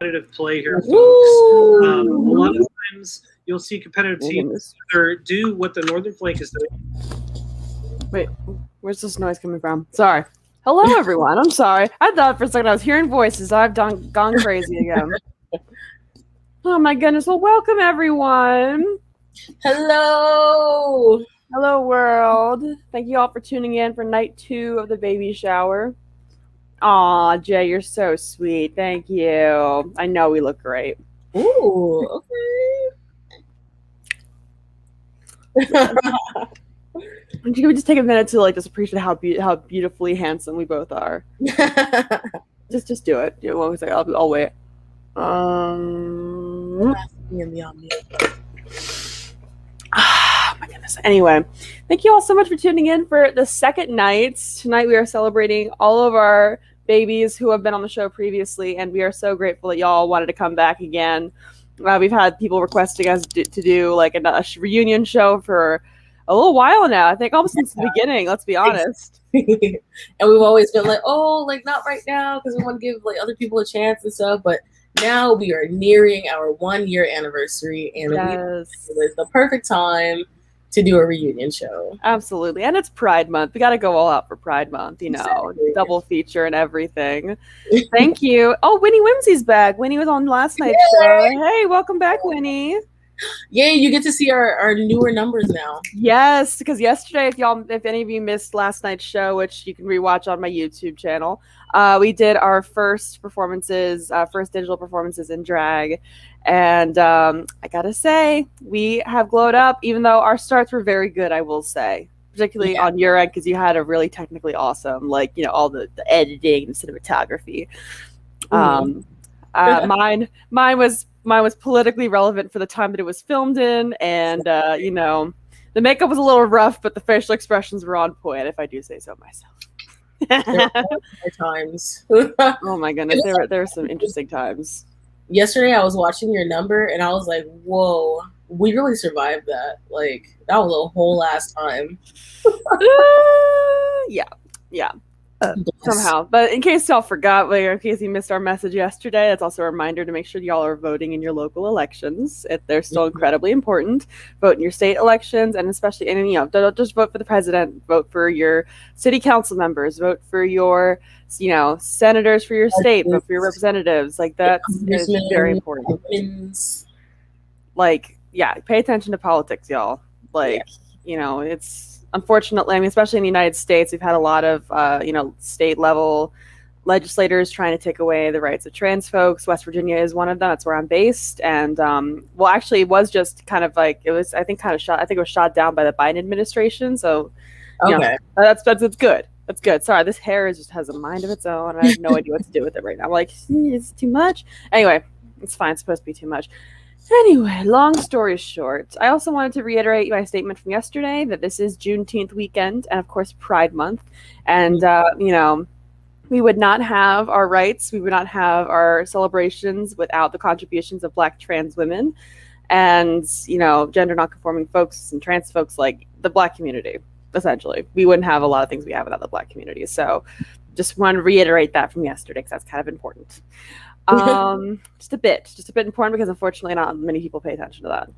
competitive play here, folks. A lot of times you'll see competitive teams either do what the Northern Flank is doing. Wait, where's this noise coming from? Sorry. Hello, everyone. I'm sorry. I thought for a second I was hearing voices. I've gone crazy again. Oh my goodness. Well, welcome everyone. Hello. Hello, world. Thank you all for tuning in for night 2 of the baby shower. Aw, Jay, you're so sweet. Thank you. I know we look great. Ooh, okay. Can we just take a minute to just appreciate how beautifully handsome we both are? just do it. You know, what was I? I'll wait. My goodness. Anyway, thank you all so much for tuning in for the second night. Tonight we are celebrating all of our babies who have been on the show previously, and we are so grateful that y'all wanted to come back again. We've had people requesting us to do a reunion show for a little while now. I think almost since the beginning, let's be honest. And we've always been not right now because we want to give other people a chance and stuff. But now we are nearing our 1-year anniversary, and it's the perfect time to do a reunion show. Absolutely. And it's Pride Month. We got to go all out for Pride Month, exactly. Double feature and everything. Thank you. Oh, Winnie Whimsy's back. Winnie was on last night's show. Hey, welcome back, Winnie. Yay, you get to see our newer numbers now. Yes, because yesterday, if any of you missed last night's show, which you can rewatch on my YouTube channel, we did our first digital performances in drag. And I gotta say, we have glowed up, even though our starts were very good, I will say. Particularly on your end, because you had a really technically awesome, all the editing and cinematography. Mine was politically relevant for the time that it was filmed in, and the makeup was a little rough, but the facial expressions were on point, if I do say so myself. Times. Oh my goodness, there were some interesting times. Yesterday I was watching your number and I was like, whoa, we really survived that. That was a whole ass time. Yeah. Somehow. But in case y'all forgot, in case you missed our message yesterday, that's also a reminder to make sure y'all are voting in your local elections. They're still incredibly important. Vote in your state elections, and especially, don't just vote for the president. Vote for your city council members. Vote for your, senators for your state. Vote for your representatives. That is very important. Pay attention to politics, y'all. It's... Unfortunately, especially in the United States, we've had a lot of, state-level legislators trying to take away the rights of trans folks. West Virginia is one of them. That's where I'm based. And, actually, it was just kind of it was shot down by the Biden administration. So, that's good. That's good. Sorry, this hair just has a mind of its own. I have no idea what to do with it right now. I'm it's too much. Anyway, it's fine. It's supposed to be too much. Anyway, long story short, I also wanted to reiterate my statement from yesterday that this is Juneteenth weekend and, of course, Pride Month. And, we would not have our rights, we would not have our celebrations without the contributions of Black trans women and, gender nonconforming folks and trans folks, the Black community, essentially. We wouldn't have a lot of things we have without the Black community. So just want to reiterate that from yesterday because that's kind of important. Just a bit important because unfortunately not many people pay attention to that.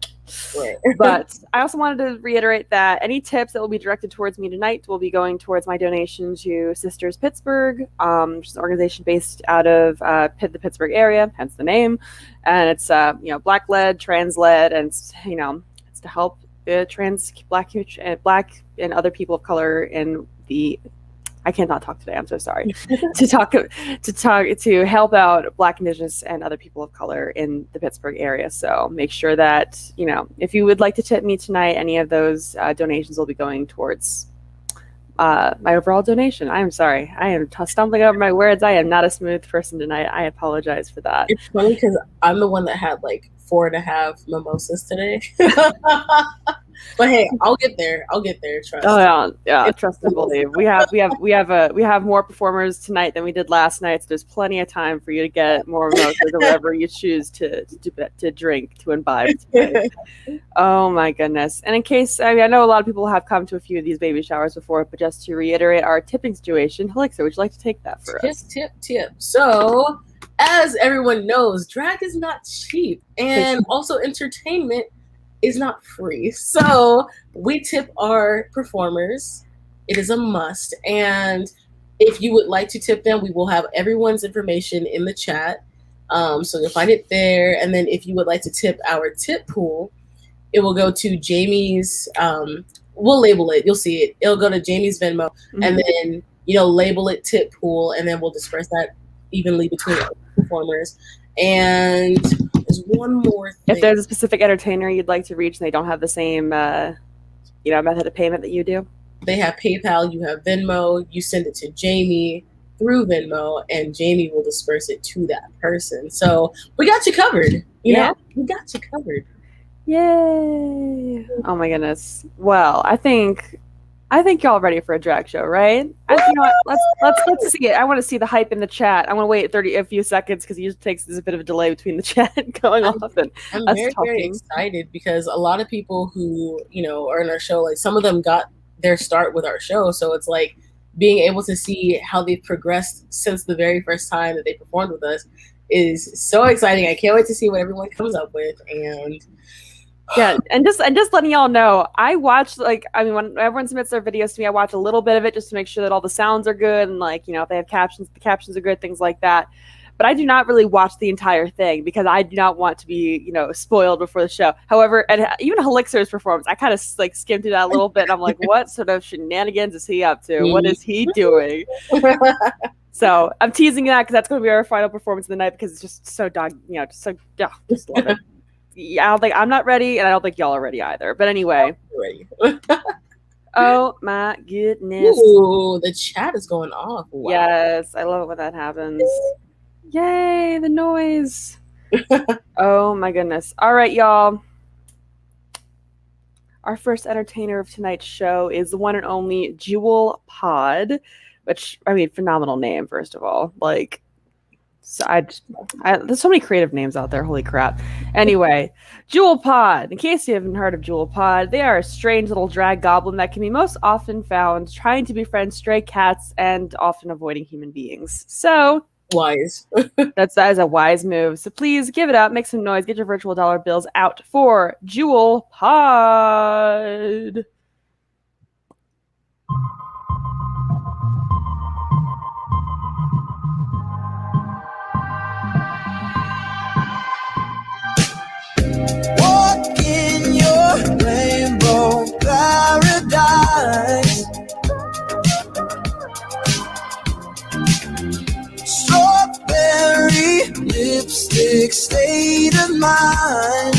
Right. But I also wanted to reiterate that any tips that will be directed towards me tonight will be going towards my donation to Sisters Pittsburgh, which is an organization based out of the Pittsburgh area, hence the name. And it's Black led, trans led, and it's to help trans, Black and other people of color in the... I cannot talk today. I'm so sorry. to help out Black, Indigenous, and other people of color in the Pittsburgh area. So make sure that if you would like to tip me tonight, any of those donations will be going towards my overall donation. I am sorry. I am stumbling over my words. I am not a smooth person tonight. I apologize for that. It's funny because I'm the one that had 4.5 mimosas today. But hey, I'll get there. Trust. Oh yeah. Trust and believe. We have more performers tonight than we did last night. So there's plenty of time for you to get more mimosas or whatever you choose to drink, to imbibe tonight. Oh my goodness! And in case I know a lot of people have come to a few of these baby showers before, but just to reiterate our tipping situation, Helixir, would you like to take that for us? Tip. So as everyone knows, drag is not cheap, and also entertainment is not free. So we tip our performers. It is a must. And if you would like to tip them, we will have everyone's information in the chat. So you'll find it there. And then if you would like to tip our tip pool, it will go to Jami's, we'll label it. You'll see it. It'll go to Jami's Venmo, and then, label it tip pool, and then we'll disperse that evenly between performers. And there's one more thing. If there's a specific entertainer you'd like to reach and they don't have the same method of payment that you do, they have PayPal, you have Venmo, you send it to Jami through Venmo, and Jami will disperse it to that person. So we got you covered. You know, we got you covered. Yay! Oh my goodness. Well, I think y'all ready for a drag show, right? Let's see it. I want to see the hype in the chat. I want to wait a few seconds because it usually takes a bit of a delay between the chat going off and I'm us very, talking. very excited because a lot of people who, are in our show, like some of them got their start with our show. So it's like being able to see how they've progressed since the very first time that they performed with us is so exciting. I can't wait to see what everyone comes up with. And yeah, and just letting y'all know, I watch when everyone submits their videos to me, I watch a little bit of it just to make sure that all the sounds are good and if they have captions, the captions are good, things like that. But I do not really watch the entire thing because I do not want to be, spoiled before the show. However, even Helixir's performance, I kind of skimmed through that a little bit, and I'm like, what sort of shenanigans is he up to? What is he doing? So I'm teasing that because that's going to be our final performance of the night because it's just so just love it. Yeah, I'm not ready, and I don't think y'all are ready either. But anyway. Oh my goodness. Ooh, the chat is going off. Wow. Yes, I love it when that happens. Yay, the noise. Oh my goodness. All right, y'all. Our first entertainer of tonight's show is the one and only Jewel Pod, which, phenomenal name, first of all. There's so many creative names out there. Holy crap. Anyway, Jewel Pod. In case you haven't heard of Jewel Pod, they are a strange little drag goblin that can be most often found trying to befriend stray cats and often avoiding human beings. So wise. that is a wise move. So please give it up, make some noise, get your virtual dollar bills out for Jewel Pod. Walk in your rainbow paradise. Strawberry lipstick state of mind.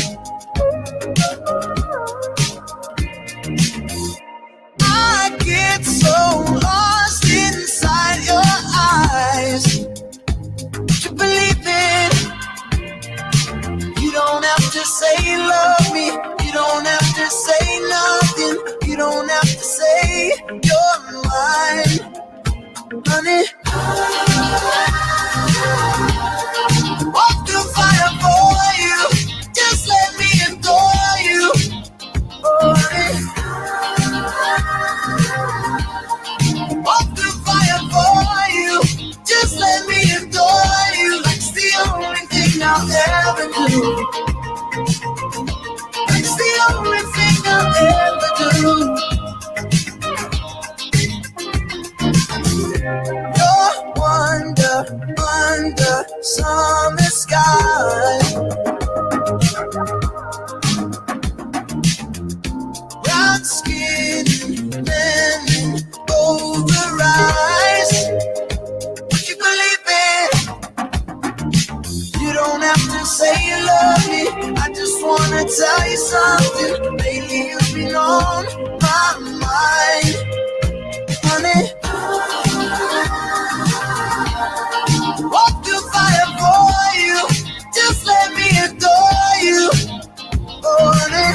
I get so lost inside your eyes. Would you believe it? You don't have to say love me. You don't have to say nothing. You don't have to say you're mine, honey. Walk through fire for you. Just let me adore you, oh, honey. Walk through fire for you. Just let me adore you. That's the only thing I'll ever do. That's the only thing I'll ever do. You're wonder under summer sky. Brown skin, lemon over eyes. Would you believe it? You don't have to say you love me. I just wanna tell you something. Lately you've been on my mind, honey. Walk through fire for you. Just let me adore you, oh, honey.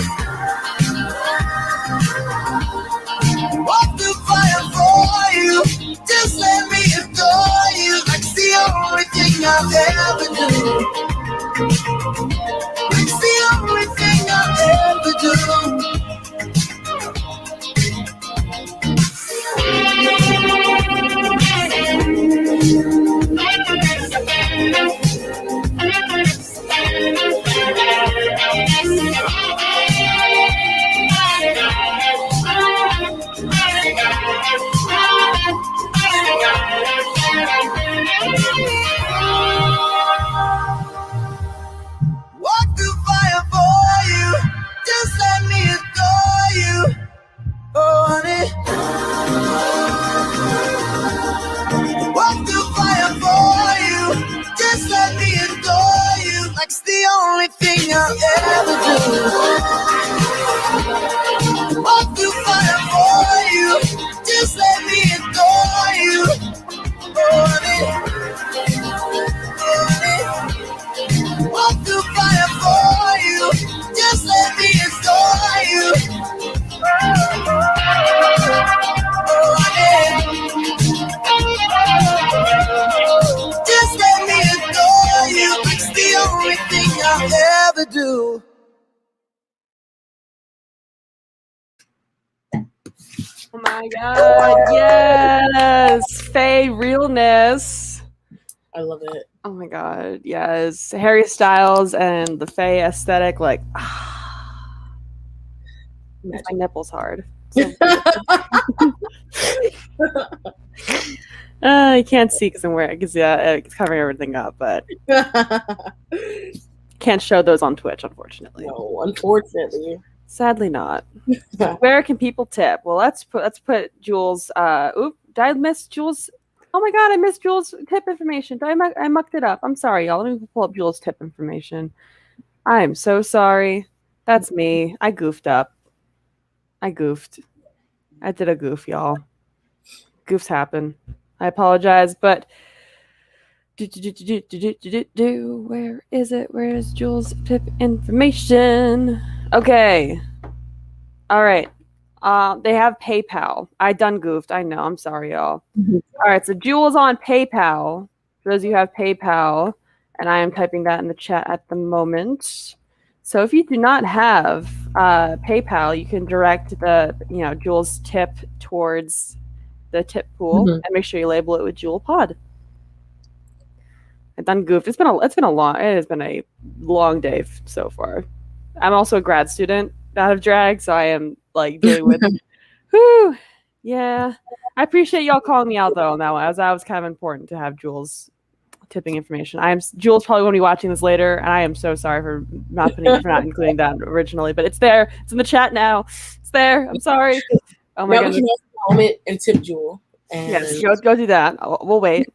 Walk through fire for you. Just let me adore you. That's the only thing I'll ever do. That's the only thing I'll ever do. Walk through fire for you. Just let me adore you. Like's the only thing I'll ever do. Walk through fire for you. Just let me adore you. Honey, honey. Walk through fire for you. Just let me adore you. Just let me adore you. It's the only thing I'll ever do. Oh my god, yes! Faye realness. I love it. Oh my god, yes. Harry Styles and the Faye aesthetic, like, my nipples hard. So you can't see because I'm wearing, because it's covering everything up, but can't show those on Twitch, unfortunately. No, unfortunately. Sadly not. Where can people tip? Well, let's put Jules. Did I miss Jules? Oh my god, I missed Jules' tip information. I mucked it up. I'm sorry, y'all. Let me pull up Jules' tip information. I am so sorry. That's me. I goofed up. I goofed. I did a goof, y'all. Goofs happen. I apologize, but where is it? Where is Jules' tip information? Okay. All right. They have PayPal. I done goofed. I know. I'm sorry, y'all. All right. So Jules on PayPal. For those of you who have PayPal, and I am typing that in the chat at the moment. So if you do not have PayPal, you can direct the Jules tip towards the tip pool and make sure you label it with Jewel Pod. I've done goofed. It has been a long day so far. I'm also a grad student out of drag, so I am like dealing with whew, yeah. I appreciate y'all calling me out though on that one. That was kind of important to have Jules tipping information. Jules probably won't be watching this later, and I am so sorry for not including that originally, but it's there. It's in the chat now. It's there. I'm sorry. Oh my goodness. Moment and tip Jewel. And yes, go do that. We'll wait.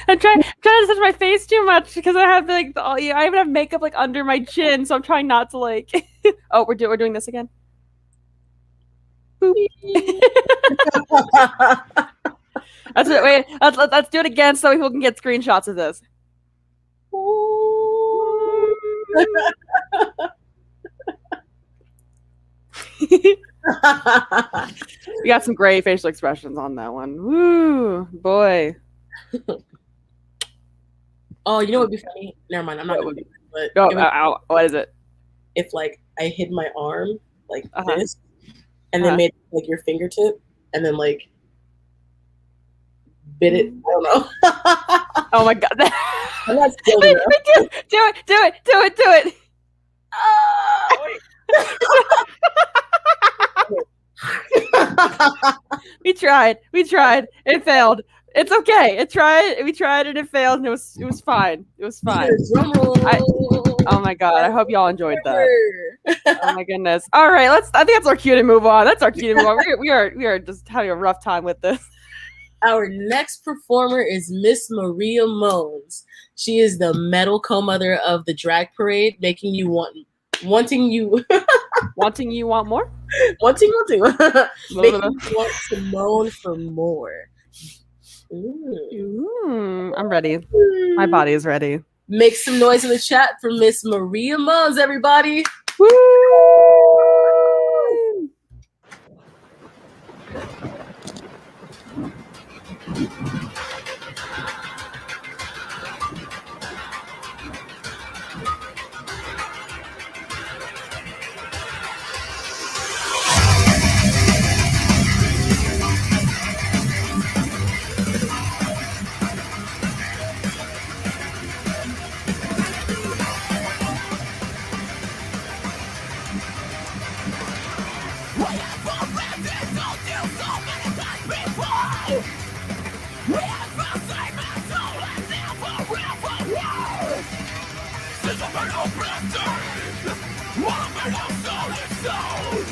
I'm trying to touch my face too much because I have I even have makeup like under my chin, so I'm trying not to like. Oh, we're doing this again. Boop. Let's do it again so people can get screenshots of this. We got some great facial expressions on that one. Woo, boy. Oh, you know what would be funny? Never mind. I'm not going to do it. But what is it? If like I hid my arm like this, and then made like your fingertip, and then like bit it. I don't know. Oh my god! I'm not still enough. Do it! Oh. We tried. It failed. It's okay. We tried and it failed, and it was fine. It was fine. Oh my god! I hope y'all enjoyed that. Oh my goodness! All right, I think that's our cue to move on. We are just having a rough time with this. Our next performer is Miss Maria Moans. She is the metal co-mother of the drag parade, wanting you want more. Wanting you want to moan for more. I'm ready. My body is ready. Make some noise in the chat for Miss Maria Moans, everybody. Woo! Since I've been oppressed, one of my soul is sold.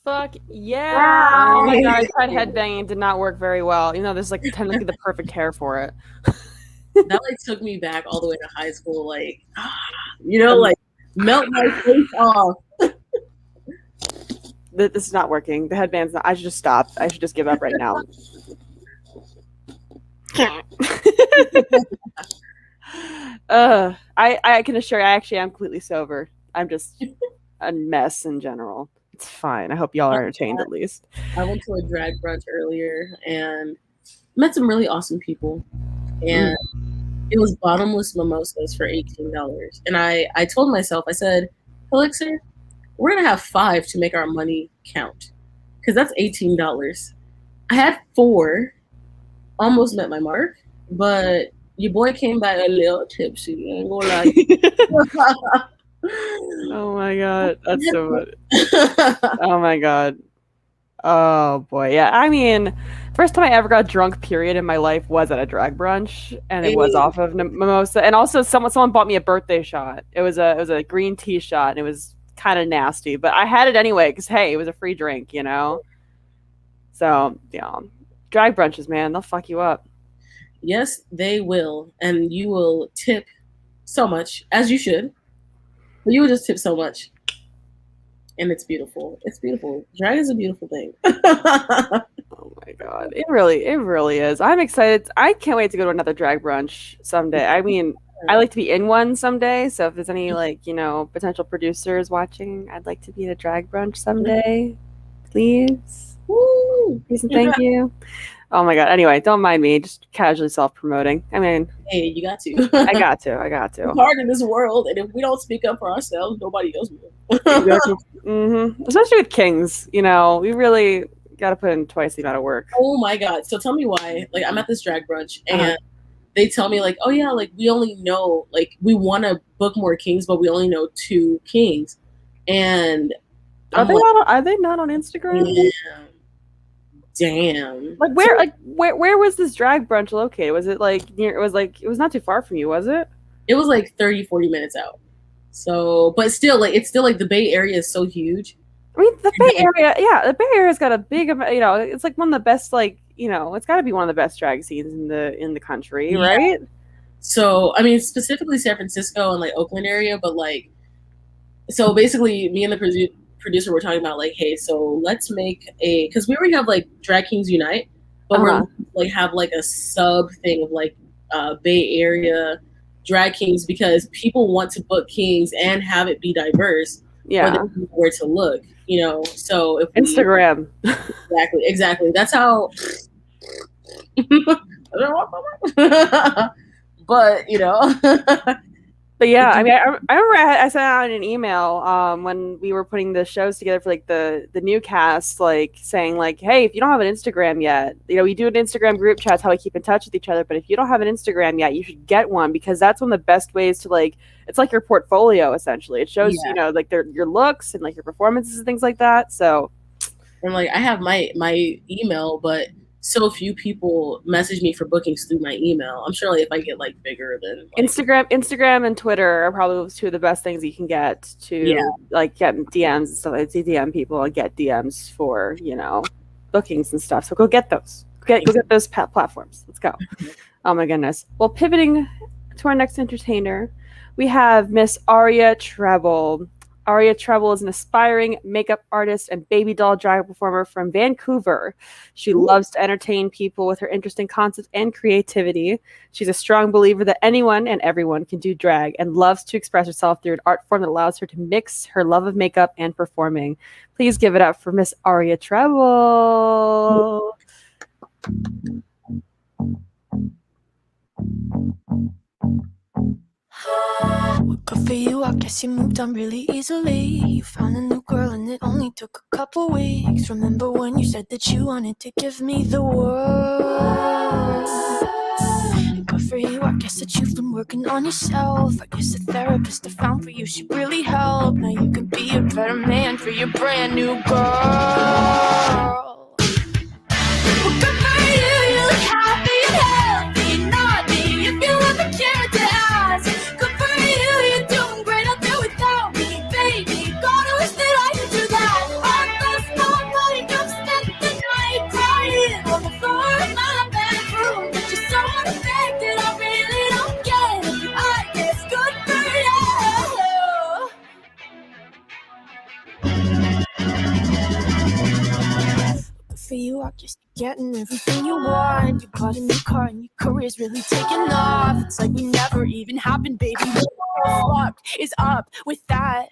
Fuck yeah! Oh my god, I tried headbanging, did not work very well. You know, there's like technically the perfect hair for it. That like took me back all the way to high school, like you know, like melt my face off. This is not working. The headband's not. I should just stop. I should just give up right now. I can assure you, I actually am completely sober. I'm just a mess in general. It's fine. I hope y'all are entertained at least. I went to a drag brunch earlier and met some really awesome people. And it was bottomless mimosas for $18. And I told myself, I said, Helixir, we're going to have 5 to make our money count. Because that's $18. I had 4, almost met my mark, but your boy came back a little tipsy. I ain't gonna lie. Oh my god, that's so funny. Oh my god. Oh boy, yeah. I mean, first time I ever got drunk, period, in my life was at a drag brunch, and it was off of mimosa. And also, someone bought me a birthday shot. It was a green tea shot, and it was kind of nasty, but I had it anyway because hey, it was a free drink, you know. So yeah, drag brunches, man, they'll fuck you up. Yes, they will, and you will tip so much, as you should. But you will just tip so much. And it's beautiful. It's beautiful. Drag is a beautiful thing. Oh my god. It really is. I'm excited. I can't wait to go to another drag brunch someday. I mean, I like to be in one someday. So if there's any potential producers watching, I'd like to be at a drag brunch someday. please. Woo! Please and thank you. Oh my god. Anyway, don't mind me. Just casually self-promoting. I mean, hey, you got to. I got to. It's hard in this world, and if we don't speak up for ourselves, nobody else will. Especially with kings, you know, we really got to put in twice the amount of work. Oh my god. So tell me why. Like, I'm at this drag brunch, and they tell me, like, oh yeah, like, we only know, like, we want to book more kings, but we only know 2 kings. And are they not on Instagram? Damn. Like, where was this drag brunch located? Was it like near? It was not too far from you, was it? It was like 30-40 minutes out. So, but still, like, it's still like the Bay Area is so huge. I mean, the Bay Area's got a big, you know, it's like one of the best, like, you know, it's got to be one of the best drag scenes in the country, right? So, I mean, specifically San Francisco and like Oakland area, but like, so basically, me and the producer were talking about, like, hey, so let's make because we already have like Drag Kings Unite, but we're like have like a sub thing of like Bay Area drag kings, because people want to book kings and have it be diverse. Yeah, where to look, you know. So if Instagram, exactly. That's how. But you know. But yeah, I mean, I remember I sent out an email when we were putting the shows together for like the new cast, like saying like, hey, if you don't have an Instagram yet, you know, we do an Instagram group chat, how we keep in touch with each other. But if you don't have an Instagram yet, you should get one, because that's one of the best ways to, like, it's like your portfolio essentially. It shows you know, like your looks and like your performances and things like that. So, and like, I have my email, but so few people message me for bookings through my email. I'm sure, like, if I get like bigger, then like, Instagram and Twitter are probably 2 of the best things you can get to like get DMs and stuff. Like, DM people and get DMs for, you know, bookings and stuff. So go get those. Go get those platforms. Let's go. Oh my goodness. Well, pivoting to our next entertainer, we have Miss Aria Treble. Aria Treble is an aspiring makeup artist and baby doll drag performer from Vancouver. She loves to entertain people with her interesting concepts and creativity. She's a strong believer that anyone and everyone can do drag, and loves to express herself through an art form that allows her to mix her love of makeup and performing. Please give it up for Miss Aria Treble. Well, good for you, I guess you moved on really easily. You found a new girl and it only took a couple weeks. Remember when you said that you wanted to give me the world? Good for you, I guess that you've been working on yourself. I guess the therapist I found for you should really help. Now you can be a better man for your brand new girl. Well, good for you, you look happy and healthy, not me, if you want the carrot to ask. For you, I guess you're getting everything you want. You bought a new car and your career's really taking off. It's like we never even happened, baby. Fuck is up with that?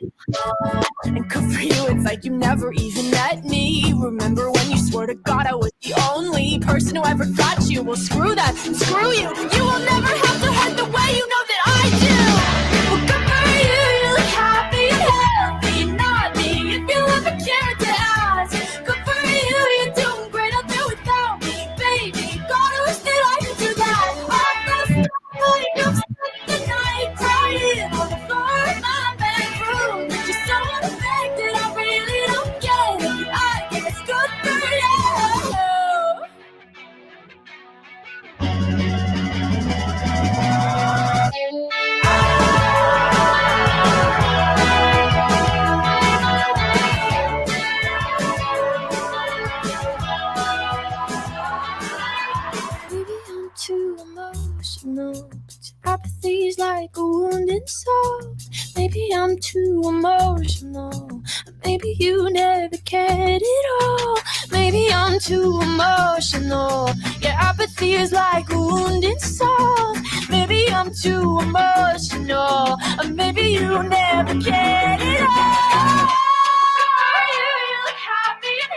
And good for you, it's like you never even met me. Remember when you swore to God I was the only person who ever got you? Well, screw that, screw you. You will never have to hurt the way you know that I do. Well, good for you, you look happy and healthy, not me, if you have a carrot to ask. Good for you, you're doing great, I'll do without me, baby. God, I wish that I could do that. I'm the story, you've spent the night crying on the floor of my bedroom. You're so unaffected, I really don't get it. I guess good for you. Maybe I'm too emotional, but your apathy's like a wounded soul. Maybe I'm too emotional, maybe you never cared at all. Maybe I'm too emotional, your apathy is like a wounded soul. Maybe I'm too emotional, or maybe you never cared at all. You look happy and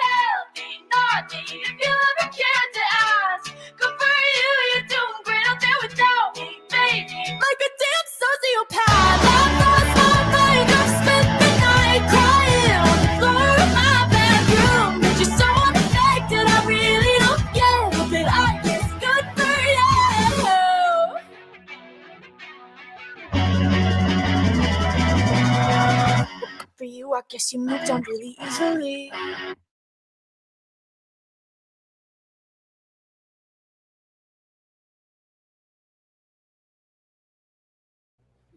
I guess you moved on really easily.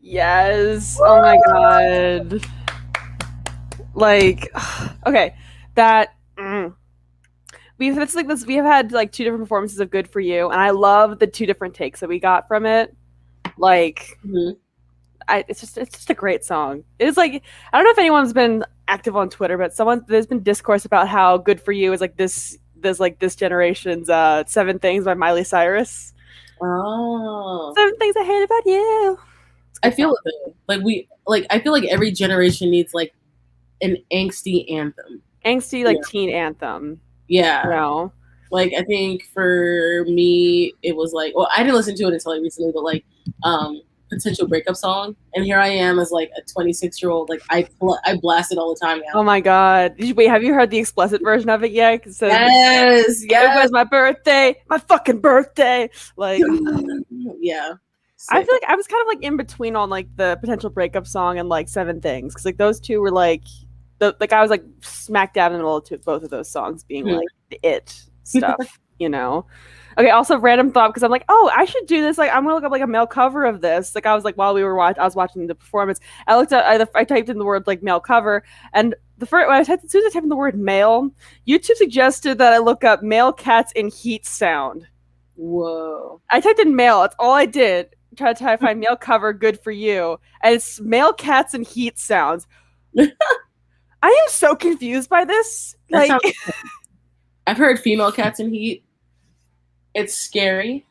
Yes. Oh my god. Like, okay, that. We've had like two different performances of "Good for You," and I love the two different takes that we got from it. Like, it's just a great song. It's like, I don't know if anyone's been active on Twitter, but there's been discourse about how "Good for You" is like this generation's "Seven Things" by Miley Cyrus. Oh, 7 Things I Hate About You. I feel it though. I feel like every generation needs like an angsty anthem. Teen anthem. Yeah. You know? Like, I think for me, it was like, well, I didn't listen to it until like recently, but like, potential breakup song. And here I am as like a 26-year-old. Like, I blast it all the time now. Oh my god! Have you heard the explicit version of it yet? It says, yes. It was my birthday, my fucking birthday. Like, yeah. Sick. I feel like I was kind of like in between on like the potential breakup song and like 7 Things, because like those two were like I was like smack dab in the middle of both of those songs being like the it stuff, you know. Okay, also random thought, because I'm like, oh, I should do this. Like, I'm gonna look up like a male cover of this. Like, I was like, while I was watching the performance, I typed in the word like male cover, and as soon as I typed in the word male, YouTube suggested that I look up male cats in heat sound. Whoa! I typed in male. That's all I did. Try to find male cover "Good for You," and it's male cats and heat sounds. I am so confused by this. Like, I've heard female cats in heat. It's scary.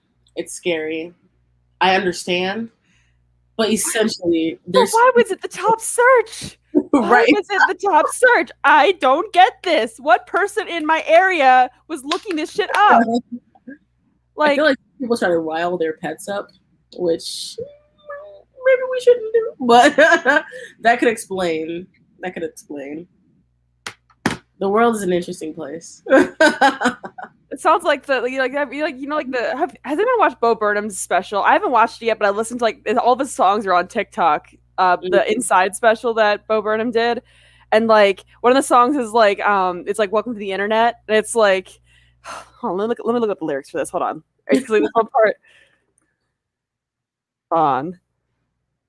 I understand, but essentially, why was it the top search? Right? Was it the top search? I don't get this. What person in my area was looking this shit up? Like, I feel like people try to rile their pets up, which maybe we shouldn't do. But that could explain. The world is an interesting place. It sounds like has anyone watched Bo Burnham's special? I haven't watched it yet, but I listened to like all of his songs are on TikTok. The Inside special that Bo Burnham did, and like one of the songs is like it's like "Welcome to the Internet," and it's like, let me look up the lyrics for this. Hold on. It's like this one part.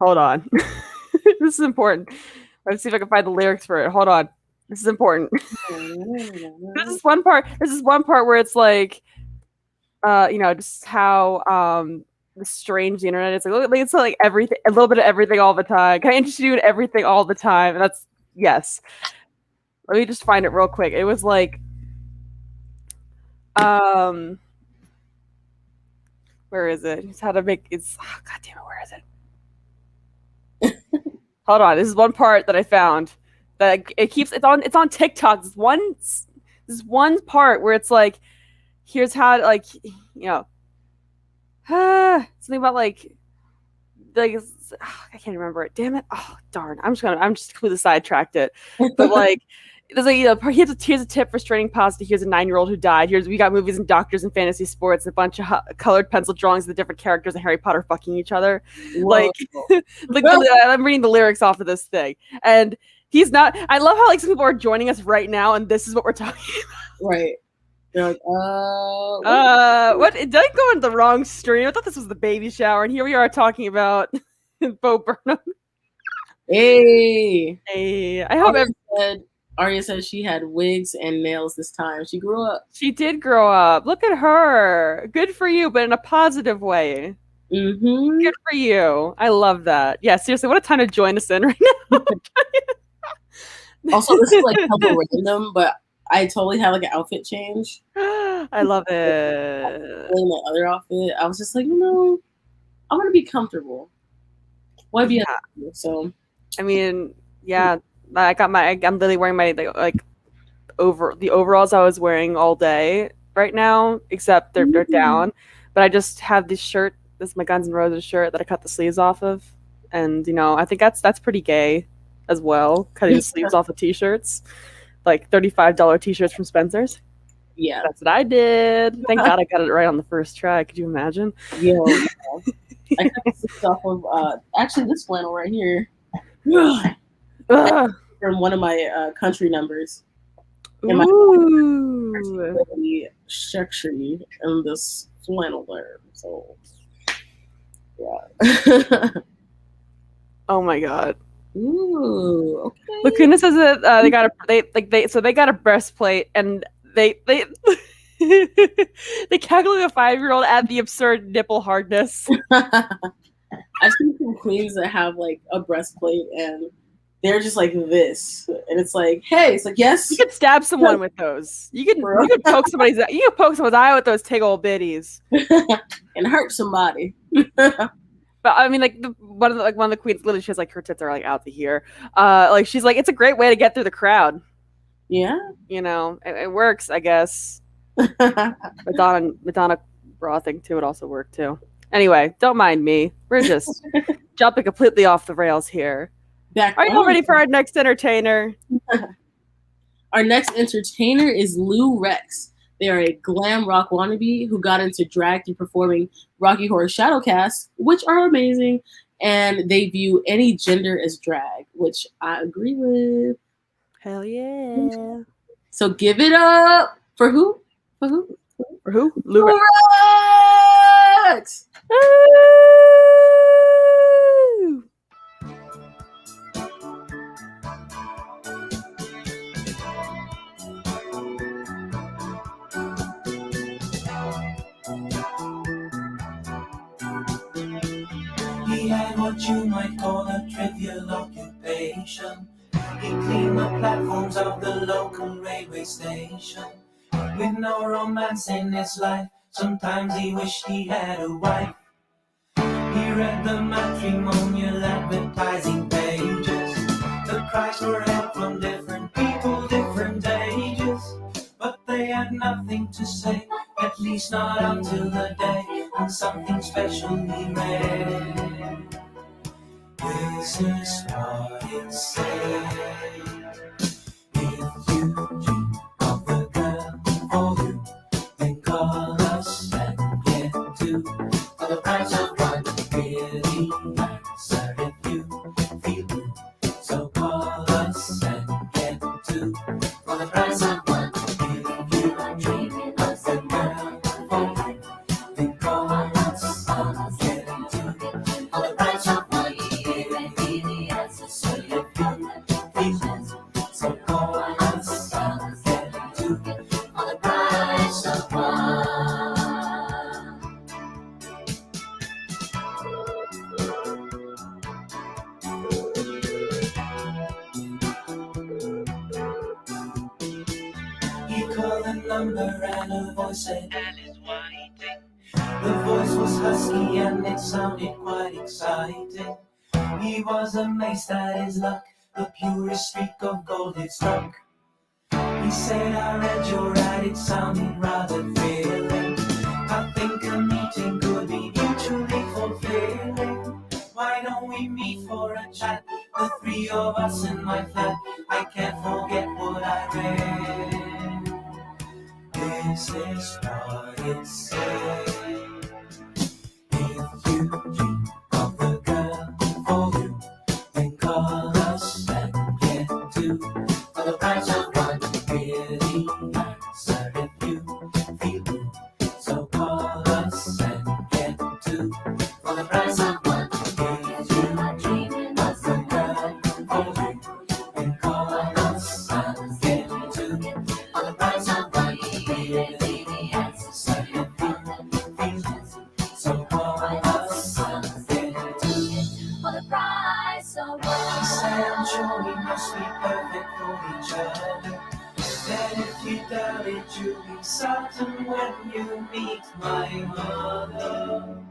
Hold on. This is important. Let's see if I can find the lyrics for it. Hold on. This is important. There's this one part where it's like, just how strange the internet is. Like it's like everything, a little bit of everything all the time. Kind of interested you in everything all the time. And that's yes. Let me just find it real quick. It was like, where is it? It's how to make it's. Oh, God damn it! Where is it? Hold on. This is one part that I found. That it's on TikTok. This one part where it's like, here's how to, like, something about like I can't remember it. Damn it! Oh darn! I'm just completely sidetracked it. But like, there's like here's a tip for straining pasta. Here's a 9-year-old who died. We got movies and doctors and fantasy sports and a bunch of colored pencil drawings of the different characters in Harry Potter fucking each other. Whoa. Like I'm reading the lyrics off of this thing, and he's not. I love how like some people are joining us right now, and this is what we're talking about. Right. They're like, what? Did I go into the wrong stream? I thought this was the baby shower, and here we are talking about Bo Burnham. Hey. I hope Arya said she had wigs and nails this time. She grew up. She did grow up. Look at her. Good for you, but in a positive way. Mm-hmm. Good for you. I love that. Yeah, seriously, what a time to join us in right now. Also, this is like hella random, but I totally had like an outfit change. I love it. In my other outfit, I was just like, I want to be comfortable. Why be uncomfortable? So, I mean, yeah, I'm literally wearing my the overalls I was wearing all day right now, except they're down. But I just have this shirt. This is my Guns N' Roses shirt that I cut the sleeves off of, and I think that's pretty gay as well. Cutting the sleeves off of t-shirts, like $35 t-shirts from Spencer's. Yeah, that's what I did. Thank God I got it right on the first try. Could you imagine? Yeah. I cut the sleeves off of actually this flannel right here. from one of my country numbers. Ooh. Really structured in this flannel there. So yeah. Oh my god. Ooh, okay. Lacuna says that they got a breastplate and they they calculate a 5-year-old at the absurd nipple hardness. I've seen some queens that have like a breastplate and they're just like this, and it's like, hey, it's like, yes, you could stab someone with those. You could poke someone's eye with those tig old bitties and hurt somebody. But I mean, like one of the queens, literally, she has like her tits are like out to here. Like she's like, it's a great way to get through the crowd. Yeah, you know, it works, I guess. Madonna bra thing too would also work too. Anyway, don't mind me. We're just jumping completely off the rails here. Are you all ready for our next entertainer? Our next entertainer is Lou Rex. They are a glam rock wannabe who got into drag through performing Rocky Horror Shadowcast, which are amazing, and they view any gender as drag, which I agree with. Hell yeah. So give it up for who? For who? For who? Lou Rex! He had what you might call a trivial occupation. He cleaned the platforms of the local railway station. With no romance in his life, sometimes he wished he had a wife. He read the matrimonial advertising pages, the cries for help from different people, different ages. But they had nothing to say, at least not until the day when something special he read. This is what it said. If you dream of the girl for you, then call us and get two for the price of one. Really answer if you feel blue. So call us and get two for the price of one. If you dream of the girl for you, then call us and get two for the price of one. So call us and get two for the price of one. He called the number and a voice said, Alice waiting. The voice was husky and it sounded quite exciting. He was amazed at his luck, the purest streak of gold it struck. He said, I read your ad, it sounded rather thrilling. I think a meeting could be mutually fulfilling. Why don't we meet for a chat, the three of us in my flat? I can't forget what I read. This is what it said. If you dream of the girl for you, then call us and get two for the price of one. Really answer if you feel blue. So call us and get two for the price of one. If you dream of the girl for you, then call us and get two for the price of one. Really answer if you feel blue. So call us and get two for the price of one. She said, I'm sure we must be perfect for each other. Then if you doubt it, you'll be certain when you meet my mother.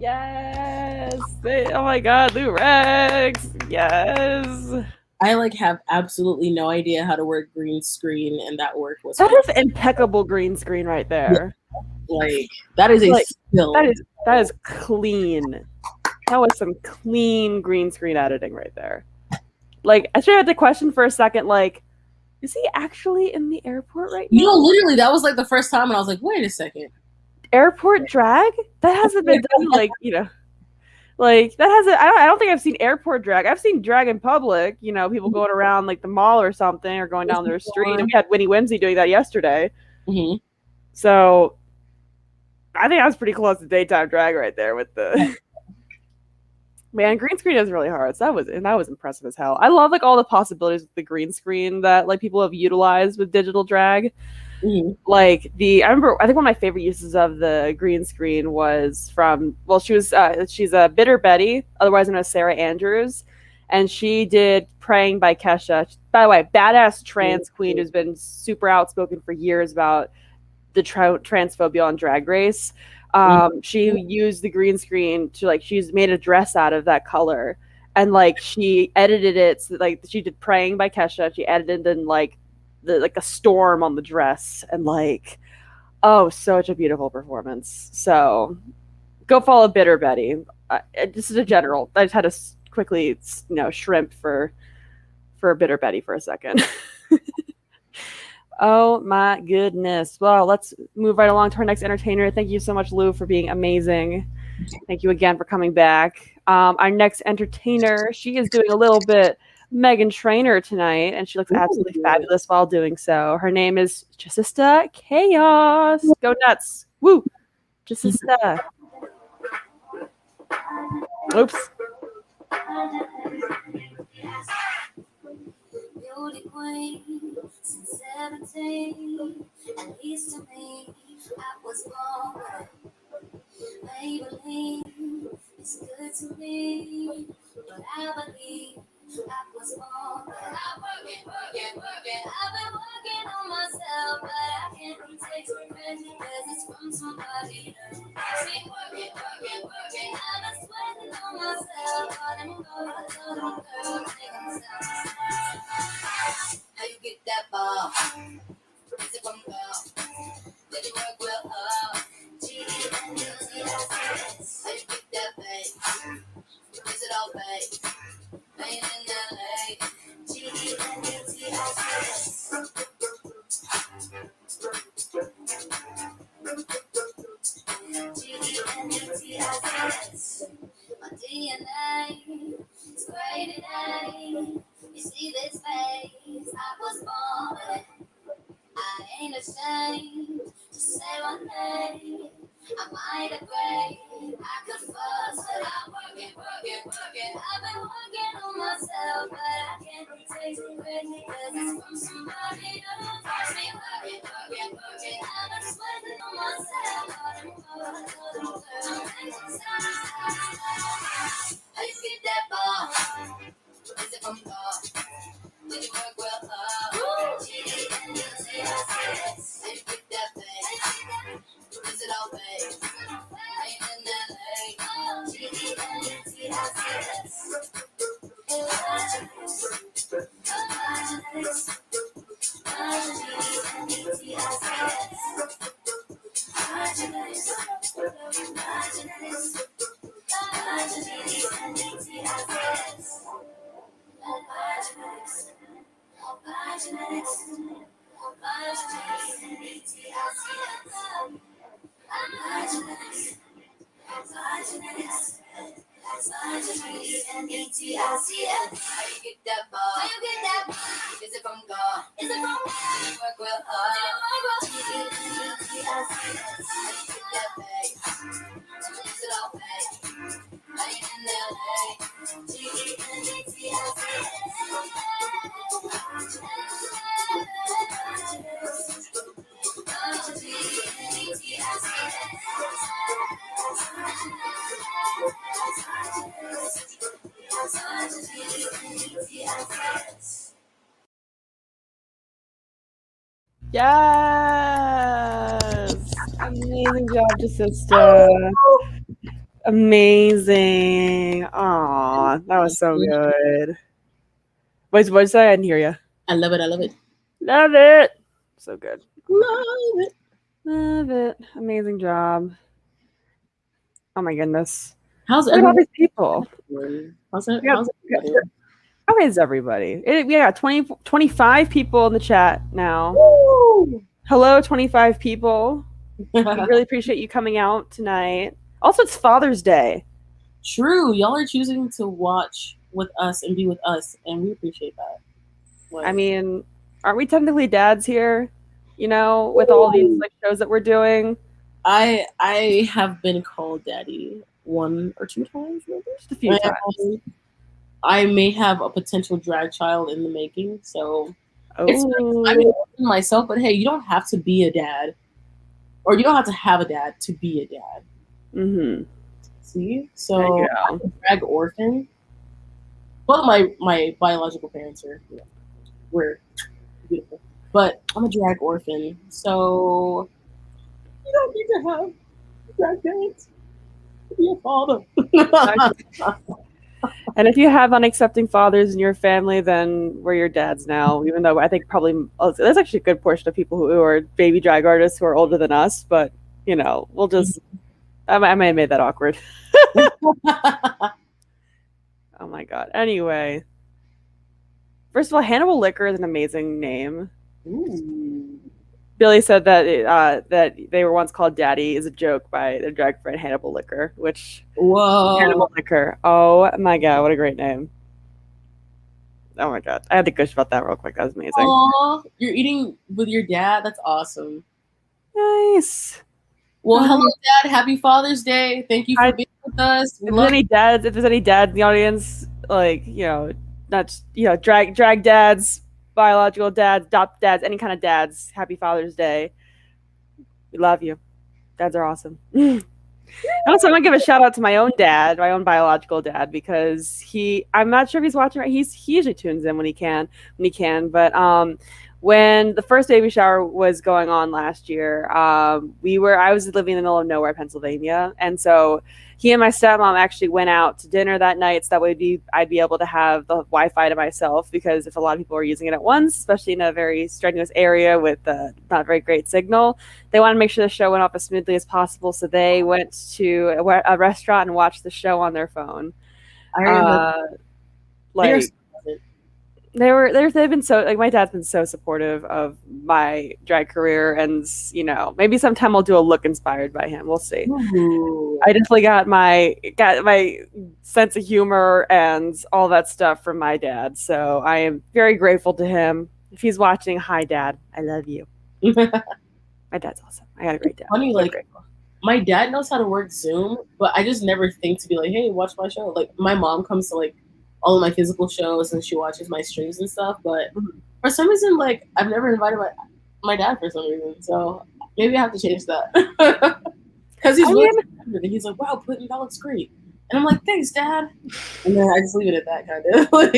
Yes. Oh my god, Lou Rex. Yes. I like have absolutely no idea how to work green screen, and that work was that is impeccable green screen right there. Like that is a skill. That is clean. That was some clean green screen editing right there. Like, I should have had to question for a second, like, is he actually in the airport right now? You know, literally, that was like the first time, and I was like, wait a second. Airport drag? That hasn't been done, like, you know, like, that hasn't, I don't think I've seen airport drag. I've seen drag in public, you know, people going around, like, the mall or something, or going down their street. And we had Winnie Whimsy doing that yesterday. Mm-hmm. So, I think I was pretty close to daytime drag right there with the... Man, green screen is really hard. So that was impressive as hell. I love like all the possibilities with the green screen that like people have utilized with digital drag. Mm-hmm. Like I think one of my favorite uses of the green screen was from she's a Bitter Betty, otherwise known as Sarah Andrews, and she did "Praying" by Kesha. By the way, badass trans queen who's been super outspoken for years about the transphobia on Drag Race. She used the green screen to like she's made a dress out of that color, and like she edited it so, like she did "Praying" by Kesha. She edited in like a storm on the dress, and like such a beautiful performance. So go follow Bitter Betty. This is a general. I just had to quickly shrimp for Bitter Betty for a second. Oh my goodness. Well, let's move right along to our next entertainer. Thank you so much, Lou, for being amazing. Thank you again for coming back. Our next entertainer, she is doing a little bit Meghan Trainor tonight, and she looks absolutely fabulous while doing so. Her name is Jasista Chaos. Go nuts. Woo. Jasista. Oops. Beauty queen since 17, at least to me, I was born with Maybelline. It's good to me, but I believe I was born with. I'm working. I've been working on myself, but I can't take credit because it's from somebody else. Keep working. I've been sweating on myself, all them girls take themselves. How you get that ball? Is it from girl? Did you work real hard? G-E-N-D-T-I-C-S. How you get that babe? Is it all babe? Made in LA. G-E-N-D-T-I-C-S. G-E-N-D-T-I-C-S. My DNA is graded A. You see this face? I was born with it. I ain't ashamed to say my name. I might agree, I could fuss, but I'm working. I've been working on myself, but I can't take credit because it's from somebody else. Watch me working. I've been sweating on myself, all them girls, I'm taking time. How you get that ball? Is it from God? Did you work real hard? G-E-N-D-T-I-C-S. How you get that babe? Is it all babe? Made in LA. G-E-N-D-T-I-C-S. G-E-N-D-T-I-C-S. How you get that ball? Is it from God? Is it from God? You work real hard. G-E-N-D-T-I-C-S. How you get that babe? Is it all babe? Made in LA. G-E-N-D-T-I-C-S. Yes. Amazing job, Jasista. Amazing. Aw, that was so good. What did you say? I didn't hear you. I love it. Love it. So good. Love it. Love it. Amazing job. Oh my goodness. How's Look at all everyone? these people. How's Yep. everybody? How is everybody? We got 25 people in the chat now. Woo! Hello, 25 people. We really appreciate you coming out tonight. Also, it's Father's Day. True. Y'all are choosing to watch with us and be with us, and we appreciate that. Like, I mean, aren't we technically dads here? You know, with all these like shows that we're doing. I have been called daddy 1 or 2 times, maybe. Just a few times. I may have a potential drag child in the making, so it's Oh. I mean myself, but hey, you don't have to be a dad, or you don't have to have a dad to be a dad. Mm-hmm. See, so I'm a drag orphan. Both my biological parents are we're beautiful, but I'm a drag orphan, so you don't need to have drag parents to be a father. And if you have unaccepting fathers in your family, then we're your dads now. Even though I think probably there's actually a good portion of people who are baby drag artists who are older than us, but you know, we'll just. I may have made that awkward. Oh my god. Anyway, first of all, Hannibal Liquor is an amazing name. Ooh. Billy said that that they were once called Daddy is a joke by their drag friend Hannibal Liquor, which Hannibal Liquor. Oh my god, what a great name! Oh my god, I had to gush about that real quick. That was amazing. Aw, you're eating with your dad. That's awesome. Nice. Well, hello, Dad. Happy Father's Day. Thank you for being with us. If there's any dads in the audience, like drag dads, biological dads, adopt dads, any kind of dads, happy Father's Day. We love you. Dads are awesome. Also, I'm gonna give a shout out to my own dad, my own biological dad, because I'm not sure if he's watching right. He usually tunes in when he can, but when the first baby shower was going on last year, I was living in the middle of nowhere, Pennsylvania, and so he and my stepmom actually went out to dinner that night, so that way I'd be able to have the Wi-Fi to myself, because if a lot of people are using it at once, especially in a very strenuous area with not very great signal, they wanted to make sure the show went off as smoothly as possible, so they went to a restaurant and watched the show on their phone. I remember. They've been so, like, my dad's been so supportive of my drag career, and maybe sometime I'll do a look inspired by him. We'll see. Ooh. I definitely got my sense of humor and all that stuff from my dad, so I am very grateful to him. If he's watching, hi Dad, I love you. My dad's awesome. I got a great dad. Funny, my dad knows how to work Zoom, but I just never think to be like, hey, watch my show. Like, my mom comes to all of my physical shows and she watches my streams and stuff, but for some reason, I've never invited my dad for some reason, so maybe I have to change that. Because he's he's like, wow, Putin, that looks great. And I'm like, thanks, Dad. And then I just leave it at that, kind of. Well,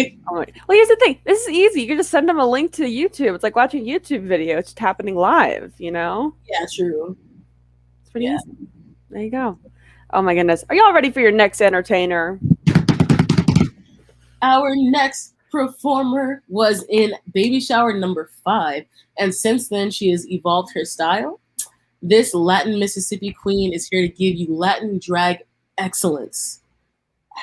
here's the thing. This is easy. You can just send them a link to YouTube. It's like watching a YouTube video. It's just happening live, Yeah, true. It's pretty easy. There you go. Oh, my goodness. Are y'all ready for your next entertainer? Our next performer was in baby shower number 5, and since then she has evolved her style. This Latin Mississippi queen is here to give you Latin drag excellence.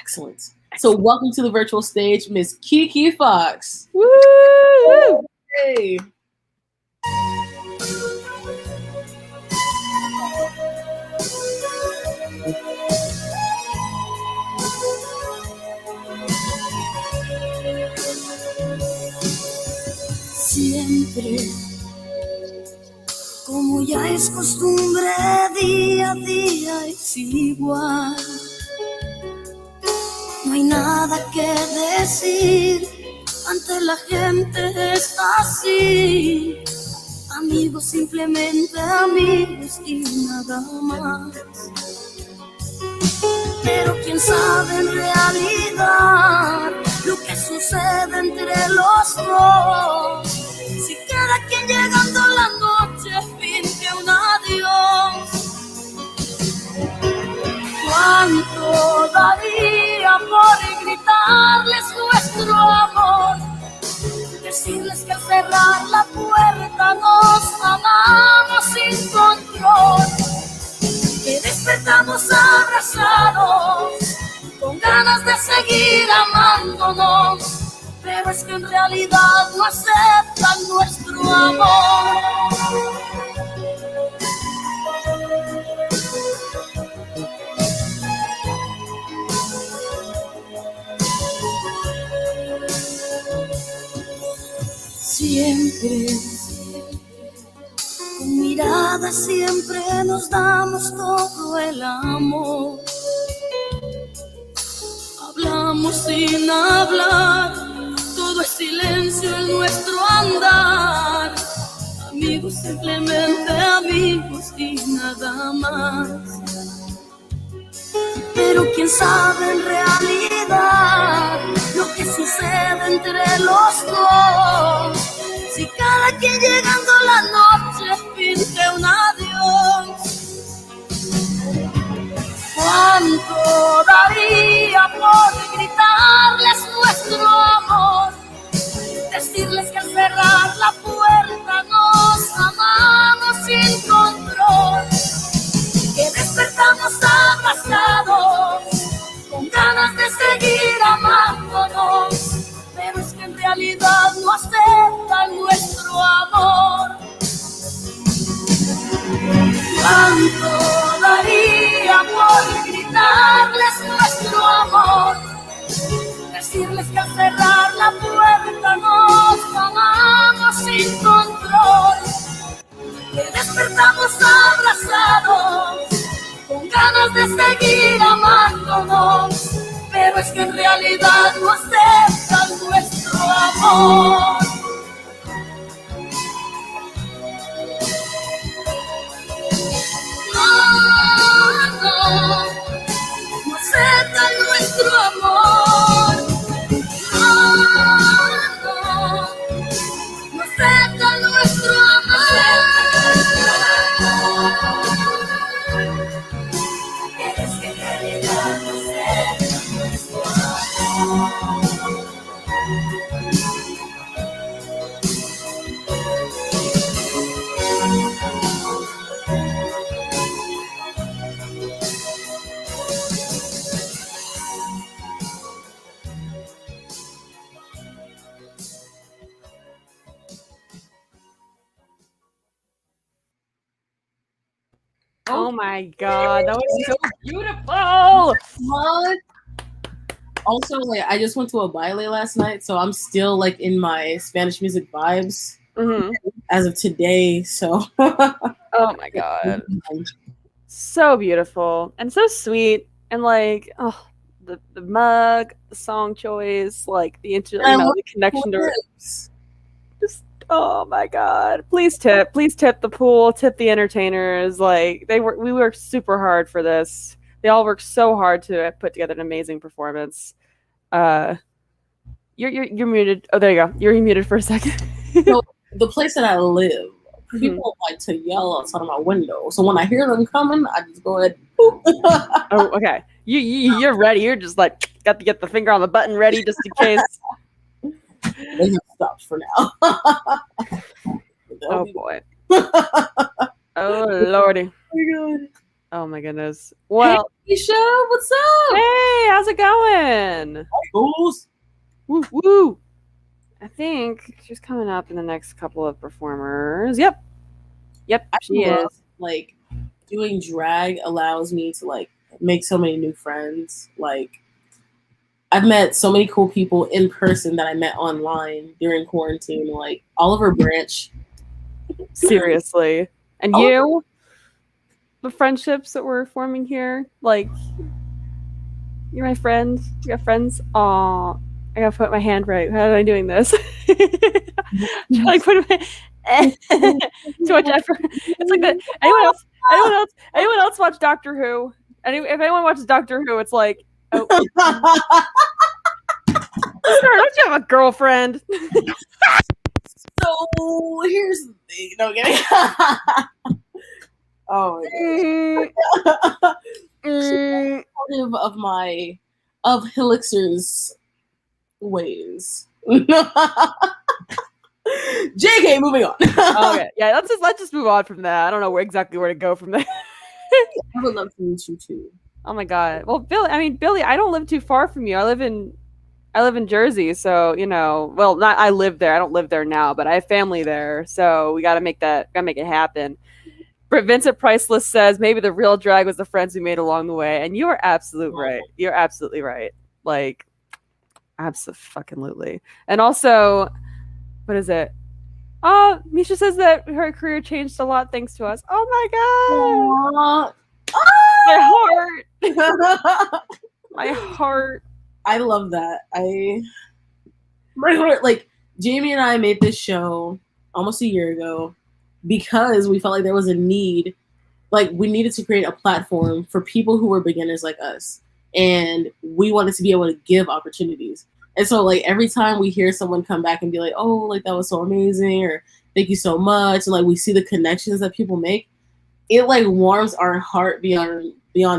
Excellence. So welcome to the virtual stage, Miss Kiki Fox. Woo! Hey. Siempre, como ya es costumbre, día a día es igual. No hay nada que decir, ante la gente es así. Amigos, simplemente amigos y nada más. Pero quién sabe en realidad lo que sucede entre los dos. Si cada quien llegando la noche finge un adiós. ¿Cuánto daría por gritarles nuestro amor? Decirles que al cerrar la puerta nos amamos sin control. pero es que en realidad no aceptan nuestro amor. Siempre, con mirada siempre nos damos todo el amor. Hablamos sin hablar, todo es silencio en nuestro andar. Amigos, simplemente amigos y nada más. Pero quién sabe en realidad lo que sucede entre los dos. Si cada quien llegando la noche finge un adiós. ¿Cuánto daría por gritarles nuestro amor? Decirles que al cerrar la puerta nos amamos sin control. Que despertamos abrazados, con ganas de seguir amándonos, pero es que en realidad no aceptan nuestro amor. ¿Cuánto daría por gritarles nuestro amor? Decirles que al cerrar la puerta nos amamos sin control. Que despertamos abrazados, con ganas de seguir amándonos, pero es que en realidad no aceptan nuestro amor. No aceptan nuestro amor. No aceptan nuestro amor. Es que en realidad no aceptan nuestro amor. Oh my god, that was so beautiful. What? Also, like, I just went to a baile last night, so I'm still like in my Spanish music vibes as of today. So, oh my god, so beautiful and so sweet, and like, oh, the mug, the song choice, like the the connection to just. Oh my god! Please tip the pool, tip the entertainers. Like we worked super hard for this. They all worked so hard to put together an amazing performance. You're muted. Oh, there you go. You're muted for a second. So the place that I live, people like to yell outside of my window. So when I hear them coming, I just go ahead. Oh, okay. You're ready. You're just like got to get the finger on the button ready just in case. They have stopped for now. Oh boy. Oh lordy. Oh my goodness. Well, hey, Isha, what's up? Hey, how's it going? Hi, fools. Woo woo. I think she's coming up in the next couple of performers. Yep, she is. Like, doing drag allows me to like make so many new friends. Like, I've met so many cool people in person that I met online during quarantine, like Oliver Branch. Seriously. And you? The friendships that we're forming here, like, you're my friend. You got friends? Aw, I gotta put my hand right. How am I doing this? Like, put my too much effort. It's like that. Anyone else watch Doctor Who? If anyone watches Doctor Who, it's like, oh. Sir, don't you have a girlfriend? So here's the thing. No, kidding. Oh my god. Of Helixir's ways. JK, moving on. Okay, yeah, let's just move on from that. I don't know exactly where to go from there. I would love to meet you too. Oh my god. Well, Billy, I don't live too far from you. I live in I live in Jersey, so well, not I live there. I don't live there now, but I have family there, so we gotta make it happen. Vincent Priceless says maybe the real drag was the friends we made along the way, and you are absolutely right. You're absolutely right. Like, absolutely. And also, what is it? Oh, Misha says that her career changed a lot thanks to us. Oh my god! My heart. My heart. I love that. My heart. Like, Jamie and I made this show almost a year ago because we felt like there was a need, like we needed to create a platform for people who were beginners like us, and we wanted to be able to give opportunities. And so, like, every time we hear someone come back and be like, oh, like, that was so amazing, or thank you so much, and like we see the connections that people make, it like warms our heart beyond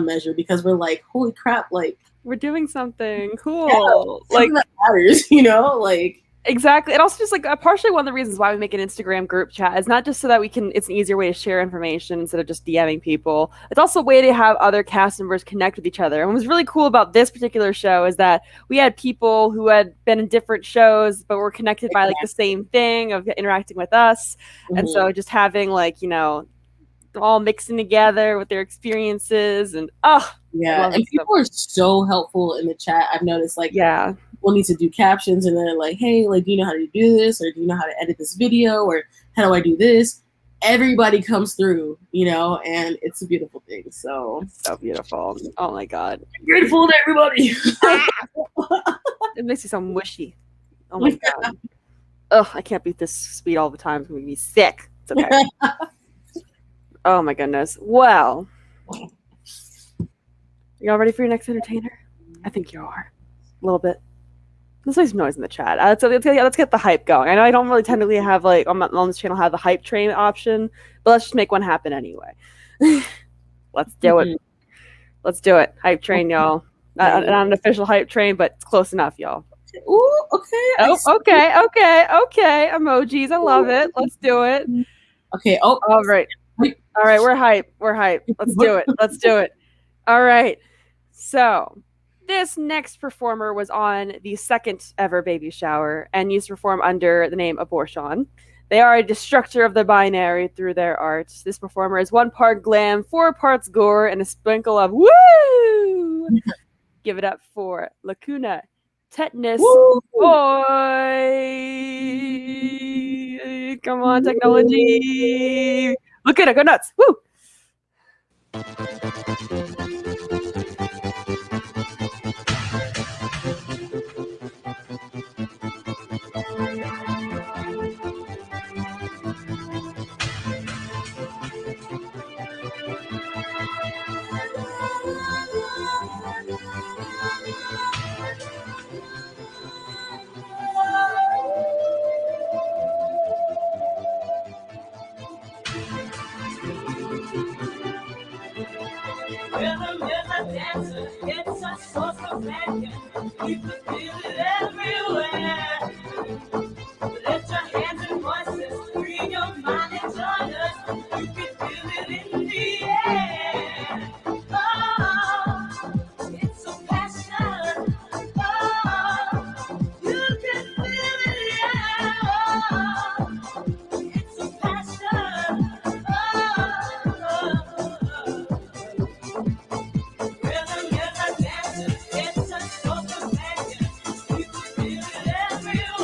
measure, because we're like, holy crap, like we're doing something cool. Yeah, like that matters, like. Exactly. And also just like partially one of the reasons why we make an Instagram group chat is not just so that it's an easier way to share information instead of just DMing people. It's also a way to have other cast members connect with each other. And what was really cool about this particular show is that we had people who had been in different shows, but were connected by like the same thing of interacting with us. Mm-hmm. And so just having like, all mixing together with their experiences and and people are so helpful in the chat. I've noticed people need to do captions and they're like, hey, like, do you know how to do this, or do you know how to edit this video, or how do I do this? Everybody comes through, and it's a beautiful thing. So beautiful. Oh my god, I'm grateful to everybody. It makes you so mushy. Oh my god. Ugh, I can't be this sweet all the time. It's gonna be sick. It's okay. Oh my goodness. Well, y'all ready for your next entertainer? I think you are. A little bit. There's always noise in the chat. Let's get the hype going. I know I don't really technically have on this channel have the hype train option, but let's just make one happen anyway. Let's do it. Let's do it. Hype train, y'all. Not an official hype train, but it's close enough, y'all. Ooh, okay. Oh, okay. Emojis. I love it. Let's do it. Okay. Oh, all right. All right, we're hype. Let's do it. All right. So this next performer was on the second ever baby shower and used to perform under the name Abortion. They are a destructor of the binary through their art. This performer is 1 part glam, 4 parts gore, and a sprinkle of woo! Give it up for Lacuna Tetanus Boy. Come on, technology. Look at it, go nuts. Woo! Rhythm is a dancer, it's a source of passion. You can feel it everywhere. Lift your hands and voices, free your mind and join us. You can feel it in the air. Oh, it's a passion. Oh, you can feel it, yeah. Oh, it's a passion. Rhythm is a dancer, it's a source of passion. You can feel it everywhere.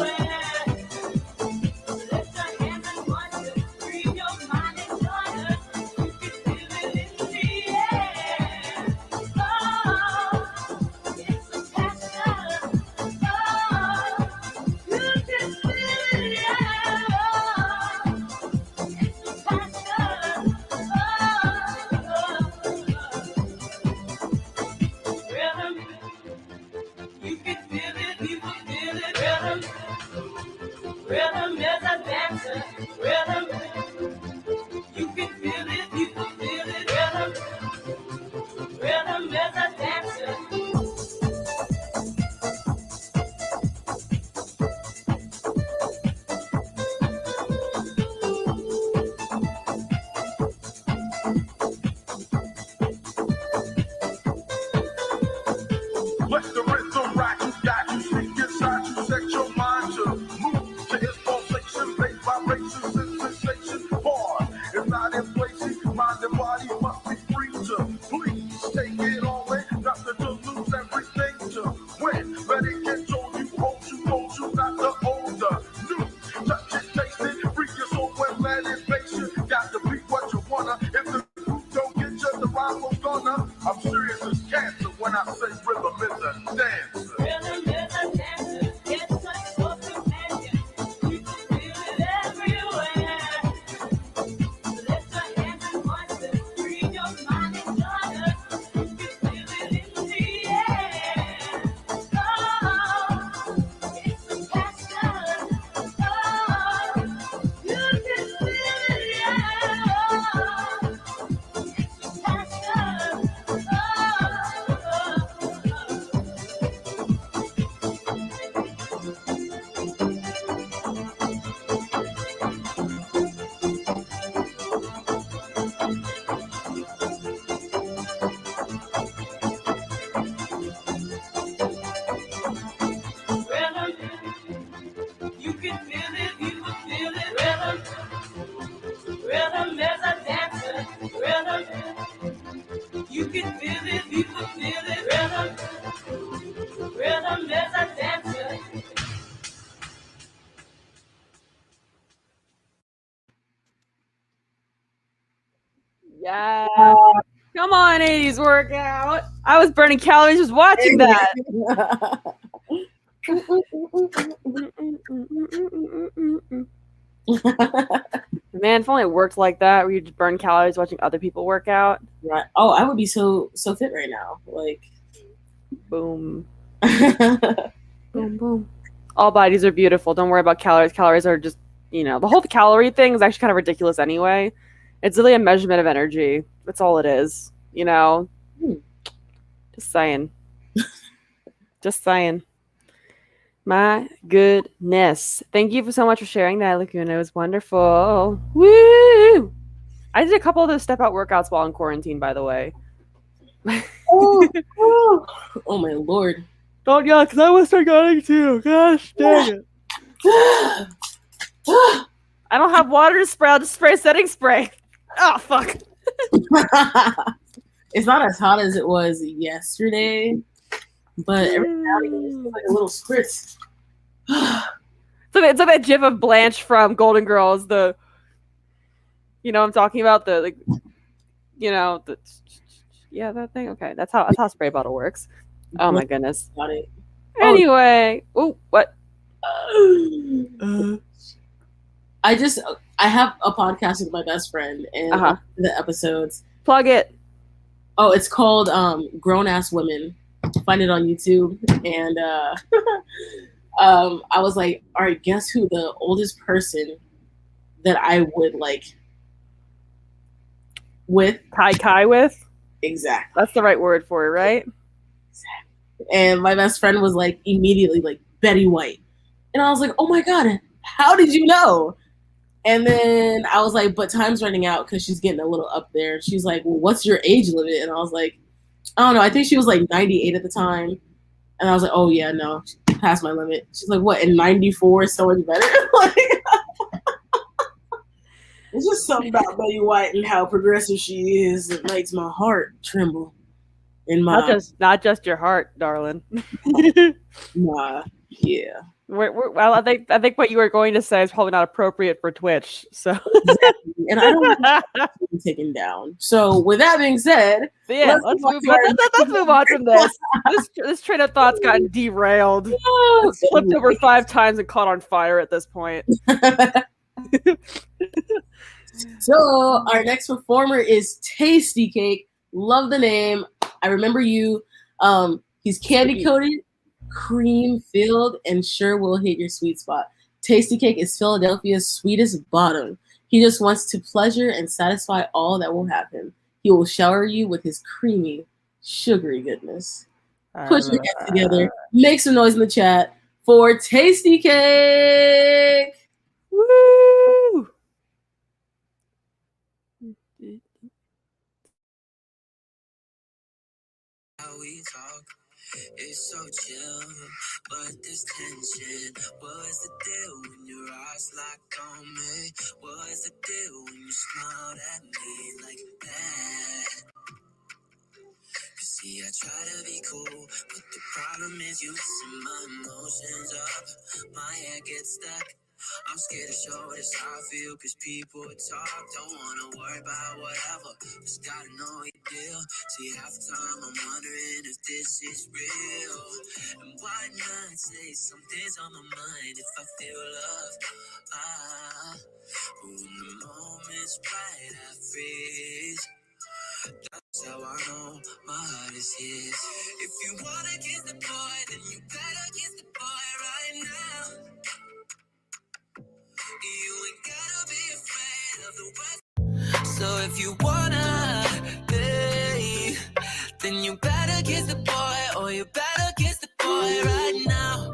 corner. I'm serious as cancer when I say rhythm is a dancer. Rhythm is a dancer. It's a soul companion. You can feel it everywhere. Lift your hands and voices. Free your mind and daughter. You can feel it in the air. Oh, it's the passion. Oh, you can feel it, yeah. It's the passion. Rhythm, you can feel it, you can feel it. Rhythm, rhythm is a dancer. Rhythm, you can feel it, you can feel it. Rhythm, rhythm is a dancer. Yeah. Come on, 80s workout. I was burning calories just watching that. Man, if only it worked like that, where you just burn calories watching other people work out. Right. Oh, I would be so fit right now. Like, boom. Boom, boom. All bodies are beautiful. Don't worry about calories. Calories are just, the whole calorie thing is actually kind of ridiculous anyway. It's really a measurement of energy. That's all it is, Just saying. Just saying. My goodness. Thank you so much for sharing that, Laguna. It was wonderful. Woo! I did a couple of those step-out workouts while in quarantine, by the way. oh my Lord. Don't yell, because I was forgetting too. Gosh dang it. I don't have water to spray. I'll just spray setting spray. Oh, fuck. It's not as hot as it was yesterday, but every now and then it's like a little spritz. So it's like that gif of Blanche from Golden Girls. I'm talking about that thing. Okay, that's how a spray bottle works. Oh my goodness. Got it. Anyway, what? I have a podcast with my best friend, and the episodes. Plug it. Oh, it's called Grown Ass Women. Find it on YouTube, and I was like, all right, guess who the oldest person that I would with kai with? Exactly. That's the right word for it, right? Exactly. And my best friend was like immediately like Betty White, and I was like, oh my god, how did you know? And then I was like, but time's running out because she's getting a little up there. She's like, well, what's your age limit? And I was like, I don't know. I think she was like 98 at the time. And I was like, oh yeah, no, past my limit. She's like, what, and 94 is so much better? It's just something about Betty White and how progressive she is that makes my heart tremble. Not just your heart, darling. Nah, yeah. Well, I think what you were going to say is probably not appropriate for Twitch. So, exactly. And I don't want to be taken down. So, with that being said, let's move on from this. This train of thought's gotten derailed. It's flipped over 5 times and caught on fire at this point. So, our next performer is Tasty Cake. Love the name. I remember you. He's candy coated, cream filled, and sure will hit your sweet spot. Tasty Cake is Philadelphia's sweetest bottom. He just wants to pleasure and satisfy all that will happen. He will shower you with his creamy, sugary goodness. Put your hands together. Make some noise in the chat for Tasty Cake. Woo! How we talk, it's so chill, but this tension. What's the deal when your eyes locked on me? What's the deal when you smiled at me like that? See, I try to be cool, but the problem is you messing my emotions up. My head gets stuck I'm scared to show this how I feel, cause people talk, don't wanna worry about whatever. Just gotta know your deal. See, half the time I'm wondering if this is real. And why not say something's on my mind if I feel love? But when the moment's right, I freeze. That's how I know my heart is his. If you wanna kiss the boy, then you better kiss the boy right now. You ain't gotta be afraid of the worst. So if you wanna, hey, then you better kiss the boy, or you better kiss the boy right now.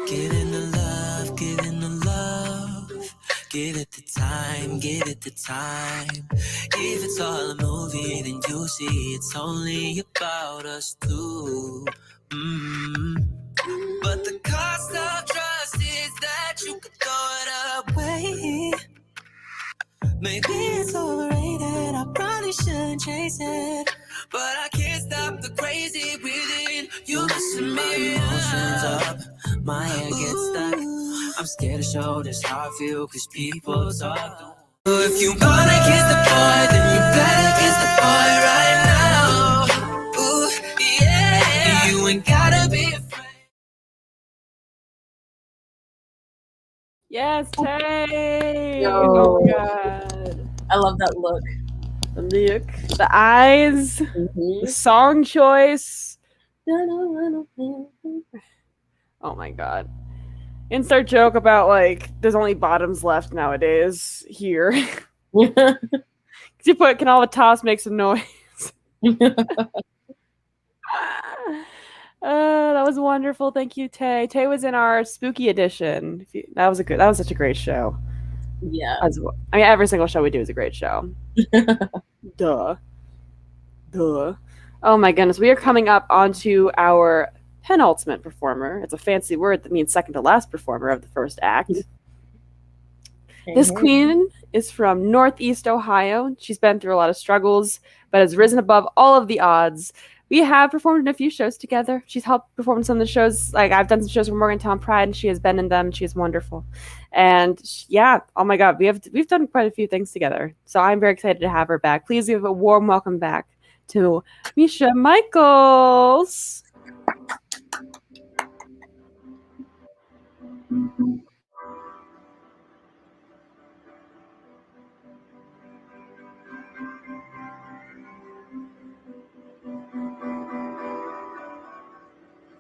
Give it the love, give it the love. Give it the time, give it the time. If it's all a movie, then you'll see it's only about us two. But the cost of trust is that you could throw it away. Maybe it's overrated, I probably shouldn't chase it. But I can't stop the crazy within. You messing me emotions up, my hair gets stuck. I'm scared to show this how I feel, cause people talk. So if you wanna kiss the boy, then you better kiss the boy right now. Ooh, yeah, you ain't gotta be afraid. Yes, Tay! Yo. Oh my god. I love that look. The look, the eyes, the song choice. Oh my god. Insert joke about like there's only bottoms left nowadays here. You put can all the tops make some noise? That was wonderful. Thank you, Tay. Tay was in our spooky edition. That was such a great show. Yeah. I mean, every single show we do is a great show. Duh. Oh my goodness. We are coming up onto our penultimate performer. It's a fancy word that means second to last performer of the first act. This queen is from Northeast Ohio. She's been through a lot of struggles, but has risen above all of the odds. We have performed in a few shows together. She's helped perform some of the shows. Like I've done some shows for Morgantown Pride, and she has been in them. She is wonderful, and yeah, oh my God, we've done quite a few things together. So I'm very excited to have her back. Please give a warm welcome back to Misha Michaels.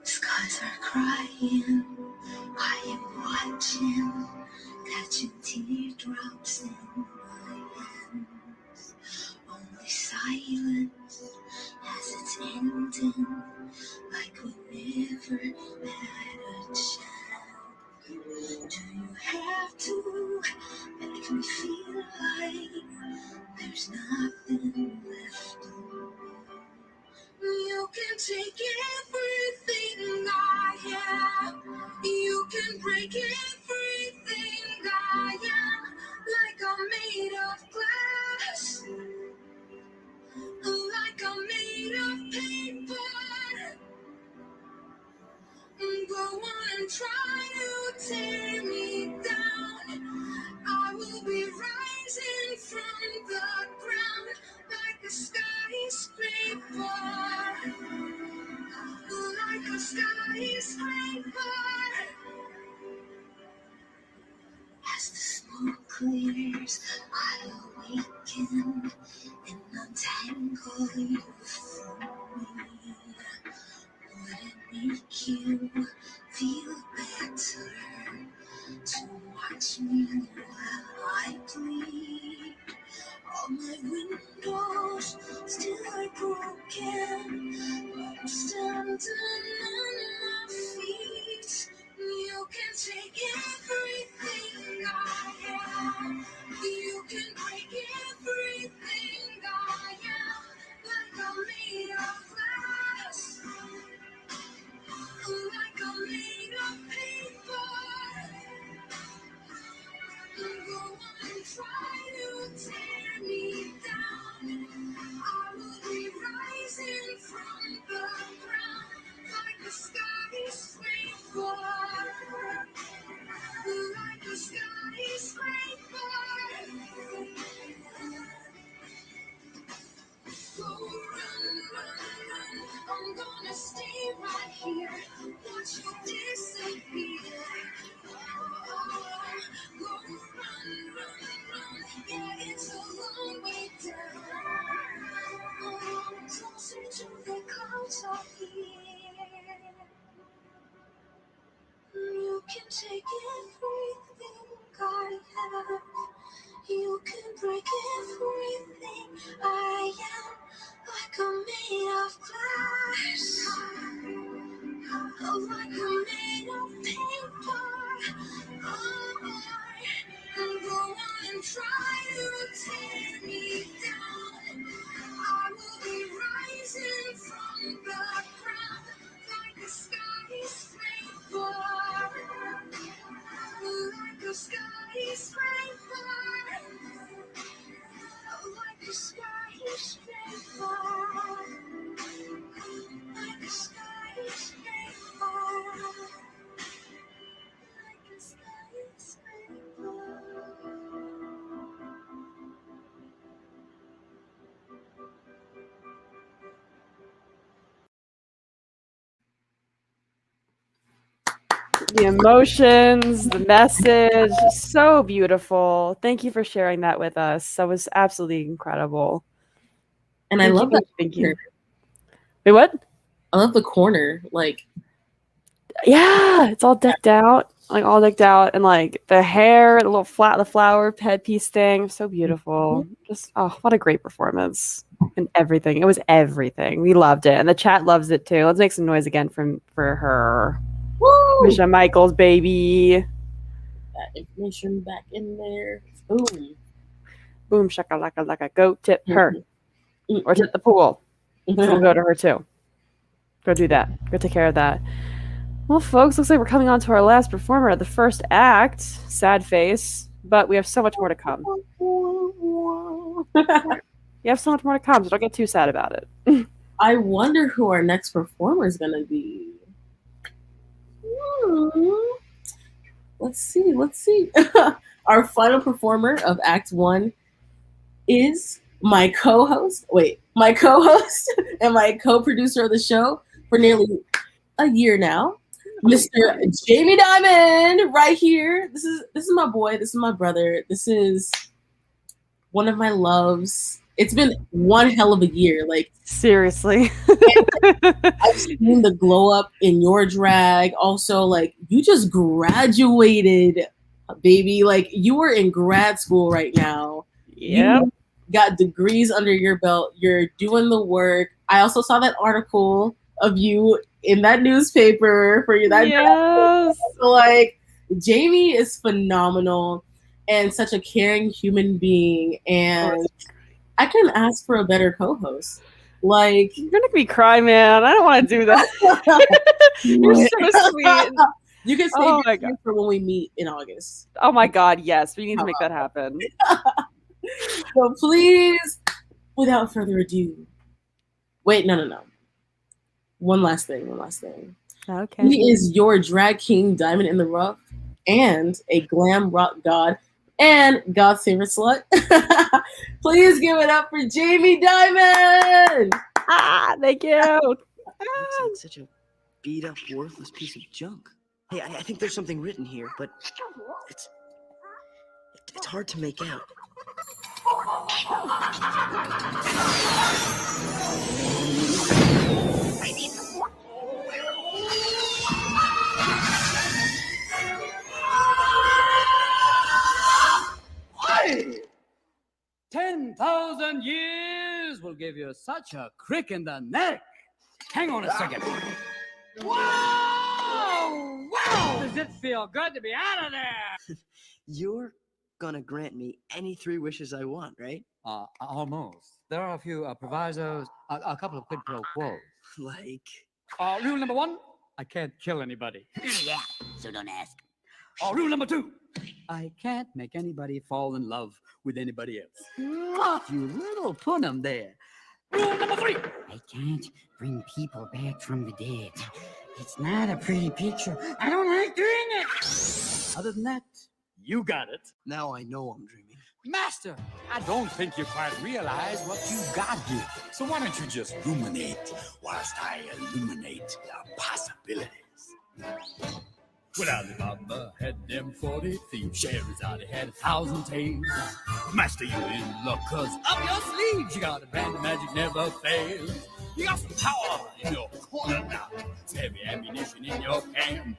Skies are crying, I am watching, catching teardrops in my hands. Only silence as it's ending, like we never had a chance. Do you have to make me feel like there's nothing left of me? You can take everything I have. You can break everything I am. Like I'm made of glass. Like I'm made of paper. Go on and try to tear me down. I will be rising from the ground like a skyscraper. Like a skyscraper. As the smoke clears, I'll awaken and untangle you from me. Would it make you feel better to watch me while I bleed? All my windows still are broken. I'm standing on my feet. You can take everything I have. You can break everything I am. Like I'm made of glass. Like I'm made of paper. Go on and try to tear me down. I will be rising from the ground like a I'm gonna stay right here, watch you disappear. Go run, yeah, it's a long way down. Closer to the clouds up here. You can take everything I have. You can break everything I am. Like I'm made of glass. Like I'm made of paper. Go on and try to tear me down. I will be rising from the ground like a skyscraper. Like a skyscraper. Like a skyscraper. Like a skyscraper. Like a skyscraper. The emotions, the message, so beautiful. Thank you for sharing that with us. That was absolutely incredible. And I love that. Thank you. Wait, what? I love the corner. Like, yeah, it's all decked out, and like the hair, the little the flower headpiece thing, so beautiful. Just what a great performance and everything. It was everything. We loved it, and the chat loves it too. Let's make some noise again for her. woo! Misha Michaels, baby. That information back in there. Boom. Boom, shakalaka laka. Go tip her. Or tip the pool. We'll go to her too. Go do that. Go take care of that. Well, folks, looks like we're coming on to our last performer of the first act. Sad face. But we have so much more to come. You have so much more to come, so don't get too sad about it. I wonder who our next performer is going to be. Let's see. Our final performer of Act 1 is my co-host and my co-producer of the show for nearly a year now, Mr. Jami Diamond, right here. This is my boy. This is my brother. This is one of my loves. It's been one hell of a year. Like, seriously. I've seen the glow up in your drag. Also, like, you just graduated, baby. Like, you were in grad school right now. Yeah. You got degrees under your belt. You're doing the work. I also saw that article of you in that newspaper for you. That yes. So, like, Jami is phenomenal and such a caring human being, and I couldn't ask for a better co-host. Like, you're gonna make me cry, man. I don't want to do that. You're so sweet. You can save it for when we meet in August. Oh my God, yes. We need to make that happen. So please, without further ado, wait, no. One last thing. Okay. He is your drag king, diamond in the rough, and a glam rock god, and God's favorite slut. Please give it up for Jami Diamond. Thank you. Looks like such a beat up, worthless piece of junk. Hey, I think there's something written here, but it's hard to make out. Hey! 10,000 years will give you such a crick in the neck. Hang on a second. Wow! Wow! Does it feel good to be out of there? You're gonna grant me any 3 wishes I want, right? Almost. There are a few provisos, a couple of quid pro quos. Like? Rule number 1, I can't kill anybody. Yeah, so don't ask. Rule number 2, I can't make anybody fall in love with anybody else. You little punum there. Rule number 3, I can't bring people back from the dead. It's not a pretty picture. I don't like doing it. Other than that, you got it. Now I know I'm dreaming. Master, I don't think you quite realize what you got here. So why don't you just ruminate whilst I illuminate the possibilities? Well, Alibaba had them 40 thieves. Scheherazade had 1,000 tales. Master, you in luck, Cause up your sleeves, you got a band of magic never fails. You got some power in your corner now. Some heavy ammunition in your can.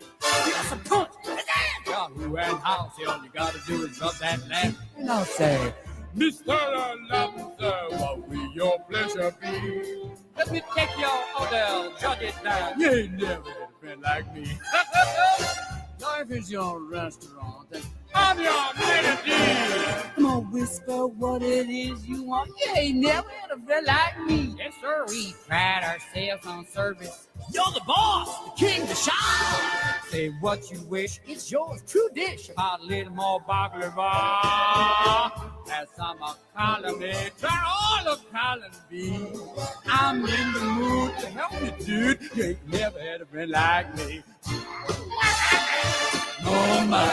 You got some punch, you got who and how. See, all you gotta do is rub that lamp. And I'll say, Mr. Alumni, what will your pleasure be? Let me take your order, jot it down. You ain't never had a friend like me. Life is your restaurant, and I'm your melody. Come on, whisper what it is you want. You ain't never had a friend like me. Yes, sir. We pride ourselves on service. You're the boss, the king, the shine. Say what you wish, it's yours, true dish. About a little more baklava. Have some column A, try all of column B. I'm in the mood to help you, dude. You ain't never had a friend like me. No, man.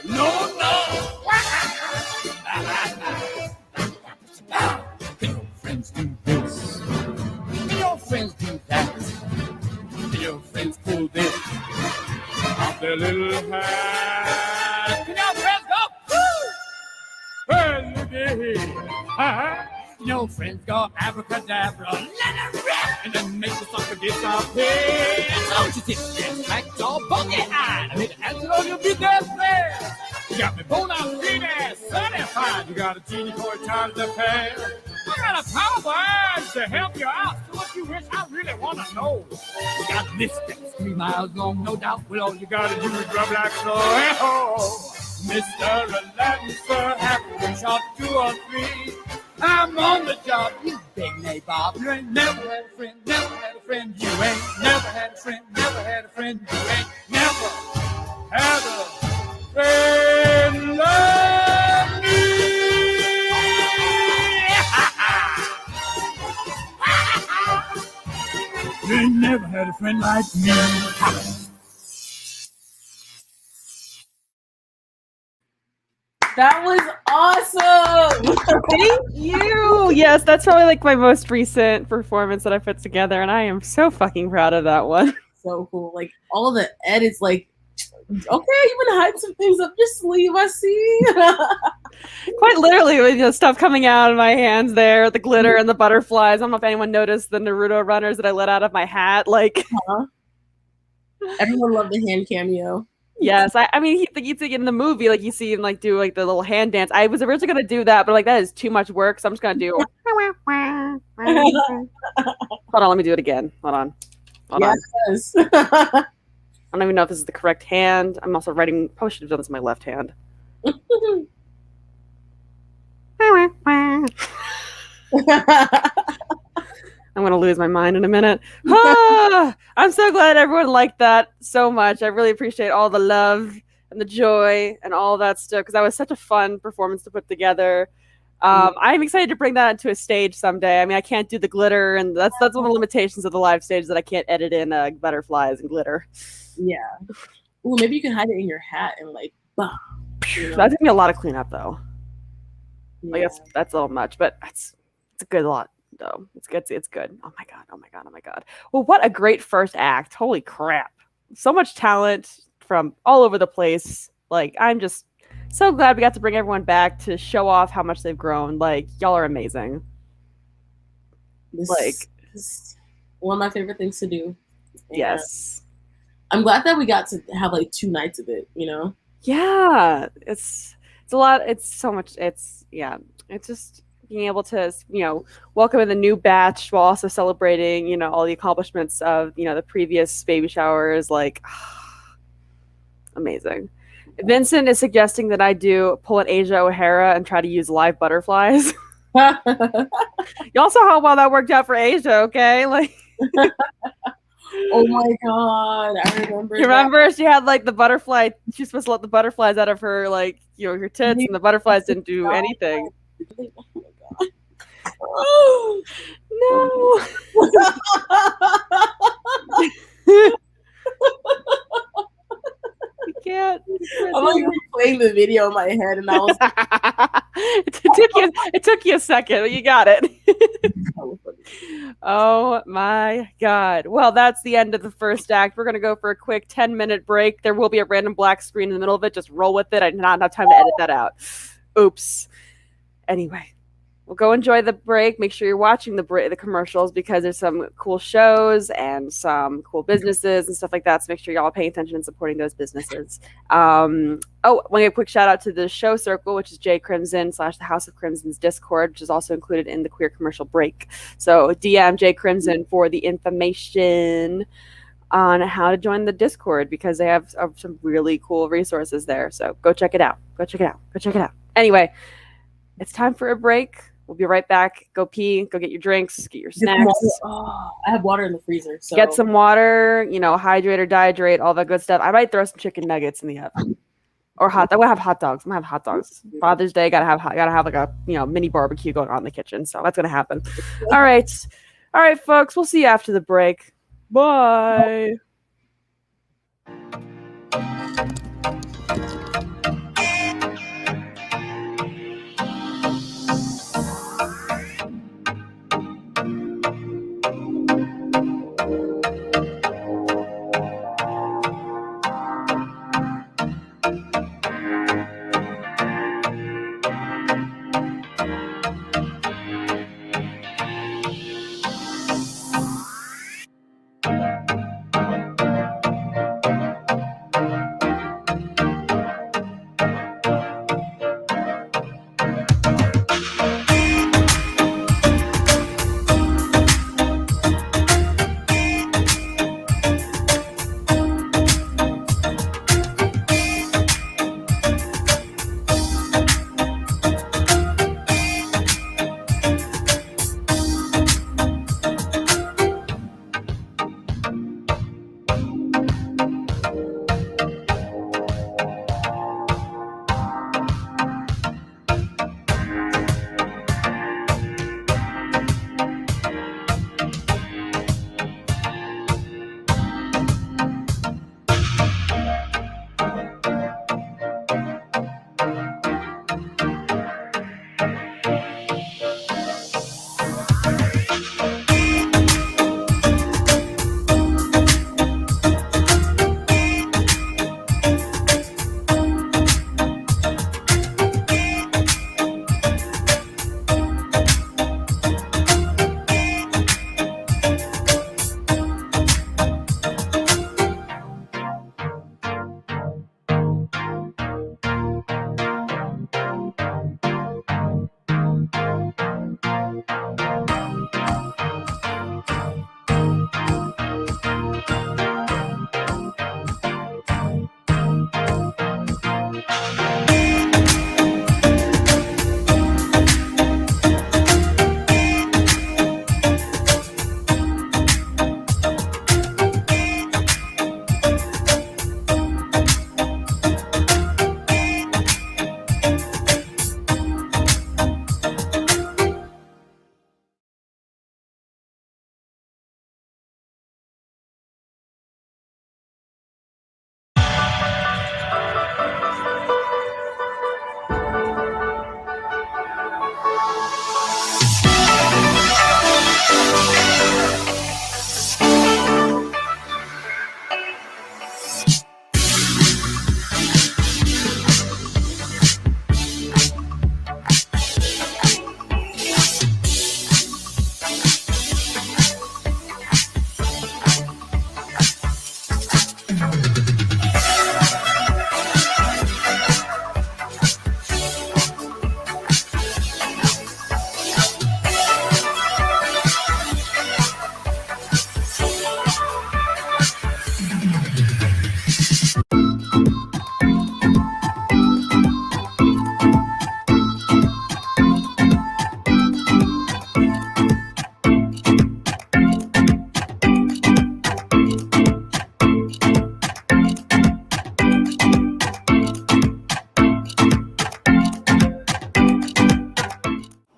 No, no. Can your friends do this? Can your friends do that? Can your friends pull this off their little hat? Can your friends go? Woo! Hey, look at here. Your friends go abracadabra, let it rip, and then make the sucker disappear. Don't you sit there, smack your bogey eye. I made an answer on your business plan. You got me bone out, green ass, certified. You got a genie for a time to pay. I got a powerful eyes to help you out. So what you wish, I really want to know. You got a list that's 3 miles long, no doubt. Well, all you got to do is rub like so. Oh, Mr. Aladdin, sir, have a shot 2 or 3. I'm on the job, you big nabob. You ain't never had a friend, never had a friend. You ain't never had a friend, never had a friend. You ain't never had a friend like me. You ain't never had a friend like me. That was awesome. Thank you. Yes, that's probably like my most recent performance that I put together, and I am so fucking proud of that one. So cool. Like all the edits, like, okay, you been hiding some things up your sleeve, I see. Quite literally, with stuff coming out of my hands there, the glitter and the butterflies. I don't know if anyone noticed the Naruto runners that I let out of my hat. Like, everyone loved the hand cameo. Yes, I mean, you see in the movie, like you see him like do like the little hand dance. I was originally gonna do that, but like that is too much work, so I'm just gonna do. Hold on, let me do it again. Hold on. Yes. I don't even know if this is the correct hand. I'm also writing. Probably should have done this in my left hand. I'm going to lose my mind in a minute. I'm so glad everyone liked that so much. I really appreciate all the love and the joy and all that stuff because that was such a fun performance to put together. I'm excited to bring that into a stage someday. I mean, I can't do the glitter, and that's one of the limitations of the live stage that I can't edit in butterflies and glitter. Yeah. Ooh, maybe you can hide it in your hat and like, bah, you know? That's gonna be a lot of cleanup though. Yeah. I guess that's a little much, but it's a good lot. Though it's good. It's good. Oh my god. Well, what a great first act. Holy crap. So much talent from all over the place. Like, I'm just so glad we got to bring everyone back to show off how much they've grown. Like, y'all are amazing. This is one of my favorite things to do. And yes. I'm glad that we got to have like 2 nights of it, you know? Yeah. It's a lot. It's so much. It's just being able to, welcome in the new batch while also celebrating, all the accomplishments of, the previous baby showers. Like, amazing. Vincent is suggesting that I pull an Asia O'Hara and try to use live butterflies. Y'all saw how well that worked out for Asia, okay? Like, oh my god, I remember. You remember she had like the butterfly. She was supposed to let the butterflies out of her, like, her tits, and the butterflies didn't do anything. Oh no. can't. I'm like replaying the video in my head, and I was. It took you a second, but you got it. Oh my God. Well, that's the end of the first act. We're going to go for a quick 10-minute break. There will be a random black screen in the middle of it. Just roll with it. I did not have time to edit that out. Oops. Anyway, we'll go enjoy the break. Make sure you're watching the commercials because there's some cool shows and some cool businesses and stuff like that. So make sure y'all are paying attention and supporting those businesses. Want to give a quick shout out to the Show Circle, which is J Crimson / the House of Crimson's Discord, which is also included in the queer commercial break. So DM J Crimson for the information on how to join the Discord because they have some really cool resources there. So go check it out. Anyway, it's time for a break. We'll be right back. Go pee, go get your drinks, get your snacks. Oh, I have water in the freezer. So get some water, hydrate or dehydrate, all that good stuff. I might throw some chicken nuggets in the oven. Or I want to have hot dogs. I'm gonna have hot dogs. Father's Day, gotta have like a mini barbecue going on in the kitchen. So that's gonna happen. All right, folks. We'll see you after the break. Bye.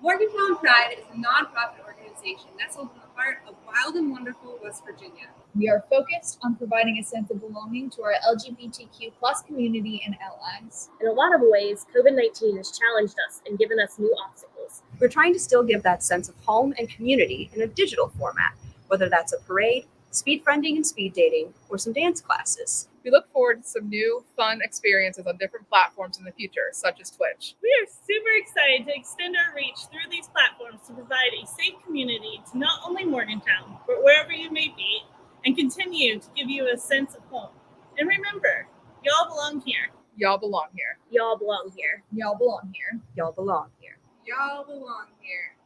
Morgantown Pride is a nonprofit organization nestled in the heart of wild and wonderful West Virginia. We are focused on providing a sense of belonging to our LGBTQ plus community and allies. In a lot of ways, COVID-19 has challenged us and given us new obstacles. We're trying to still give that sense of home and community in a digital format, whether that's a parade, speed friending and speed dating, or some dance classes. We look forward to some new, fun experiences on different platforms in the future, such as Twitch. We are super excited to extend our reach through these platforms to provide a safe community to not only Morgantown, but wherever you may be, and continue to give you a sense of home. And remember, y'all belong here. Y'all belong here. Y'all belong here. Y'all belong here. Y'all belong here. Y'all belong here.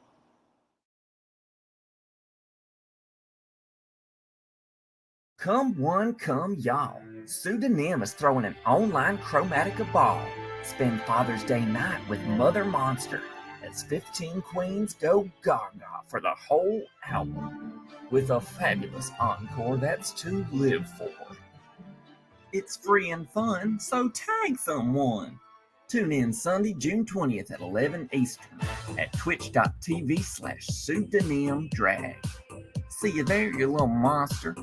Come one, come y'all. Pseudonym is throwing an online Chromatica ball. Spend Father's Day night with Mother Monster as 15 queens go gaga for the whole album, with a fabulous encore that's to live for. It's free and fun, so tag someone. Tune in Sunday, June 20th at 11 Eastern at twitch.tv/pseudonymdrag. See you there, you little monster.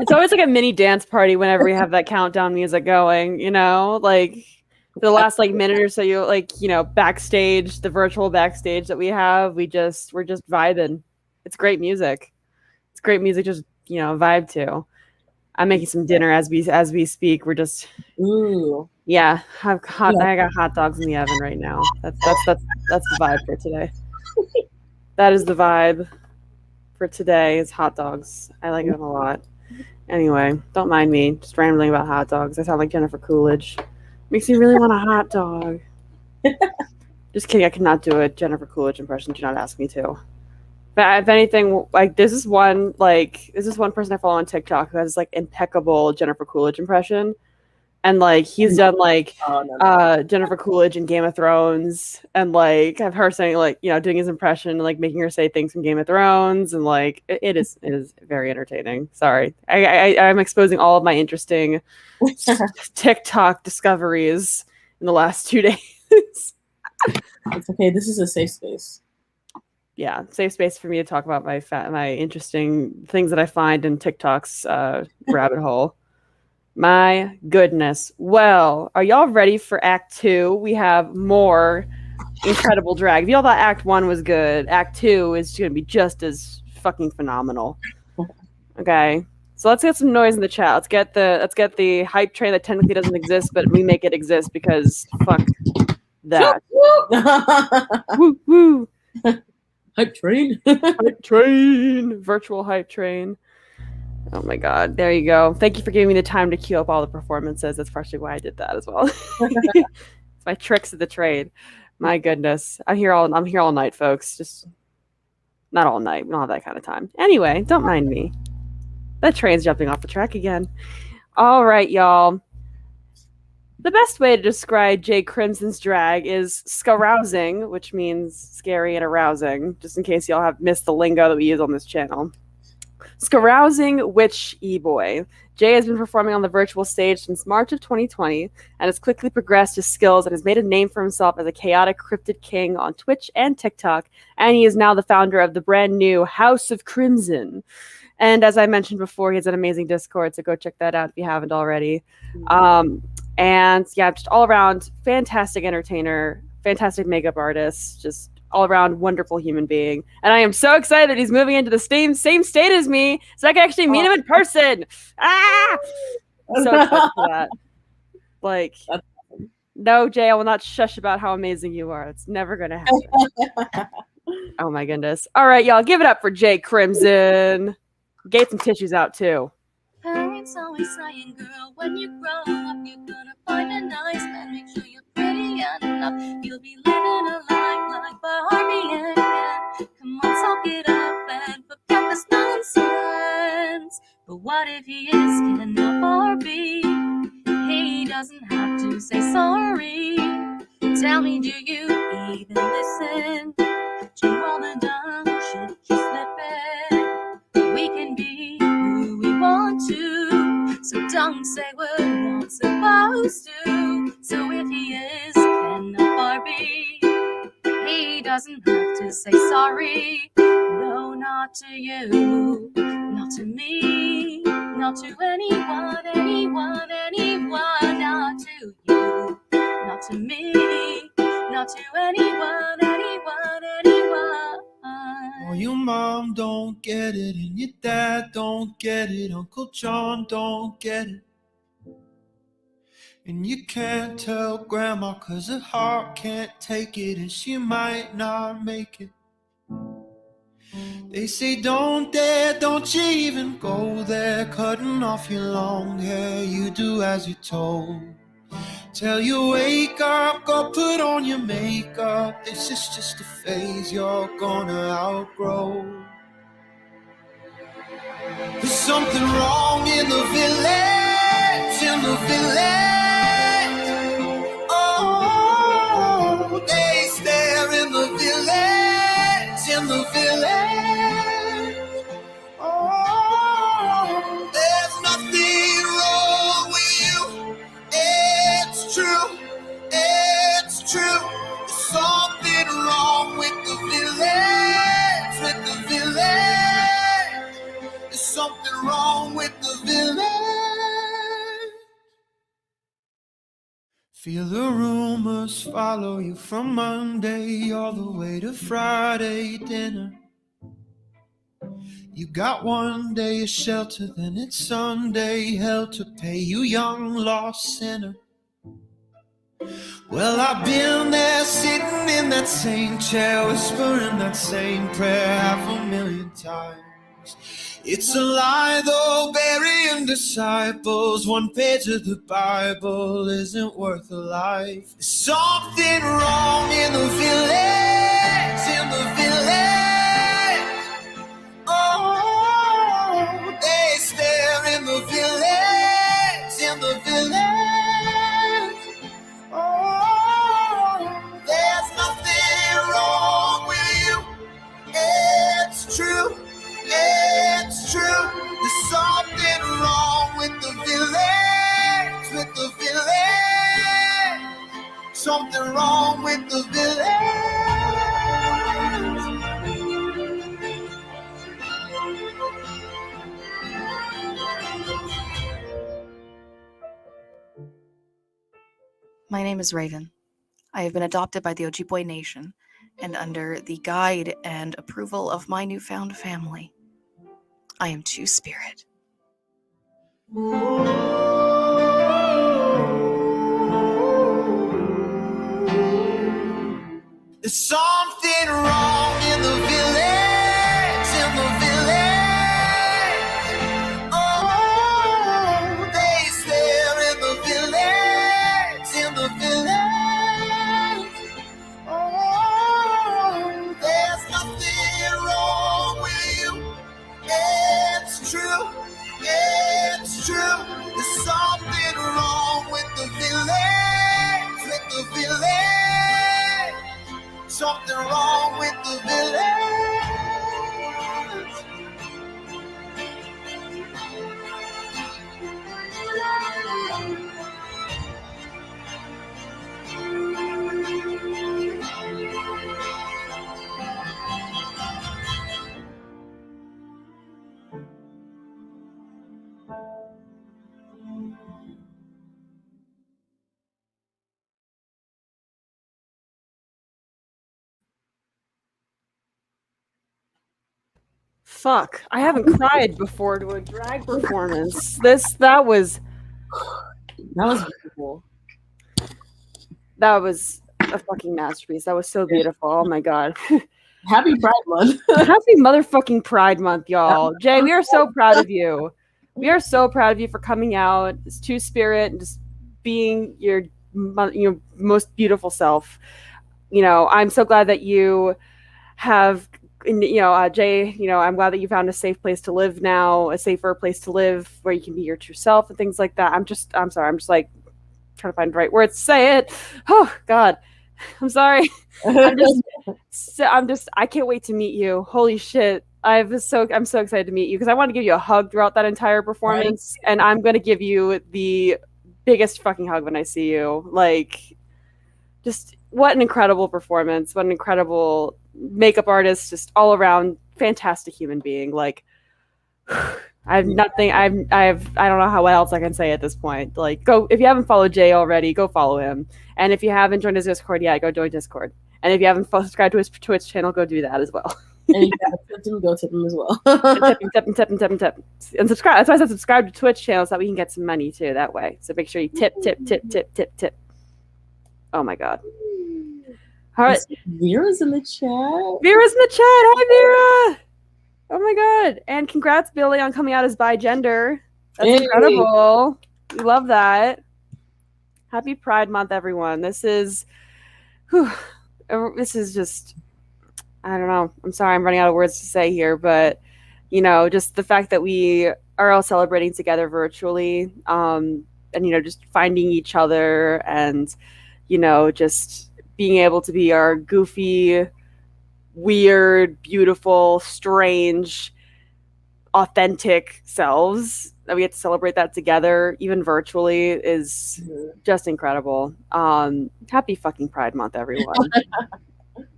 It's always like a mini dance party whenever we have that countdown music going, you know, like for the last like minute or so, you like, you know, backstage, the virtual backstage that we have, we're just vibing. It's great music. It's great music, just, you know, vibe to. I'm making some dinner as we speak. We're just yeah, I got hot dogs in the oven right now. That's the vibe for today. That is the vibe for today is hot dogs. I like them a lot. Anyway, don't mind me just rambling about hot dogs. I sound like Jennifer Coolidge. Makes me really want a hot dog. Just kidding. I cannot do a Jennifer Coolidge impression. Do not ask me to. But if anything, like this is one person I follow on TikTok who has like impeccable Jennifer Coolidge impression. And like he's done like Jennifer Coolidge in Game of Thrones, and like I've heard saying like, you know, doing his impression and like making her say things from Game of Thrones, and like it is very entertaining. Sorry, I'm exposing all of my interesting TikTok discoveries in the last 2 days. It's okay. This is a safe space. Yeah, safe space for me to talk about my interesting things that I find in TikTok's rabbit hole. My goodness. Well, are y'all ready for Act 2? We have more incredible drag. If y'all thought Act 1 was good, Act 2 is going to be just as fucking phenomenal. Okay. So let's get some noise in the chat. Let's get the hype train that technically doesn't exist, but we make it exist because fuck that. Woo woo. Hype train. Hype train. Virtual hype train. Oh my god, there you go. Thank you for giving me the time to queue up all the performances. That's partially why I did that as well. It's my tricks of the trade. My goodness. I'm here all night, folks. Just not all night. We don't have that kind of time. Anyway, don't mind me. That train's jumping off the track again. All right, y'all. The best way to describe Jay Crimson's drag is scarousing, which means scary and arousing, just in case y'all have missed the lingo that we use on this channel. Scarousing witch e-boy. Jay has been performing on the virtual stage since March of 2020 and has quickly progressed his skills and has made a name for himself as a chaotic cryptid king on Twitch and TikTok, and he is now the founder of the brand new House of Crimson. And as I mentioned before, he has an amazing Discord, so go check that out if you haven't already. And yeah, just all around fantastic entertainer, fantastic makeup artist, just all around wonderful human being. And I am so excited that he's moving into the same state as me, so I can actually meet him in person. I'm so excited for that. Like, no, Jay, I will not shush about how amazing you are. It's never gonna happen. Oh my goodness. All right, y'all, give it up for Jay Crimson. Get some tissues out too. Parents always saying, girl, when you grow up, you're gonna find a nice man. Make sure you're pretty enough. You'll be living a life like Barbie and Ken. Come on, talk it up and forget this nonsense. But what if he is Ken or Barbie? He doesn't have to say sorry. Tell me, do you even listen? Do you wanna done? Should you slip it? We can be who we want to, so don't say we're not supposed to. So if he is Ken or Barbie, he doesn't have to say sorry. No, not to you, not to me, not to anyone, not to you, not to me, not to anyone. Oh, your mom don't get it, and your dad don't get it, Uncle John don't get it. And you can't tell grandma 'cause her heart can't take it, and she might not make it. They say don't dare, don't you even go there, cutting off your long hair, you do as you're told. Till you wake up, go put on your makeup. This is just a phase you're gonna outgrow. There's something wrong in the village, Oh, they stare in the village, Oh, there's nothing wrong with you. It's true, there's something wrong with the village, There's something wrong with the village. Feel the rumors follow you from Monday all the way to Friday dinner. You got one day of shelter, then it's Sunday hell to pay, you young lost sinner. Well, I've been there sitting in that same chair, whispering that same prayer 500,000 times. It's a lie though, burying disciples. One page of the Bible isn't worth a life. There's something wrong in the village, in the village. Oh, they stare in the village, in the village. Oh, there's nothing wrong with you. It's true, it's true. There's something wrong with the village, with the village. Something wrong with the village. My name is Raven. I have been adopted by the Ojibwe Nation, and under the guide and approval of my newfound family, I am Two-Spirit. There's something wrong in the village, in the village. Oh, they stare in the village, in the village. Oh, there's nothing wrong with you. It's true, it's true. There's something wrong with the village, with the village. Something wrong with the village. Fuck, I haven't cried before to a drag performance. That was beautiful. That was a fucking masterpiece. That was so beautiful. Oh my god. Happy Pride Month. Happy motherfucking Pride Month, y'all. Jay, we are so proud of you. We are so proud of you for coming out as Two-Spirit and just being your most beautiful self. I'm so glad that you have Jay, I'm glad that you found a safe place to live now, a safer place to live where you can be your true self and things like that. I'm sorry. I'm just like trying to find the right words to say it. Oh God, I'm sorry. I can't wait to meet you. Holy shit. I'm so excited to meet you because I want to give you a hug throughout that entire performance. Right. And I'm going to give you the biggest fucking hug when I see you. Like, just what an incredible performance. What an incredible makeup artist, just all around fantastic human being. Like, I don't know what else I can say at this point. Like, go, if you haven't followed Jay already, go follow him. And if you haven't joined his Discord yet, go join Discord. And if you haven't subscribed to his Twitch channel, go do that as well. And if you haven't tipped him, go tip him as well. tip. And subscribe. That's why I said subscribe to Twitch channel so that we can get some money too that way. So make sure you tip. Oh my God. All right. Vera's in the chat. Hi, Vera. Oh my God. And congrats, Billy, on coming out as bi-gender. That's incredible. We love that. Happy Pride Month, everyone. This is just, I don't know. I'm sorry I'm running out of words to say here, but, just the fact that we are all celebrating together virtually, and, just finding each other and, just being able to be our goofy, weird, beautiful, strange, authentic selves, that we get to celebrate that together, even virtually, is just incredible. Happy fucking Pride Month, everyone.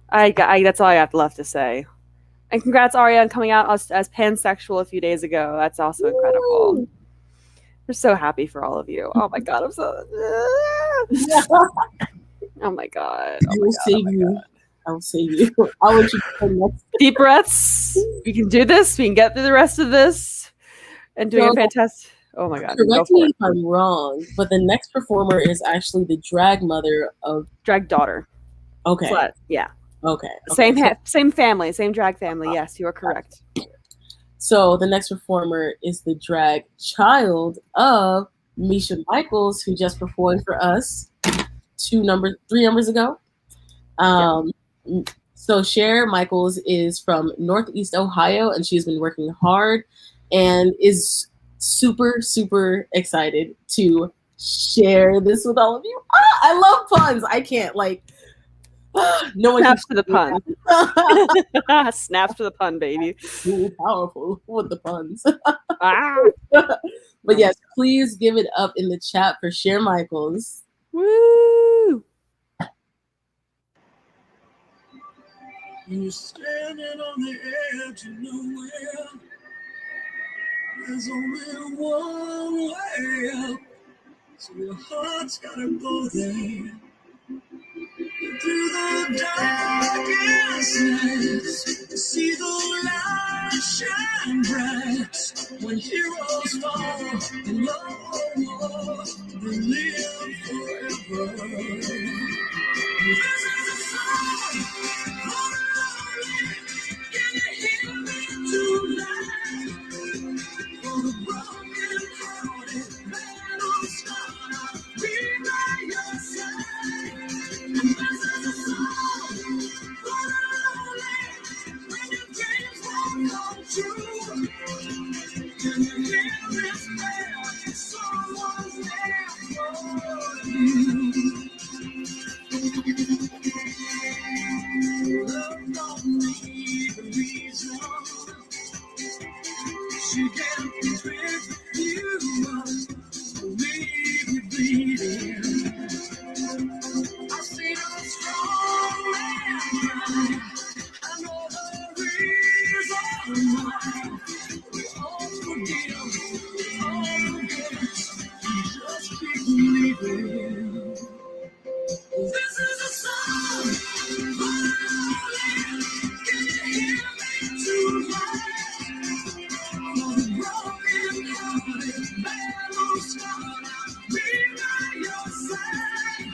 That's all I have left to say. And congrats, Arya, on coming out as pansexual a few days ago. That's also incredible. We're so happy for all of you. Oh my God, I'm so... Oh my god. I will save you. I will save you. I'll let you go next. Deep breaths. We can do this. We can get through the rest of this. And doing a fantastic. Oh my god. Correct me if I'm wrong, but the next performer is actually the drag mother of drag daughter. Okay. Slut. Yeah. Okay. Same same family, same drag family. Yes, you are correct. So the next performer is the drag child of Misha Michaels, who just performed for us 3 numbers ago. So Cher Michaels is from Northeast Ohio, and she's been working hard and is super, super excited to share this with all of you. I love puns. I can't no one snaps to the pun. Snaps to the pun, baby. Really powerful with the puns. But yes, please give it up in the chat for Cher Michaels. Woo! When you're standing on the edge of nowhere, there's only one way up. So your heart's gotta go there. Through the darkest nights, see the light shine bright. When heroes fall and love, they live forever. This is a song for can you hear me tonight? For the broken hearted, battle scarred, be by your side. And this is a song for the lonely, when your dreams won't come true. Can you hear this bell? Someone's there for you. Love don't need a reason. She can twist you up, leave you bleeding. I see a strong man cry. I know the reason why. We all forgive, we all forget. We just keep believing. This is a song for the lonely. Can you hear me tonight? For the broken hearted, battle scarred, I'll be by your side.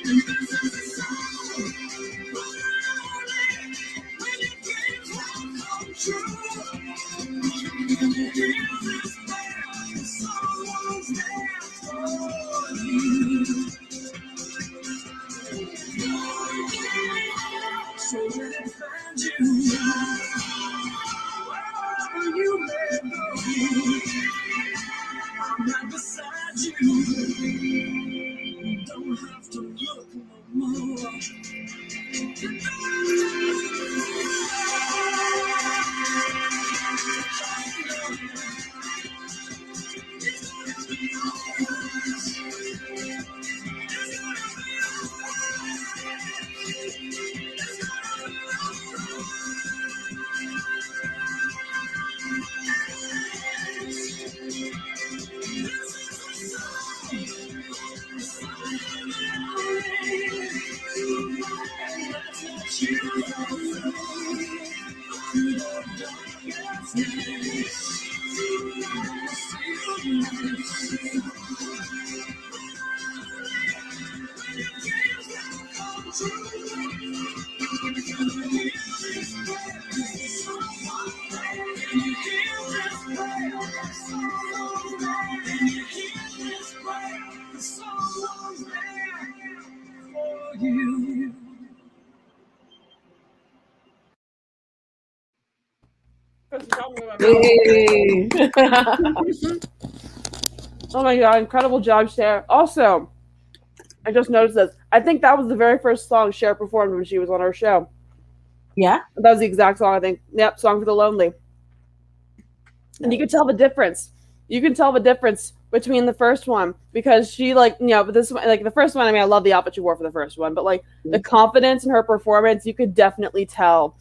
And this is a song for the lonely, when your dreams won't come true. Can you hear this bell? Someone's there for you. So when it finds you, wherever you may go, I'm right beside you. You don't have to look no more. You Hey. Oh my god, incredible job, Cher. Also, I just noticed this. I think that was the very first song Cher performed when she was on our show. Yeah? That was the exact song, I think. Yep, Song for the Lonely. And you can tell the difference. You can tell the difference between the first one because she but this one, the first one, I mean, I love the outfit she wore for the first one, but the confidence in her performance, you could definitely tell.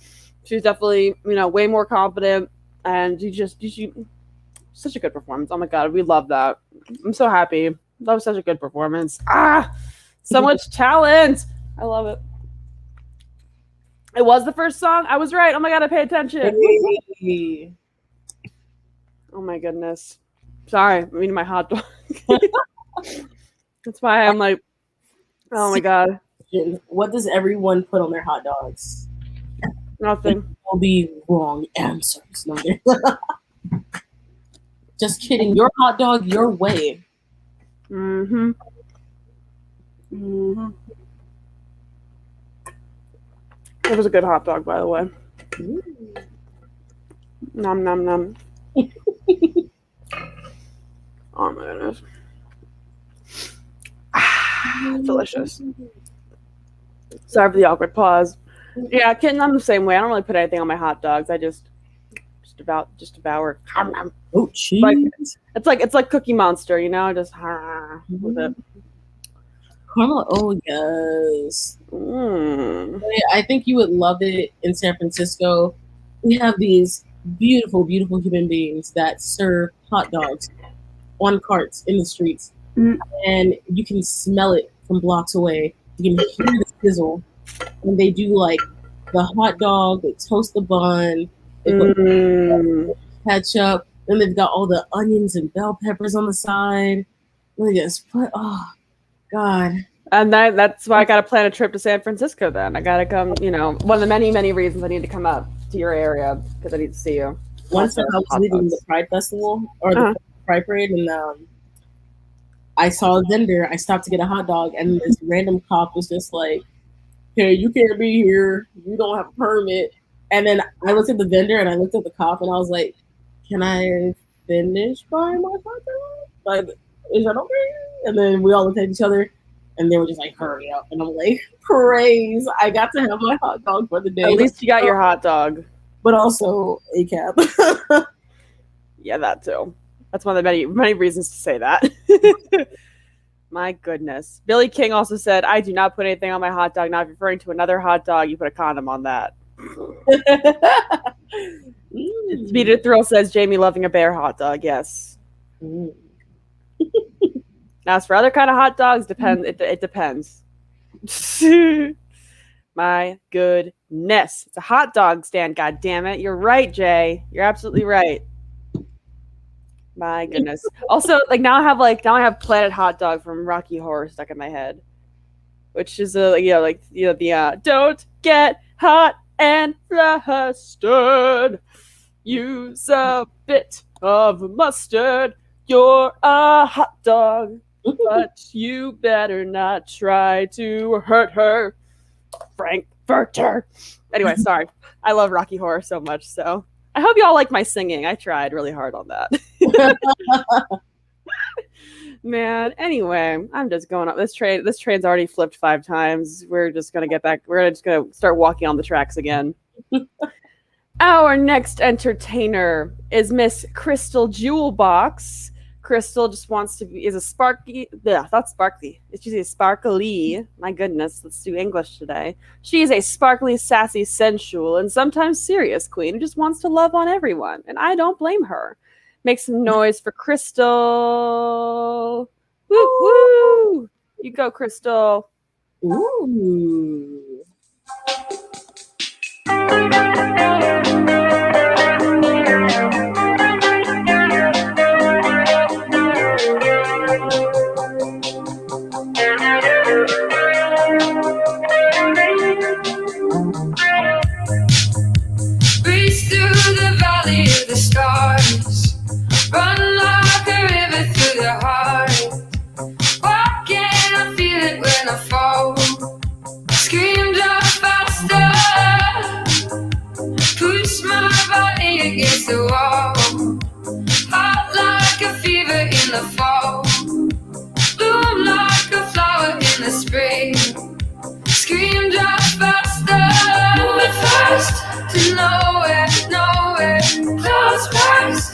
She's definitely, way more confident, and she such a good performance. Oh my god, we love that. I'm so happy. That was such a good performance. So much talent. I love it. It was the first song. I was right. Oh my god, I pay attention. Hey. Oh my goodness. Sorry, I'm eating my hot dog. That's why I'm like, oh my god. What does everyone put on their hot dogs? Nothing. Will be wrong answers. No, just kidding. Your hot dog, your way. Mm-hmm. Mm-hmm. It was a good hot dog, by the way. Nom nom nom. Oh my goodness. Delicious. Sorry for the awkward pause. Yeah, kitten, I'm the same way. I don't really put anything on my hot dogs. I just devour. Oh, cheese. It's like Cookie Monster, you know, just with it. Caramel, oh yes. I think you would love it in San Francisco. We have these beautiful, beautiful human beings that serve hot dogs on carts in the streets, and you can smell it from blocks away. You can hear the sizzle, and they do like the hot dog. They toast the bun. They put ketchup, and they've got all the onions and bell peppers on the side. And they just put, oh god. And that's why I got to plan a trip to San Francisco then. I got to come, you know, one of the many, many reasons I need to come up to your area because I need to see you. Once time I was leaving the Pride Festival or the Pride Parade, and I saw a vendor. I stopped to get a hot dog, and this random cop was just like, "Hey, you can't be here. You don't have a permit." And then I looked at the vendor, and I looked at the cop, and I was like, "Can I finish buying my hot dog? Like, is that okay?" And then we all looked at each other. And they were just like, hurry up. And I'm like, praise. I got to have my hot dog for the day. At least you got your hot dog. But also a cab. Yeah, that too. That's one of the many, many reasons to say that. My goodness. Billy King also said, I do not put anything on my hot dog. Now, if you're referring to another hot dog, you put a condom on that. Speed of Thrill says, Jamie loving a bear hot dog. Yes. As for other kind of hot dogs, it depends. My goodness. It's a hot dog stand, god damn it. You're right, Jay. You're absolutely right. My goodness. Also, now I have Planet Hot Dog from Rocky Horror stuck in my head. Which is the don't get hot and flustered. Use a bit of mustard. You're a hot dog. But you better not try to hurt her, Frankfurter. Anyway, sorry. I love Rocky Horror so much, so I hope y'all like my singing. I tried really hard on that. Man, anyway, I'm just going up. This train's already flipped 5 times. We're just going to get back. We're just going to start walking on the tracks again. Our next entertainer is Miss Crystal Jewelbox. Crystal just wants to be, is a sparky, not sparkly. She's a sparkly. My goodness, let's do English today. She is a sparkly, sassy, sensual, and sometimes serious queen who just wants to love on everyone. And I don't blame her. Make some noise for Crystal. Woo woo! You go, Crystal. Ooh. Breeze through the valley of the stars, run like a river through the heart. Why can't I feel it when I fall? Scream just faster, push my body against the wall. Hot like a fever in the fall, bloom like a flower in the spring. Scream just faster, moving fast to nowhere, nowhere. Clouds burst,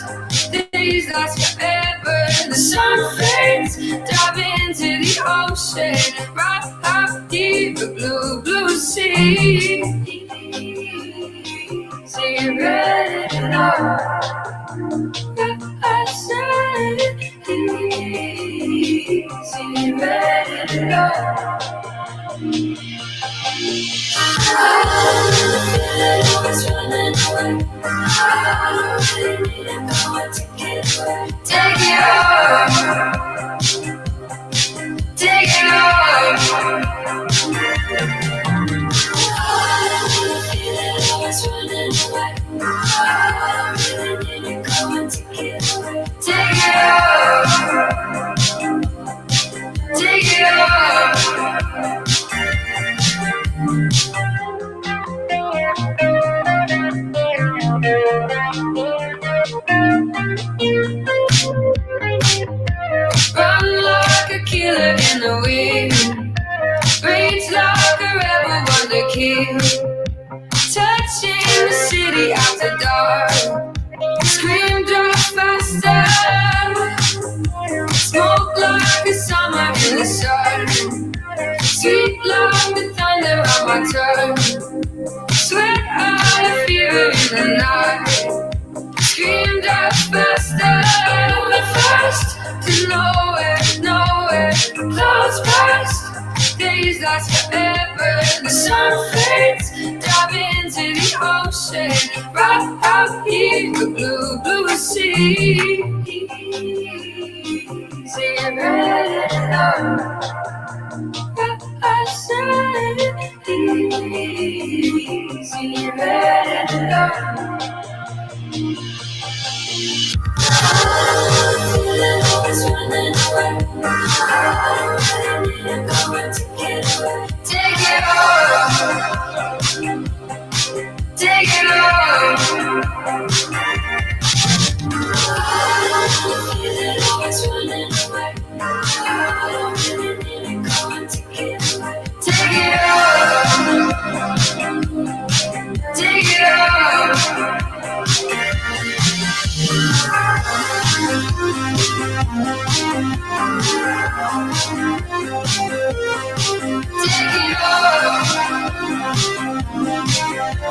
days last forever. The sun fades, dive into the ocean, right out deep, the blue, blue sea. So you ready to know? I said, so you ready to know? Take it off. Take it off. Take it off. Take it off. Run like a killer in the wind. Rage like a rebel wonder kid. Touching the city after dark. Scream drive faster. Smoke like a summer in the sun. Sweet like the thunder on my tongue. Sweat out the fever in the night. Scream drive faster. Moving fast to nowhere, nowhere. Clouds past. Days last forever. The sun fades. Dive into the ocean. Right out here, the blue, blue sea. See it red alone. I said easy, red alone. Always running away. Take it off. Take it off. Always running away. Take it off. Take it off.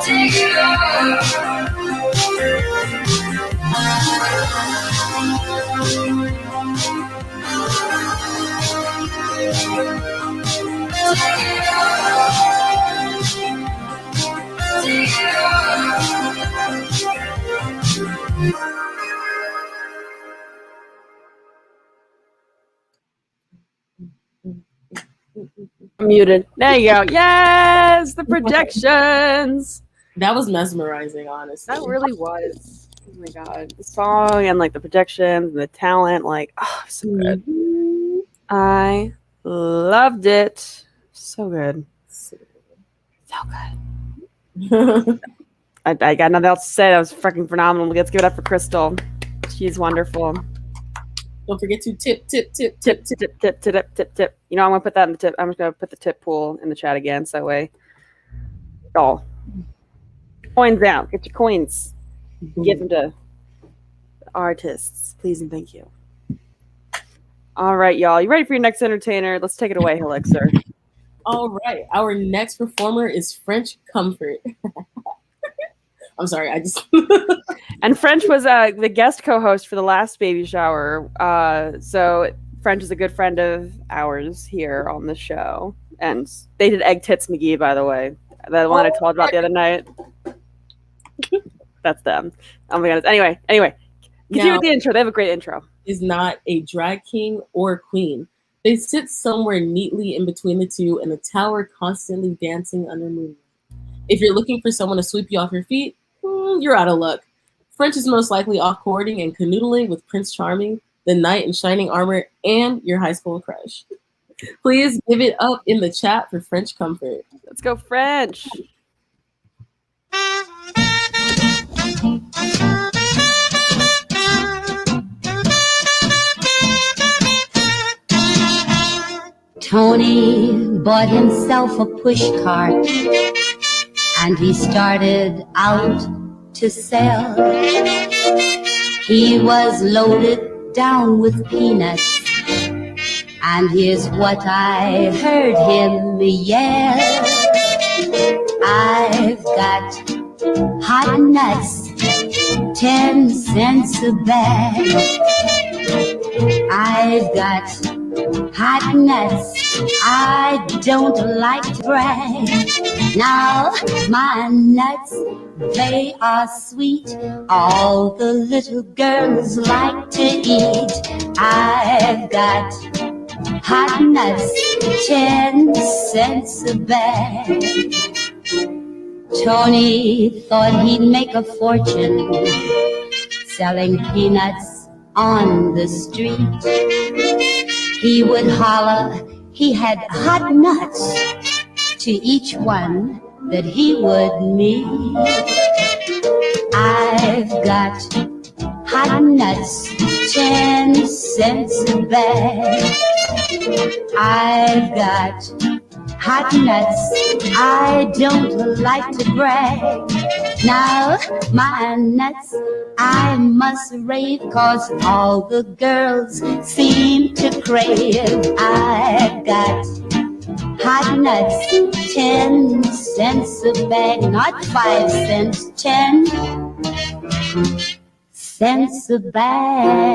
Take it off. Take it off. I'm muted. There you go. Yes, the projections. That was mesmerizing, honestly. That really was. Oh my god, the song and like the projections and the talent, like, oh, so good. I loved it. So good. So good. I got nothing else to say. That was freaking phenomenal. Let's give it up for Crystal. She's wonderful. Don't forget to tip. You know, I'm gonna put that in the tip. I'm just gonna put the tip pool in the chat again, so that way. Oh, coins out. Get your coins. Give them to the artists, please and thank you. All right, y'all. You ready for your next entertainer? Let's take it away, Helixir. All right. Our next performer is French Comfort. I'm sorry. I just. And French was the guest co-host for the last baby shower. So French is a good friend of ours here on the show. And they did Egg Tits McGee, by the way. The one I told about the other night. That's them. Oh my goodness. Anyway. Continue with the intro. They have a great intro. Is not a drag king or queen. They sit somewhere neatly in between the two in a tower constantly dancing under moonlight. If you're looking for someone to sweep you off your feet, you're out of luck. French is most likely off courting and canoodling with Prince Charming, the knight in shining armor, and your high school crush. Please give it up in the chat for French Comfort. Let's go French. Tony bought himself a push cart and he started out to sell. He was loaded down with peanuts, and here's what I heard him yell. I've got hot nuts, 10 cents a bag. I've got hot nuts, I don't like to brag. Now my nuts, they are sweet. All the little girls like to eat. I've got hot nuts, 10 cents a bag. Tony thought he'd make a fortune selling peanuts on the street. He would holler he had hot nuts to each one that he would meet. I've got hot nuts, 10 cents a bag. I've got hot nuts, I don't like to brag. Now my nuts I must rave, 'cause all the girls seem to crave. I've got hot nuts, 10 cents a bag, not 5 cents, 10 cents a bag.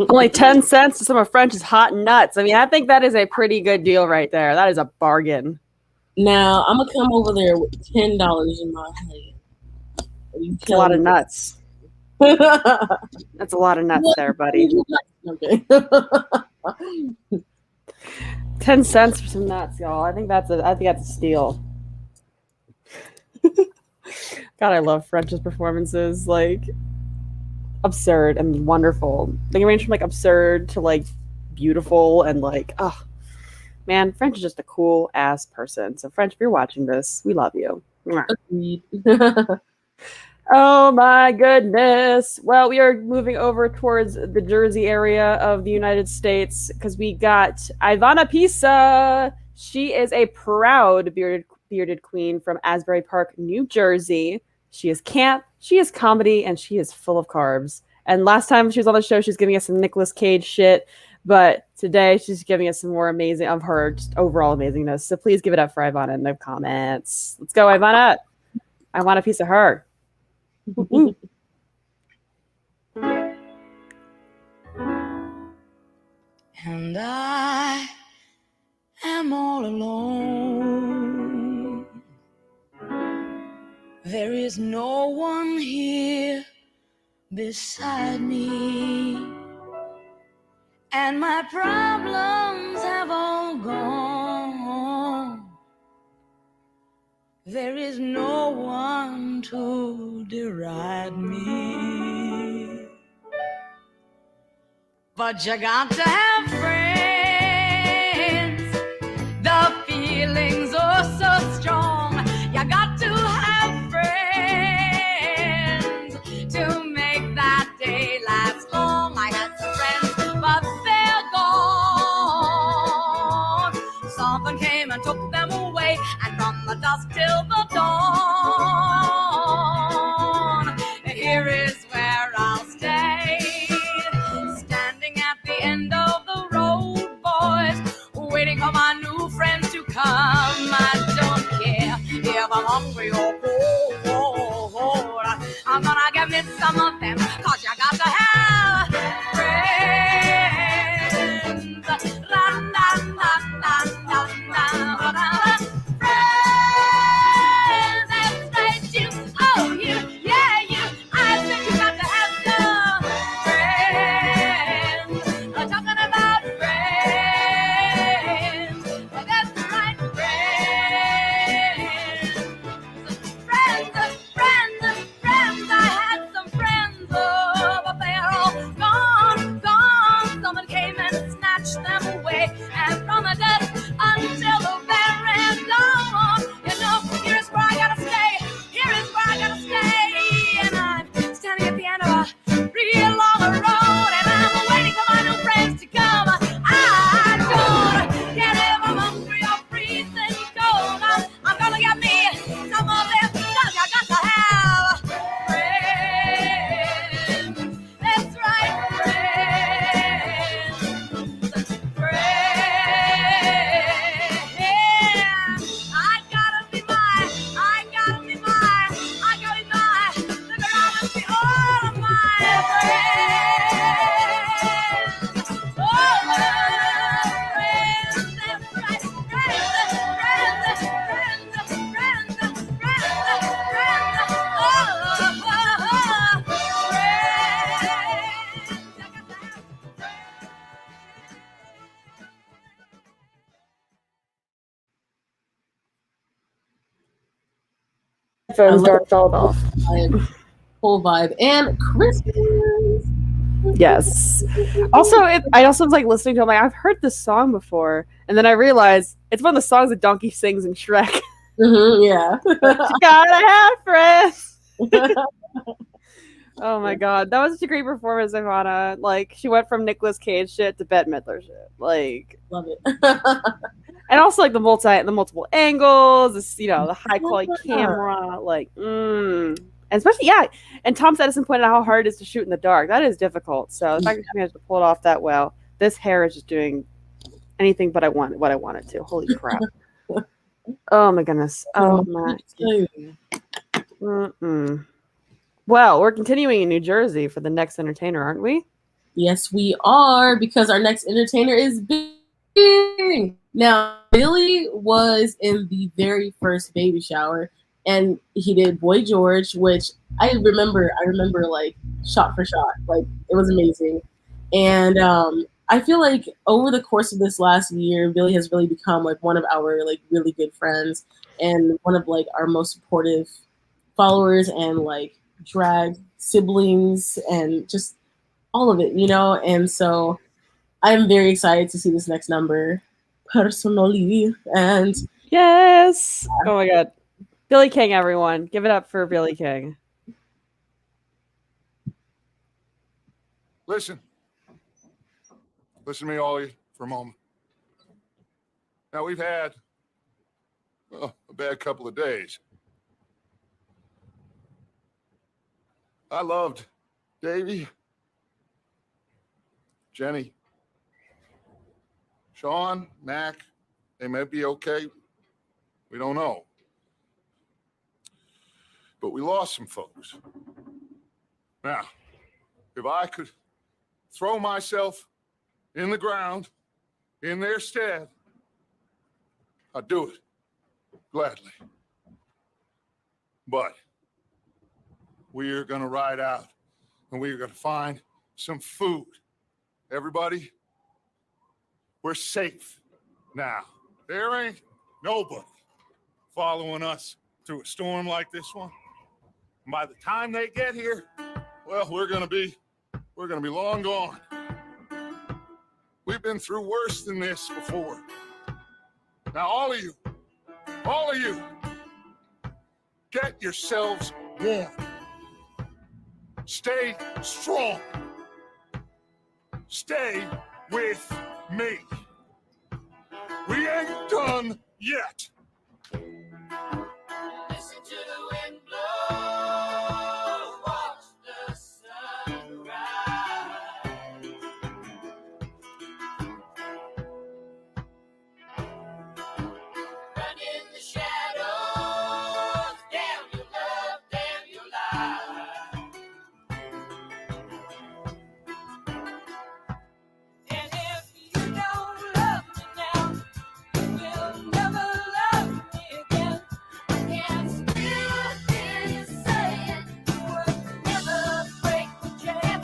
Only 10 cents to some of French's hot nuts. I mean, I think that is a pretty good deal right there. That is a bargain. Now, I'm going to come over there with $10 in my hand. That's a lot of nuts. That's a lot of nuts there, buddy. Okay. 10 cents for some nuts, y'all. I think that's a steal. God, I love French's performances. Like, absurd and wonderful. They can range from like absurd to like beautiful and like, oh man, French is just a cool ass person. So French, if you're watching this, we love you. Oh my goodness. Well, we are moving over towards the Jersey area of the United States because we got Ivana Pisa. She is a proud bearded queen from Asbury Park, New Jersey. She is camp, she is comedy, and she is full of carbs. And last time she was on the show, she was giving us some Nicolas Cage shit. But today, she's giving us some more amazing of her just overall amazingness. So please give it up for Ivana in the comments. Let's go, Ivana. I want a piece of her. And I am all alone. There is no one here beside me, and my problems have all gone. There is no one to deride me, but you got to have friends. The feelings are so strong. You got to have friends to make that day last long. I had some friends, but they're gone. Something came and took them away, and from the dusk till the dawn, here is where I'll stay, standing at the end of the road, boys, waiting for my new friends to come. I don't care if I'm hungry or cold, I'm gonna give me some of them, 'cause you got to have friends. Friends, that's right, you. Oh, you, yeah, you. I said you got to have some friends. I'm talking about friends. Well, that's right, friends. Friends. I had some friends. Oh, Phone's dark fell off. Full vibe. And Christmas. Yes. Also, I also was like listening to it. I'm like, I've heard this song before, and then I realized it's one of the songs that Donkey sings in Shrek. Yeah. She gotta have friends. Oh my god, that was such a great performance, Ivana. Like, she went from Nicolas Cage shit to Bette Midler shit. Like, love it. And also like the multiple angles, this, you know, the high quality camera, like, and especially and Thomas Edison pointed out how hard it is to shoot in the dark. That is difficult. So the fact that she managed to pull it off that well, this hair is just doing anything but what I wanted to. Holy crap! Oh my goodness! Oh my. Well, we're continuing in New Jersey for the next entertainer, aren't we? Yes, we are, because our next entertainer is Bing. Now, Billy was in the very first baby shower, and he did Boy George, which I remember like shot for shot. Like, it was amazing. And I feel like over the course of this last year, Billy has really become like one of our like really good friends and one of like our most supportive followers and like drag siblings and just all of it, you know? And so I'm very excited to see this next number personally. And yes. Oh my god. Billy King, everyone. Give it up for Billy King. Listen to me, all of you, for a moment. Now, we've had a bad couple of days. I loved Davey, Jenny, Sean, Mac. They may be okay. We don't know. But we lost some folks. Now, if I could throw myself in the ground in their stead, I'd do it gladly. But we are going to ride out and we are going to find some food. Everybody, we're safe now. There ain't nobody following us through a storm like this one. And by the time they get here, well, we're going to be long gone. We've been through worse than this before. Now, all of you, get yourselves warm. Stay strong. Stay with me. We ain't done yet. Listen to the wind blow, watch the sun rise. Run in the shadows, damn your love, damn your life. And if you don't love me now, you'll never love me again. I can still hear you saying you would never break the chain.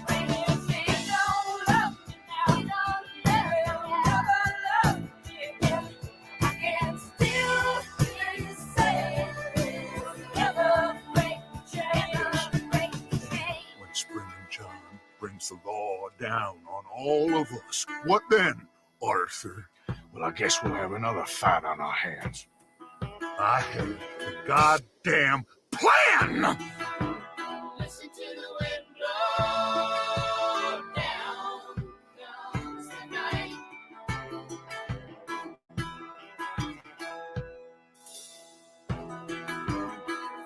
If you don't love me now, you'll never love me again. I can still hear you saying you would never break the chain. When Spring and John brings the law down on all of us, what then, Arthur? Well, I guess we'll have another fight on our hands. I have the goddamn plan! Listen to the wind blow, down comes the night.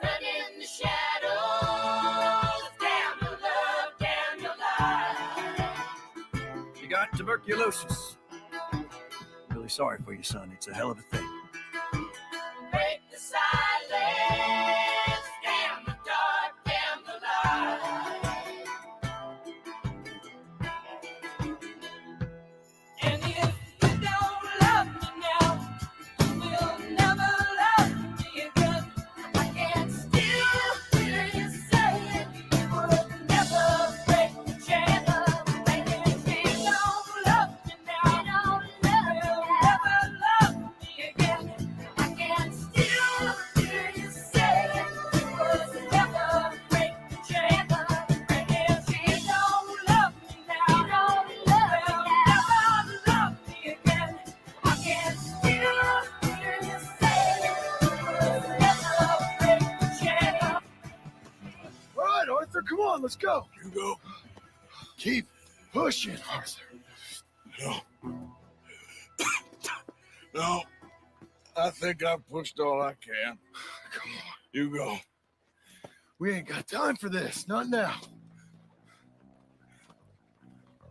Run in the shadows, damn your love, damn your life. You got tuberculosis. Really sorry for you, son. It's a hell of a thing. Break the silence, damn the dark, damn the light. And if you don't love me now, you'll never love me again. I can still hear you saying you would never break the chain. And if you don't love me now, you'll never love me again. let's go. You go. Keep pushing, Arthur. No. No. I think I've pushed all I can. Come on. You go. We ain't got time for this. Not now.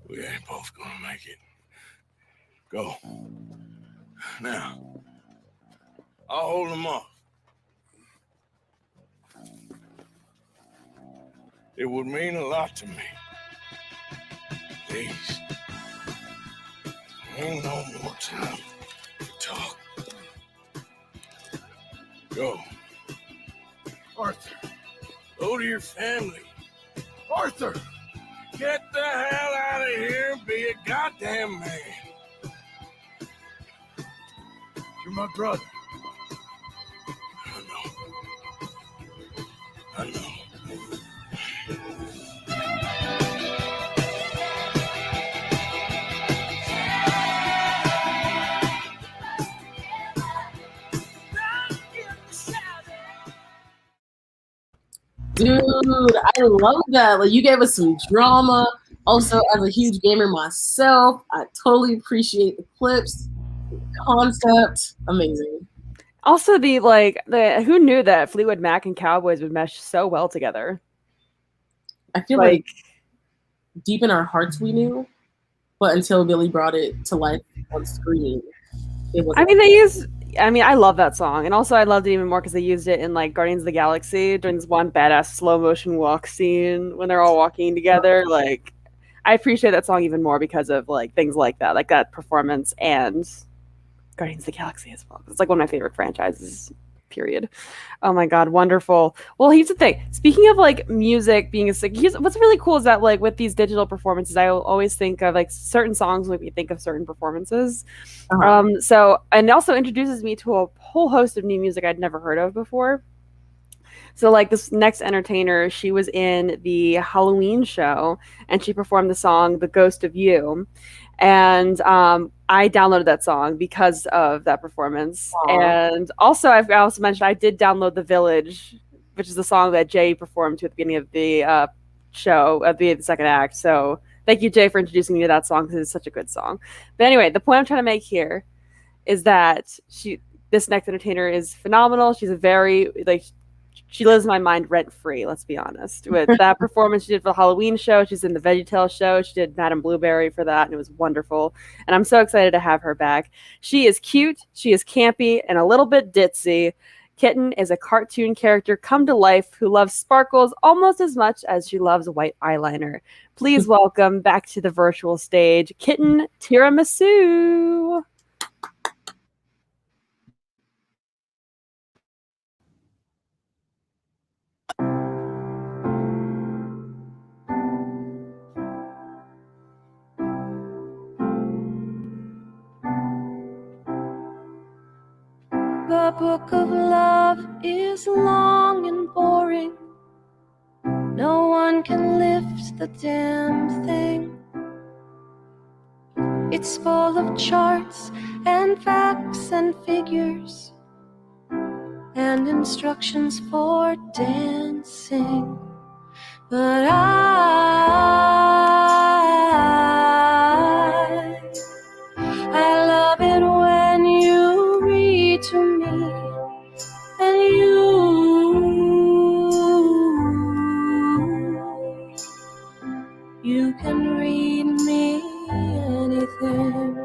We ain't both gonna make it. Go. Now. I'll hold them off. It would mean a lot to me. Please. Ain't no more time to talk. Go. Arthur. Go to your family. Arthur! Get the hell out of here and be a goddamn man. You're my brother. I know. Dude, I love that. Like, you gave us some drama. Also, as a huge gamer myself, I totally appreciate the clips, the concept. Amazing. Also, the who knew that Fleetwood Mac and Cowboys would mesh so well together? I feel like deep in our hearts we knew, but until Billy brought it to life on screen, it was. I love that song, and also I loved it even more because they used it in like Guardians of the Galaxy during this one badass slow motion walk scene when they're all walking together. Like, I appreciate that song even more because of like things like that performance and Guardians of the Galaxy as well. It's like one of my favorite franchises. Period. Oh my god, wonderful. Well, here's the thing. Speaking of like music being what's really cool is that like with these digital performances, I always think of like certain songs when we think of certain performances. So and also introduces me to a whole host of new music I'd never heard of before. So like this next entertainer, she was in the Halloween show and she performed the song "The Ghost of You." And I downloaded that song because of that performance. Aww. And also, I also mentioned I did download "The Village," which is the song that Jay performed to at the beginning of the show, at the second act. So thank you, Jay, for introducing me to that song because it's such a good song. But anyway, the point I'm trying to make here is that this next entertainer is phenomenal. She's a very she lives in my mind rent free, let's be honest. With that performance she did for the Halloween show, she's in the VeggieTales show, she did Madame Blueberry for that, and it was wonderful. And I'm so excited to have her back. She is cute, she is campy, and a little bit ditzy. Kitten is a cartoon character come to life who loves sparkles almost as much as she loves white eyeliner. Please welcome back to the virtual stage, Kitten Tiramisu. The book of love is long and boring. No one can lift the damn thing. It's full of charts and facts and figures and instructions for dancing. But I love it when you read to me, and you can read me anything.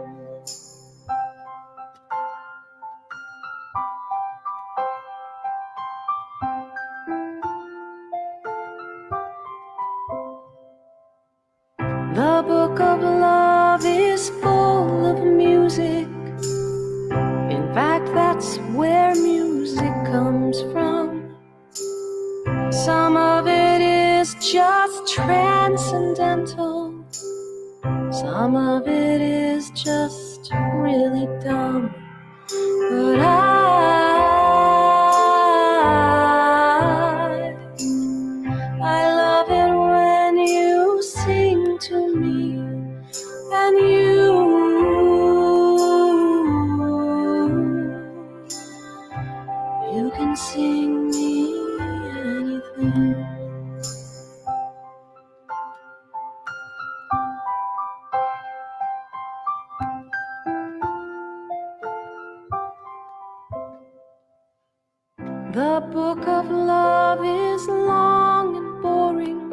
The book of love is long and boring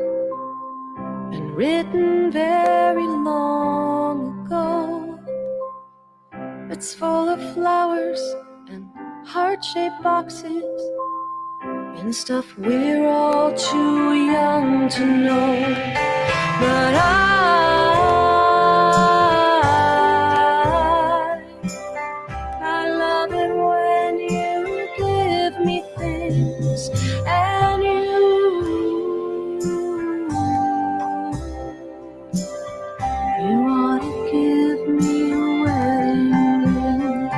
and written very long ago. It's full of flowers and heart-shaped boxes and stuff we're all too young to know. But I love it when you give me things and you ought to give me a wedding ring.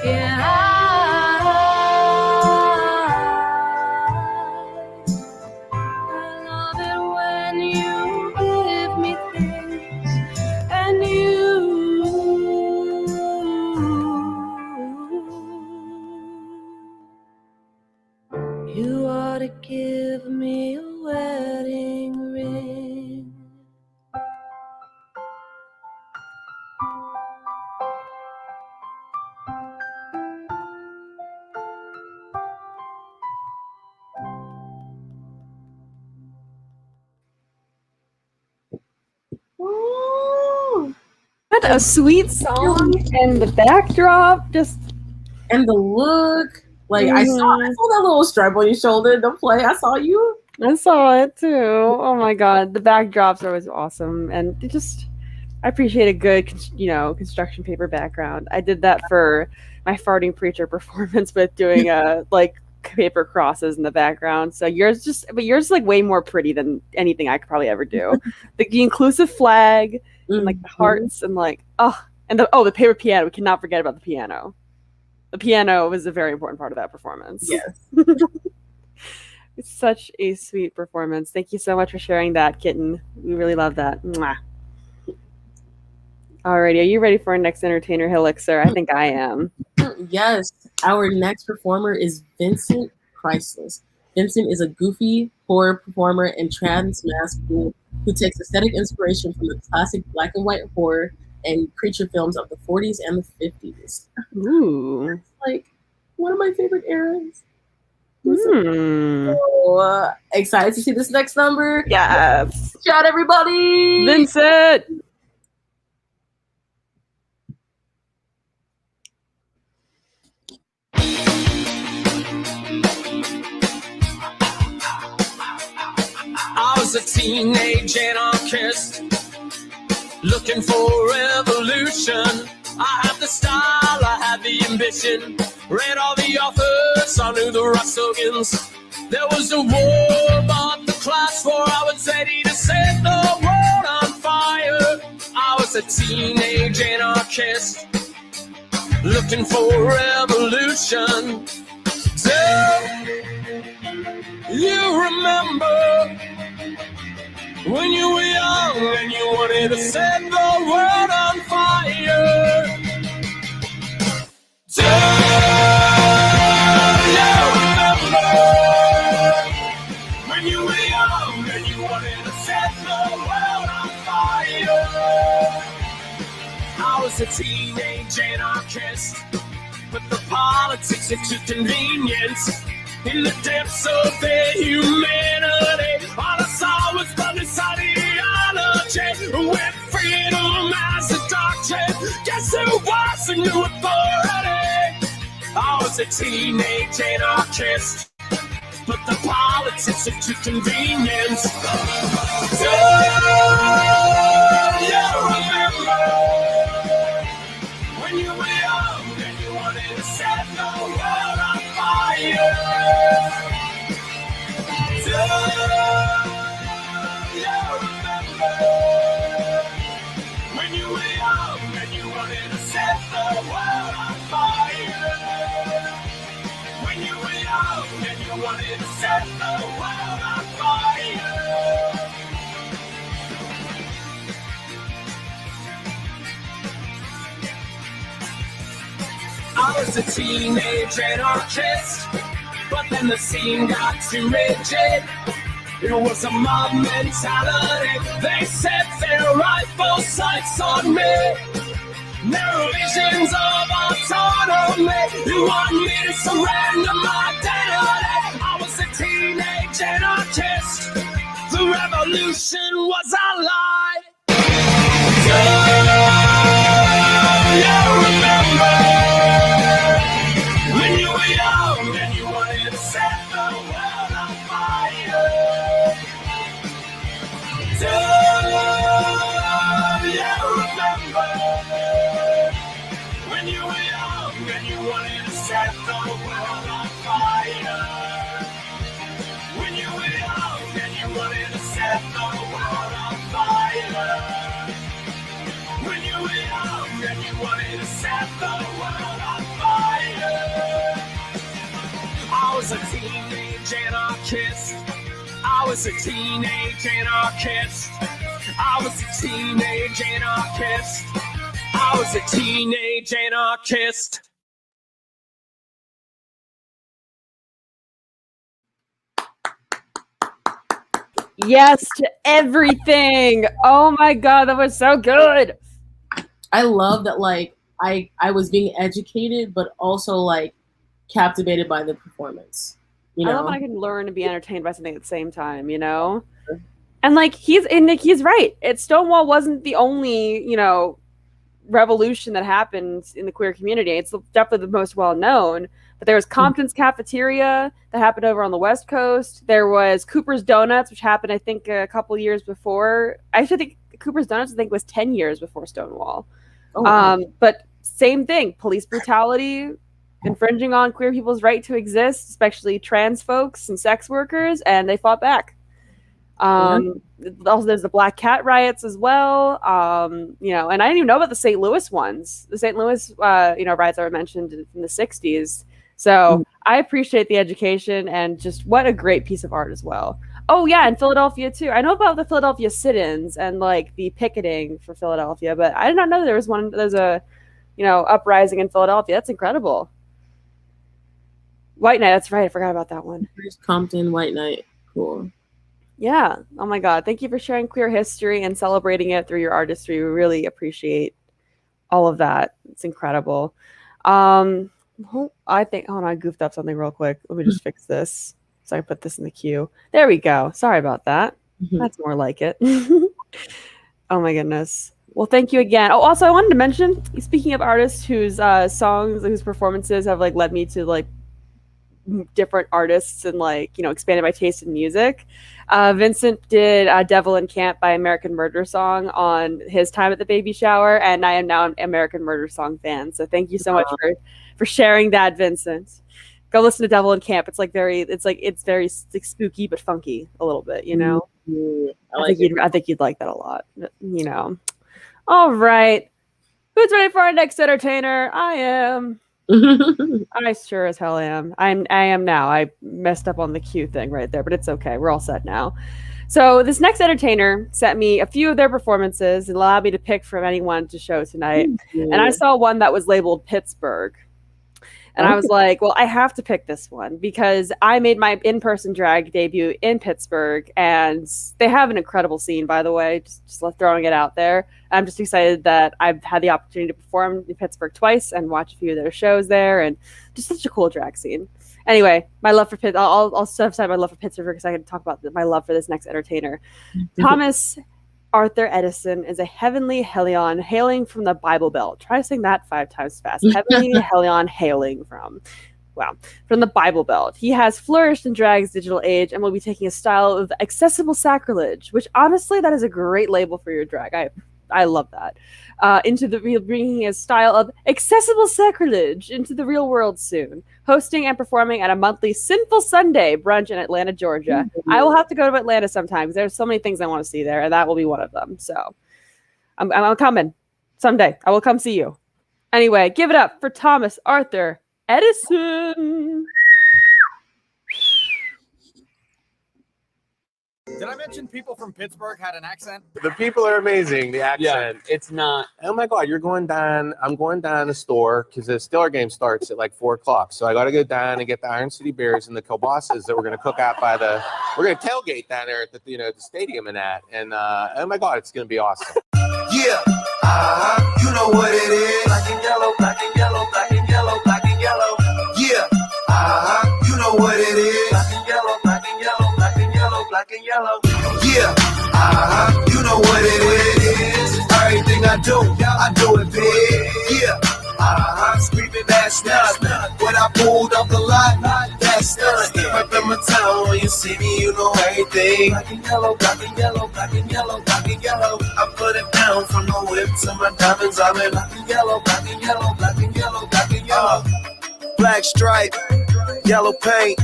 Yeah, I love it when you give me things and you ought to give me a wedding ring. What a sweet song, and the backdrop, just and the look. Like I saw that little stripe on your shoulder. Don't play. I saw you. I saw it too. Oh my god, the backdrops are always awesome, and it just I appreciate a good, construction paper background. I did that for my farting preacher performance with doing like paper crosses in the background. So yours is like way more pretty than anything I could probably ever do. The inclusive flag and like the hearts and like the paper piano. We cannot forget about the piano. The piano was a very important part of that performance. Yes. It's such a sweet performance. Thank you so much for sharing that, Kitten. We really love that. Mwah. Alrighty, are you ready for our next entertainer, Helixir? I think I am. Yes. Our next performer is Vincent Priceless. Vincent is a goofy horror performer and trans-masculine who takes aesthetic inspiration from the classic black and white horror and creature films of the 40s and the 50s. Ooh. Like one of my favorite eras. So, excited to see this next number. Yes. Shout everybody. Vincent. I was a teenage anarchist looking for revolution. I had the style, I had the ambition. Read all the authors, I knew the Russogans. There was a war, but the class war. I was ready to set the world on fire. I was a teenage anarchist looking for revolution. Do you remember when you were young and you wanted to set the world on fire? Do you remember when you were young and you wanted to set the world on fire? I was a teenage anarchist, but the politics are too convenient. In the depths of their humanity, all I saw was bloodless ideology with freedom as a doctrine. Guess who was the new authority? I was a teenage anarchist, but the politics are too convenient. Do you remember when you were young and you wanted to set the world on fire? Do you remember when you were young and you wanted to set the world on fire? When you were young and you wanted to set the world on fire? I was a teenage anarchist, but then the scene got too rigid. It was a mob mentality. They set their rifle sights on me. Narrow visions of autonomy. You want me to surrender my identity? teenage anarchist. The revolution was our lie. Do you remember when you were young and you wanted to set the world on fire? Do you remember when you were young and you wanted to set the world on fire? When you were young and you wanted to set the world on fire. When you were young and you wanted to set the world on fire. I was a teenage anarchist. I was a teenage anarchist. I was a teenage anarchist. I was a teenage anarchist. Yes to everything. Oh my god, that was so good. I love that, like, I was being educated, but also like captivated by the performance. You know, I love when I can learn and be entertained by something at the same time, you know? And like he's right. Stonewall wasn't the only, you know, revolution that happened in the queer community. It's definitely the most well known. But there was Compton's Cafeteria that happened over on the West Coast. There was Cooper's Donuts, which happened, I think, a couple years before. I actually think Cooper's Donuts, I think, was 10 years before Stonewall. Oh, wow. But same thing, police brutality, infringing on queer people's right to exist, especially trans folks and sex workers, and they fought back. Also, there's the Black Cat riots as well. You know, and I didn't even know about the St. Louis ones. The St. Louis, you know, riots that were mentioned in the 60s. So I appreciate the education and just what a great piece of art as well. Oh yeah, and Philadelphia too. I know about the Philadelphia sit-ins and like the picketing for Philadelphia, but I did not know there's a, you know, uprising in Philadelphia. That's incredible. White Night, that's right. I forgot about that one. Compton, White Night. Cool. Yeah. Oh my God. Thank you for sharing queer history and celebrating it through your artistry. We really appreciate all of that. It's incredible. I think, I goofed up something real quick. Let me just fix this so I can put this in the queue. There we go. Sorry about that. That's more like it. Oh my goodness. Well, thank you again. Oh, also I wanted to mention, speaking of artists whose songs, whose performances have like led me to like different artists and like, you know, expanded my taste in music. Vincent did Devil in Camp by American Murder Song on his time at the baby shower, and I am now an American Murder Song fan. So thank you so much for sharing that, Vincent. Go listen to Devil in Camp. It's very like spooky but funky a little bit, you know. I think you'd like that a lot, you know. All right. Who's ready for our next entertainer? I am. I sure as hell am. I am now. I messed up on the cue thing right there, but it's okay. We're all set now. So this next entertainer sent me a few of their performances and allowed me to pick from anyone to show tonight. And I saw one that was labeled Pittsburgh. And I was like, well, I have to pick this one because I made my in-person drag debut in Pittsburgh, and they have an incredible scene, by the way, just throwing it out there. I'm just excited that I've had the opportunity to perform in Pittsburgh twice and watch a few of their shows there, and just such a cool drag scene. Anyway, my love for Pittsburgh, I'll set aside my love for Pittsburgh because I can talk about my love for this next entertainer. Thomas Arthur Edison is a heavenly hellion hailing from the Bible Belt. Try to sing that 5 times fast. Heavenly hellion hailing from the Bible Belt. He has flourished in drag's digital age and will be taking a style of accessible sacrilege, which honestly, that is a great label for your drag. I love that. Bringing a style of accessible sacrilege into the real world soon. Hosting and performing at a monthly Sinful Sunday brunch in Atlanta, Georgia. I will have to go to Atlanta sometime because there's so many things I want to see there, and that will be one of them. So I'm coming someday. I will come see you. Anyway, give it up for Thomas Arthur Edison. Did I mention people from Pittsburgh had an accent? The people are amazing. The accent, it's not. Oh my God, you're going down. I'm going down the store because the Steeler game starts at like 4:00. So I got to go down and get the Iron City Bears and the kielbasa's that we're going to cook out we're going to tailgate down there at the the stadium and that. And oh my God, it's going to be awesome. Yeah, you know what it is. Black and yellow, black and yellow, black and yellow, black and yellow. Yeah, you know what it is. Black and yellow, black and yellow, black I do it big. Yeah. I'm screaming that's none. When I pulled off the lot, that's none. Right from my town, when you see me, you know everything. Black and yellow, black and yellow, black and yellow, black and yellow. I put it down from the whip to my diamonds. I'm in black and yellow, black and yellow, black and yellow, black and yellow. Black stripe, yellow paint.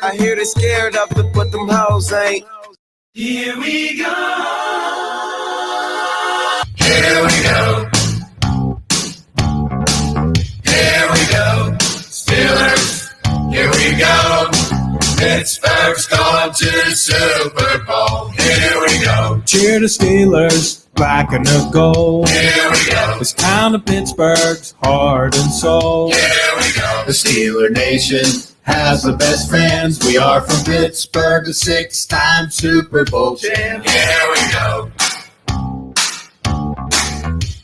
I hear they scared of it, but them hoes ain't. Here we go. Here we go. Here we go, Steelers, here we go. Pittsburgh's going to the Super Bowl. Here we go. Cheer the Steelers, black and the gold. Here we go. This town of Pittsburgh's heart and soul. Here we go. The Steeler Nation has the best fans. We are from Pittsburgh, the 6-time Super Bowl champ. Here we go.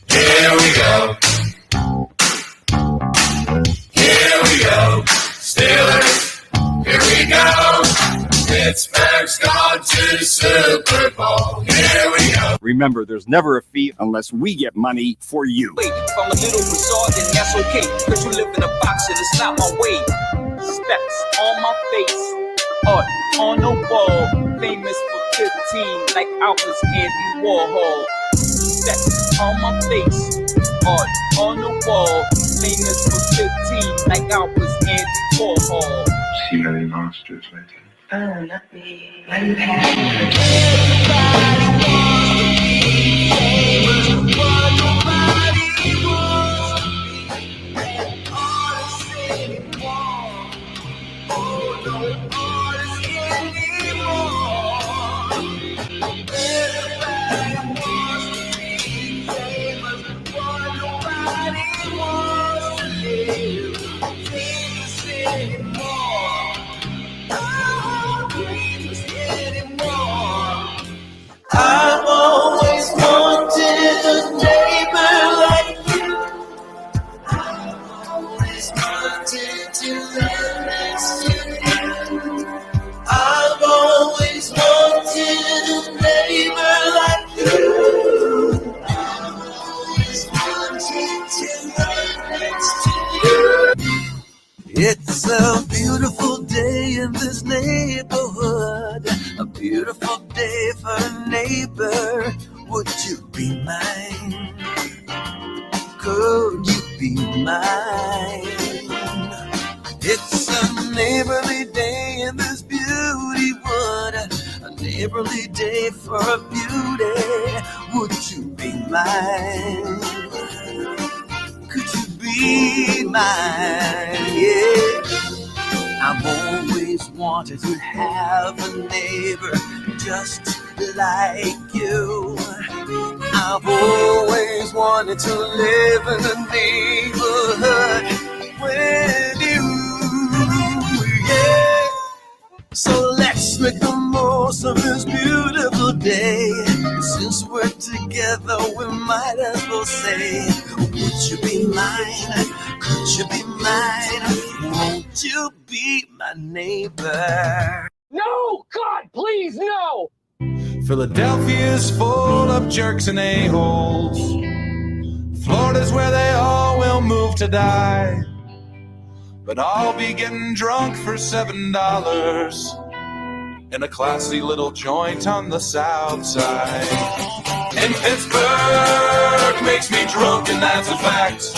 Here we go. Here we go, Steelers, here we go. Pittsburgh's gone to the Super Bowl. Here we go. Remember, there's never a fee unless we get money for you. If I'm a little bizarre, then that's okay. Cause you live in a box and it's not my way. Specs on my face, art on the wall. Famous for 15, like I was Andy Warhol. Specs on my face, art on the wall. Famous for 15, like I was Andy Warhol. See any monsters lately? Oh, not me. I've always wanted a neighbor like you. I've always wanted to live next to you. I've always wanted a neighbor like you. I've always wanted to live next to you. It's a beautiful day in this neighborhood. A beautiful day for a neighbor. Would you be mine? Could you be mine? It's a neighborly day in this beauty wood. A neighborly day for a beauty. Would you be mine? Could you be mine? Yeah. I've always wanted to have a neighbor just like you. I've always wanted to live in a neighborhood with you. Yeah. So let's make the most of this beautiful day. Since we're together, we might as well say, would you be mine? Could you be mine? Won't you be my neighbor? No! God, please, no! Philadelphia's full of jerks and a-holes. Florida's where they all will move to die. But I'll be getting drunk for $7 in a classy little joint on the south side. And Pittsburgh makes me drunk, and that's a fact.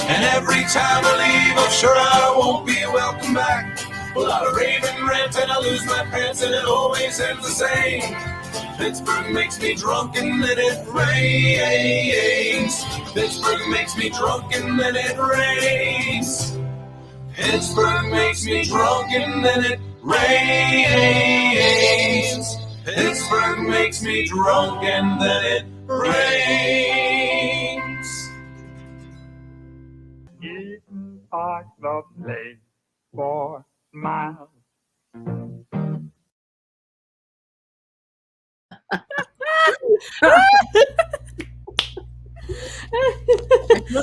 And every time I leave, I'm sure I won't be welcome back. Well, I rave and rant and I lose my pants, and it always ends the same. Pittsburgh makes me drunk and then it rains. Pittsburgh makes me drunk and then it rains. Pittsburgh makes me drunk and then it rains. Pittsburgh makes me drunk and then it rains. Eaton Park, the place for miles.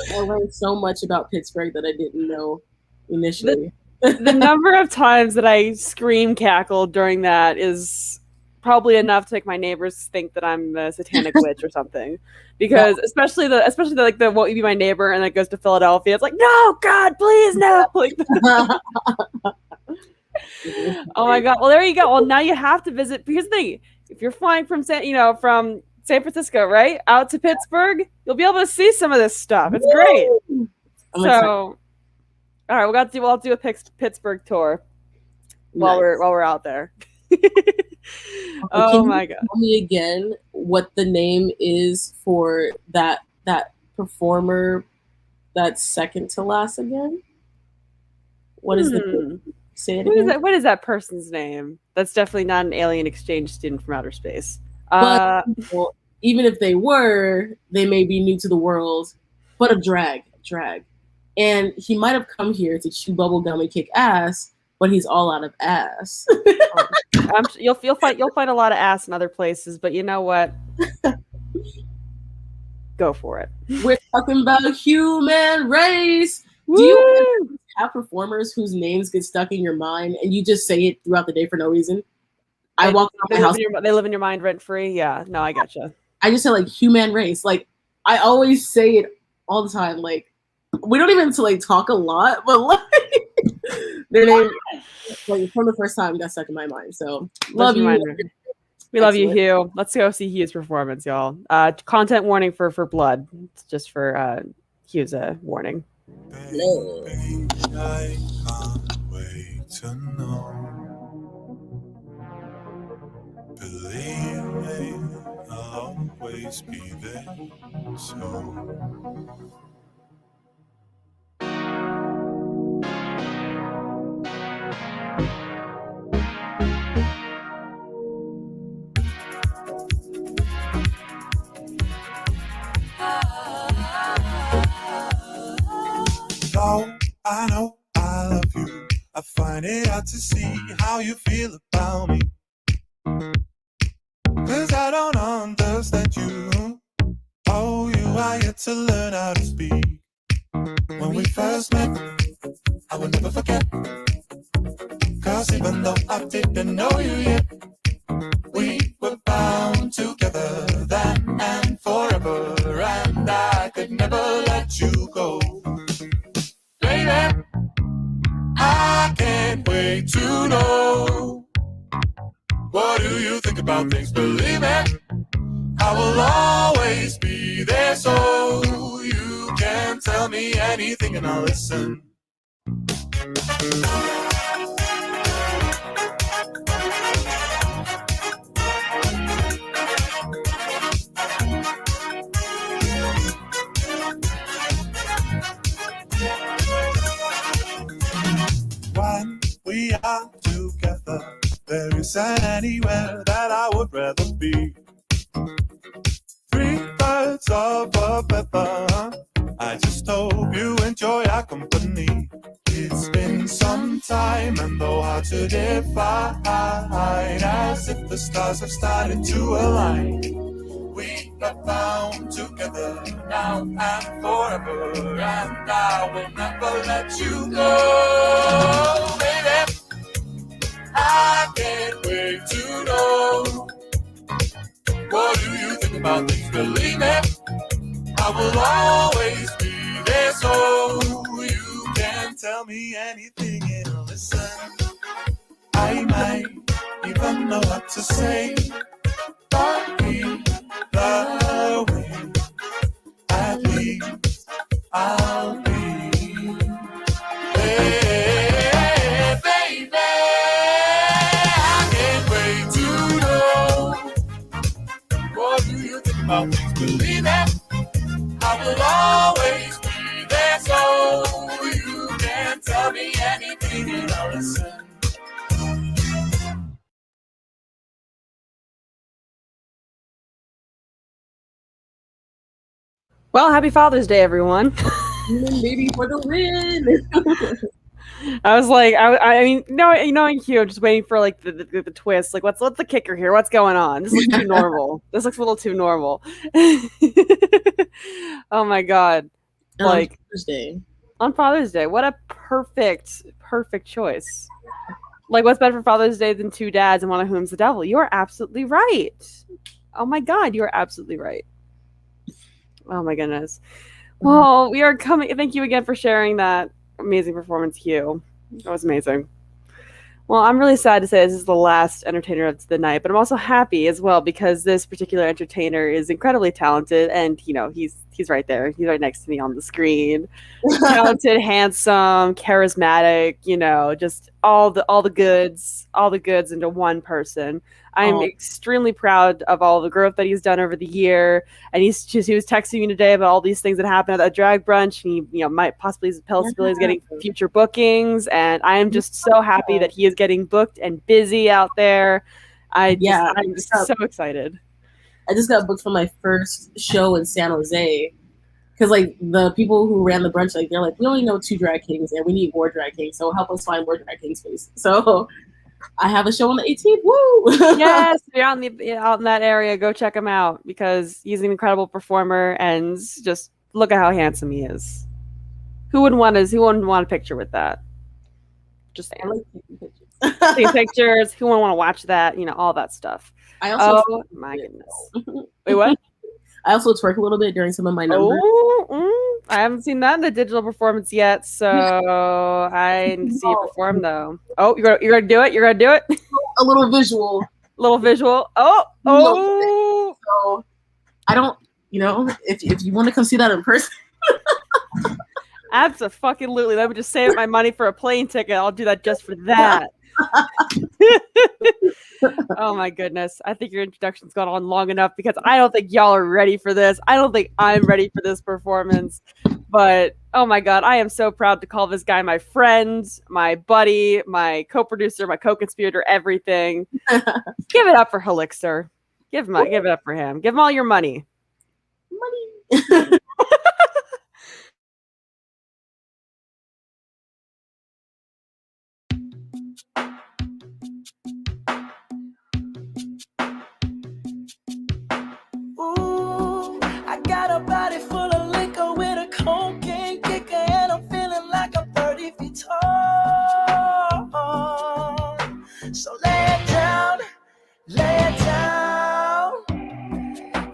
I learned so much about Pittsburgh that I didn't know initially. The number of times that I scream cackled during that is probably enough to make my neighbors think that I'm a satanic witch or something. Because especially the like the won't you be my neighbor and it goes to Philadelphia. It's like, no, God, please, no. Like, oh my God. Well, there you go. Well, now you have to visit. Here's the thing: if you're flying from from San Francisco, right, out to Pittsburgh, you'll be able to see some of this stuff. It's great. So, all right, we'll do a Pittsburgh tour while we're out there. Oh my God! Tell me again what the name is for that performer that's second to last again. What is the say it again? What is that person's name? That's definitely not an alien exchange student from outer space. But even if they were, they may be new to the world, but a drag. And he might have come here to chew bubble gum and kick ass, but he's all out of ass. You'll find a lot of ass in other places, but you know what? Go for it. We're talking about human race. Woo! Do you have performers whose names get stuck in your mind and you just say it throughout the day for no reason? I walk around my house. They live in your mind rent free. Yeah, no, I gotcha. I just say like human race. Like I always say it all the time. Like we don't even talk a lot, but like their name from the first time got stuck in my mind. So love you. We love you, Hugh. Let's go see Hugh's performance, y'all. Content warning for blood. It's just for Hugh's warning. Baby, I can't wait to know. Believe me, I'll always be there. So. I know I love you. I find it hard to see how you feel about me. 'Cause I don't understand you. Oh, you are yet to learn how to speak. When we first met, I will never forget. 'Cause even though I didn't know you yet, we were bound together then and forever. And I could never let you go. Baby, I can't wait to know. What do you think about things? Believe it, I will always be there, so you can tell me anything and I'll listen. When we are together, there isn't anywhere that I would rather be. 3 birds of a feather. I just hope you enjoy our company. It's been some time and though hard to define, as if the stars have started to align. We are bound together now and forever, and I will never let you go, baby. I can't wait to know. What do you think about things? Believe me, I will always be there, so you can tell me anything and I'll listen. I might even know what to say, but either way, at least I'll be. Hey, baby, I can't wait to know. What do you think about things? Believe it, I will always be there, so you can tell me anything and I'll listen. Well, happy Father's Day, everyone. Baby for the win. I was like, I mean, knowing Hugh, just waiting for like the twist. Like, what's the kicker here? What's going on? This looks too normal. This looks a little too normal. Oh my God! Like Father's Day. On Father's Day, what a perfect choice. Like, what's better for Father's Day than two dads and one of whom's the devil? You are absolutely right. Oh my God, you are absolutely right. Oh my goodness. Well, we are coming. Thank you again for sharing that amazing performance, Hugh. That was amazing. Well, I'm really sad to say this is the last entertainer of the night, but I'm also happy as well because this particular entertainer is incredibly talented, and he's right there. He's right next to me on the screen. Talented, handsome, charismatic. Just all the goods into one person. I'm extremely proud of all the growth that he's done over the year, and he was texting me today about all these things that happened at that drag brunch. And he might possibly his possibility is getting future bookings, and I am just so happy that he is getting booked and busy out there. I'm just so excited. I just got booked for my first show in San Jose. Because, like, the people who ran the brunch, like, they're like, we only know 2 drag kings, and we need more drag kings, so help us find more drag kings, please. So, I have a show on the 18th. Woo! Yes, if you're out in that area, go check him out, because he's an incredible performer, and just look at how handsome he is. Who wouldn't want a picture with that? Just taking pictures. Who wouldn't want to watch that? All that stuff. Oh, my goodness. Wait, what? I also twerk a little bit during some of my numbers. I haven't seen that in the digital performance yet, so I need to see you perform though. Oh, you're gonna do it? You're gonna do it? A little visual. Oh. So I don't, if you want to come see that in person. Absolutely. Let me just save my money for a plane ticket. I'll do that just for that. Oh my goodness. I think your introduction's gone on long enough because I don't think y'all are ready for this. I don't think I'm ready for this performance. But oh my God, I am so proud to call this guy my friend, my buddy, my co-producer, my co-conspirator, everything. Give it up for Helixir. Give it up for him. Give him all your money. Money. Ooh, I got a body full of liquor with a cocaine kicker, and I'm feeling like I'm 30 feet tall. So lay it down, lay it down.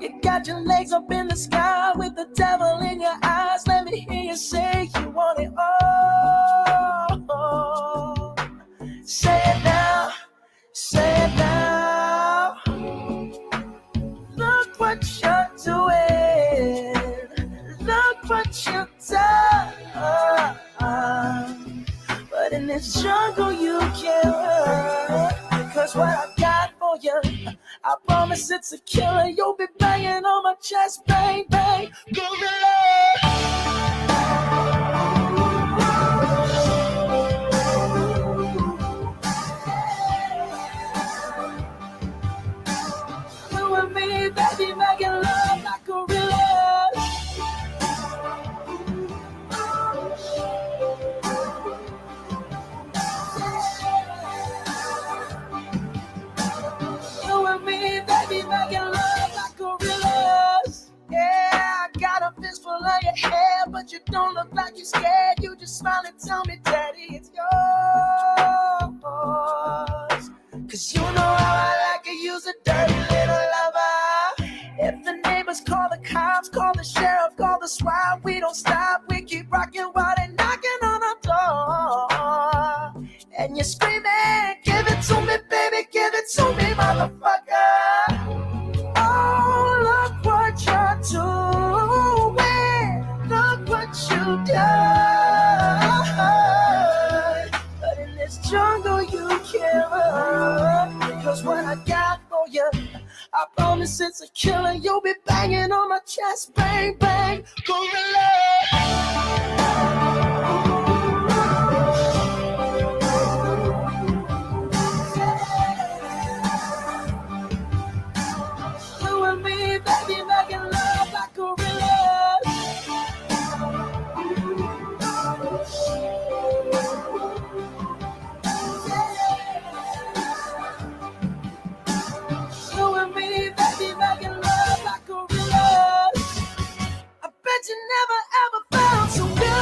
You got your legs up in the sky with the devil in your eyes. Let me hear you say you want it all. Say it now, say it now. Look what you're doing. Look what you've done. But in this jungle you can't run. Cause what I got for you, I promise it's a killer. You'll be banging on my chest, bang, bang, you and me, baby, making love like gorillas. You and me, baby, making love like gorillas. Yeah, I got a fistful of your hair, but you don't look like you're scared. You just smile and tell me, Daddy, it's yours. Cause you know how I like to use a dirty little lover. If the neighbors call the cops, call the sheriff, call the SWAT, we don't stop. We keep rocking while they're knocking on our door. And you're screaming, give it to me, baby, give it to me, motherfucker. Oh, look what you're doing. Look what you've done. But in this jungle you can't run. Cause what I got for you, I promise it's a killer. You'll be banging on my chest, bang, bang, gorilla. You and me, baby, making love like gorillas. You and me, baby, making love like gorillas. I bet you never ever felt so good.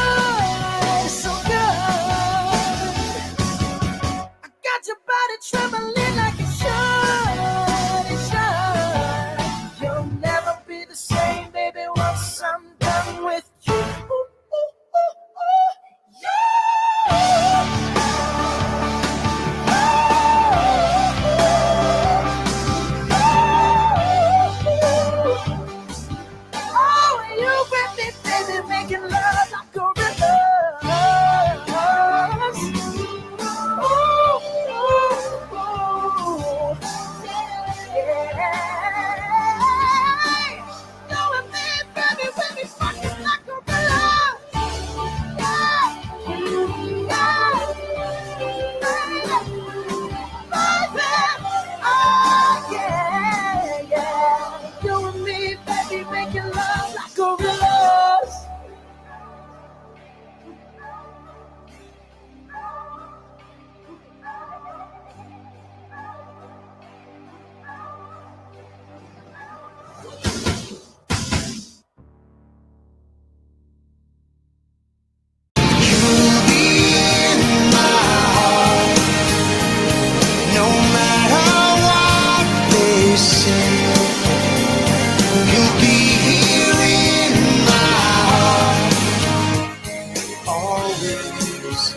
days.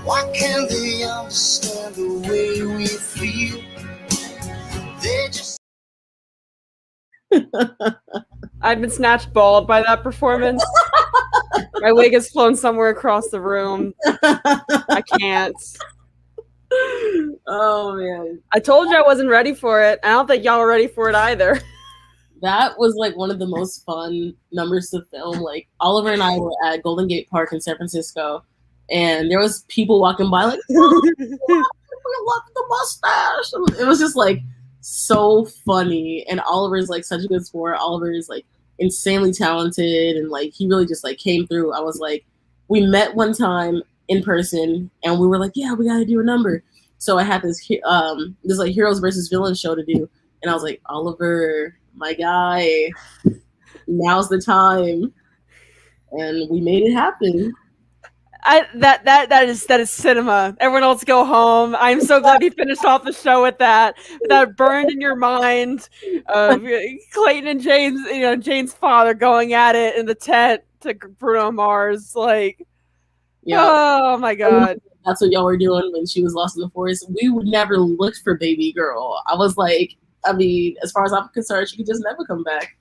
Why can't they understand the way we feel? They just I've been snatched bald by that performance. My wig has flown somewhere across the room. I can't. Oh man. I told you I wasn't ready for it. I don't think y'all were ready for it either. That was like one of the most fun numbers to film. Like Oliver and I were at Golden Gate Park in San Francisco, and there was people walking by like, oh, we love the mustache. It was just like so funny. And Oliver's like such a good sport. Oliver is like insanely talented, and like he really just like came through. I was like, we met one time in person, and we were like, yeah, we gotta do a number. So I had this like heroes versus villains show to do, and I was like, Oliver, my guy, now's the time, and we made it happen. That is cinema. Everyone else go home. I'm so glad you finished off the show with that burned in your mind of Clayton and James, Jane's father going at it in the tent to Bruno Mars. Like, yeah. Oh my god. That's what y'all were doing when she was lost in the forest. We would never look for baby girl. I was like, I mean, as far as I'm concerned, she could just never come back.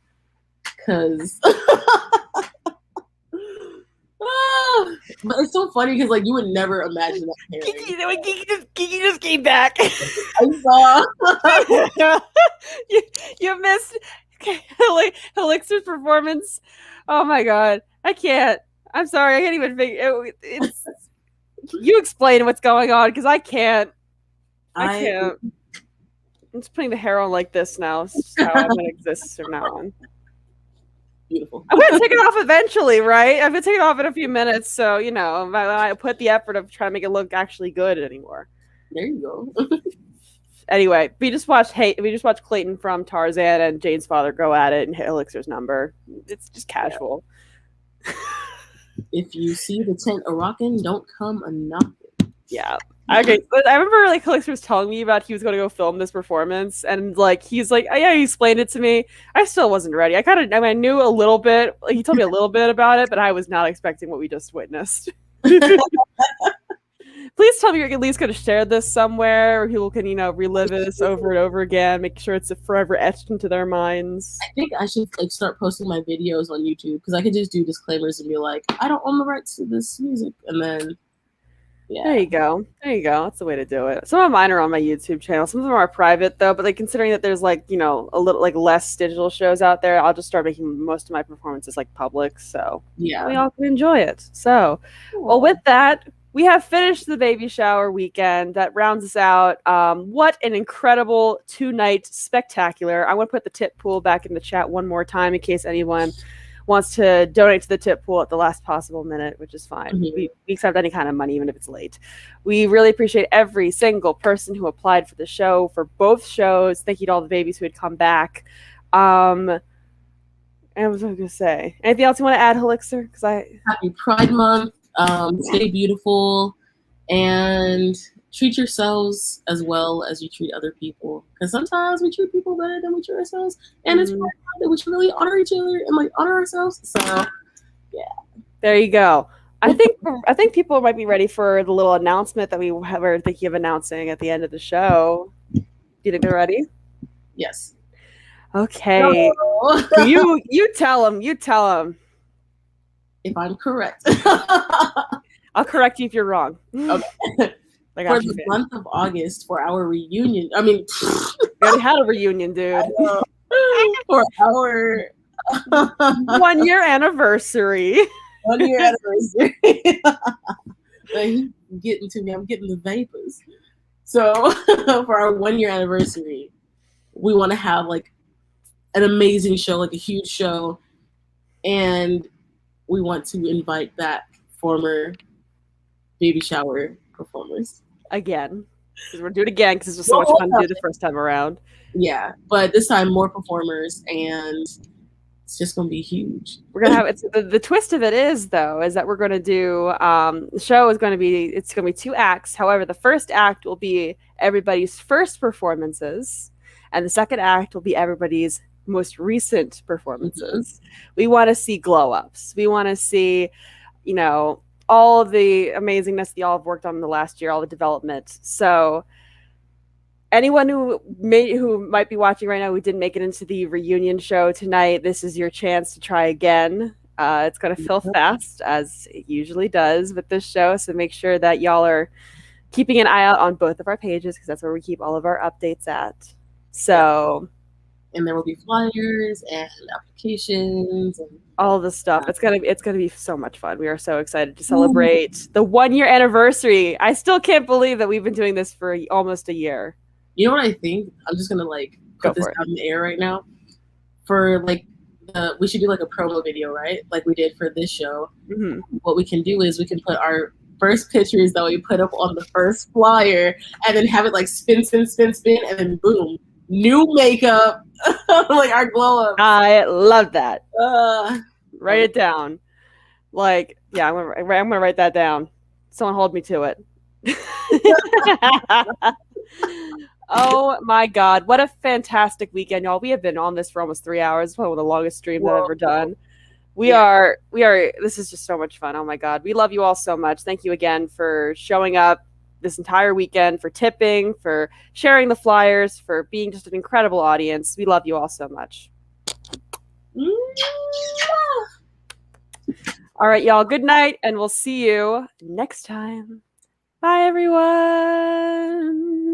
Cause but it's so funny because like you would never imagine that. Kiki just came back. I saw. you missed Helixir's performance. Oh my god. I can't. I'm sorry. I can't even figure it's you explain what's going on because I can't. I can't. I'm just putting the hair on like this now. It's just how I'm gonna exist from now on. Beautiful. I'm gonna take it off eventually, right? I'm gonna take it off in a few minutes, so I put the effort of trying to make it look actually good anymore. There you go. Anyway, we just watched Clayton from Tarzan and Jane's father go at it and hit Helixir's number. It's just casual. Yeah. If you see the tent a rockin', don't come a knockin'. Yeah. Okay, but I remember like Helixir was telling me about he was going to go film this performance, and like he's like, oh, yeah, he explained it to me. I still wasn't ready. I knew a little bit. Like, he told me a little bit about it, but I was not expecting what we just witnessed. Please tell me you're at least going to share this somewhere where people can, relive this over and over again, make sure it's forever etched into their minds. I think I should like start posting my videos on YouTube because I could just do disclaimers and be like, I don't own the rights to this music, and then. Yeah. There you go. That's the way to do it. Some of mine are on my YouTube channel. Some of them are private though, but like considering that there's like, a little like less digital shows out there, I'll just start making most of my performances like public. So yeah, we all can enjoy it. So, well, with that, we have finished the baby shower weekend. That rounds us out. What an incredible 2-night spectacular. I want to put the tip pool back in the chat one more time in case anyone wants to donate to the tip pool at the last possible minute, which is fine. Mm-hmm. We accept any kind of money, even if it's late. We really appreciate every single person who applied for the show, for both shows. Thank you to all the babies who had come back. And what was I going to say? Anything else you want to add, Helixir? Happy Pride Month. Stay beautiful and treat yourselves as well as you treat other people. Because sometimes we treat people better than we treat ourselves. And it's important that we should really honor each other and like honor ourselves. So yeah. There you go. I think people might be ready for the little announcement that we were thinking of announcing at the end of the show. Do you think they're ready? Yes. Okay. No. You tell them. You tell them. If I'm correct. I'll correct you if you're wrong. Okay. For the month of August, for our reunion, I mean, we already had a reunion, dude. For our 1 year anniversary. 1 year anniversary. He's getting to me. I'm getting the vapors. So for our 1 year anniversary, we want to have like an amazing show, like a huge show, and we want to invite back former baby shower performers. Again, because we're doing it again because it was so much fun to do the first time around. Yeah, but this time more performers, and it's just gonna be huge. We're gonna have the twist of it is that we're gonna do the show is gonna be 2 acts. However, the first act will be everybody's first performances, and the second act will be everybody's most recent performances. We want to see glow ups. We want to see, you know, all of the amazingness that y'all have worked on in the last year, all the development. So anyone who might be watching right now who didn't make it into the reunion show tonight, this is your chance to try again. It's going to fill fast, as it usually does with this show. So make sure that y'all are keeping an eye out on both of our pages, because that's where we keep all of our updates at. So, and there will be flyers and applications and all the stuff. It's gonna be so much fun. We are so excited to celebrate the 1 year anniversary. I still can't believe that we've been doing this for almost a year. You know what I think? I'm just gonna like put this out in the air right now. For like we should do like a promo video, right? Like we did for this show. Mm-hmm. What we can do is we can put our first pictures that we put up on the first flyer, and then have it like spin, and then boom, new makeup, like our glow up. I love that. Write it down. Like, yeah, I'm gonna write that down. Someone hold me to it. Oh my God, what a fantastic weekend, y'all. We have been on this for almost 3 hours. It's probably one of the longest streams I've ever done. We are, this is just so much fun. Oh my God. We love you all so much. Thank you again for showing up this entire weekend, for tipping, for sharing the flyers, for being just an incredible audience. We love you all so much. All right, y'all. Good night, and we'll see you next time. Bye, everyone.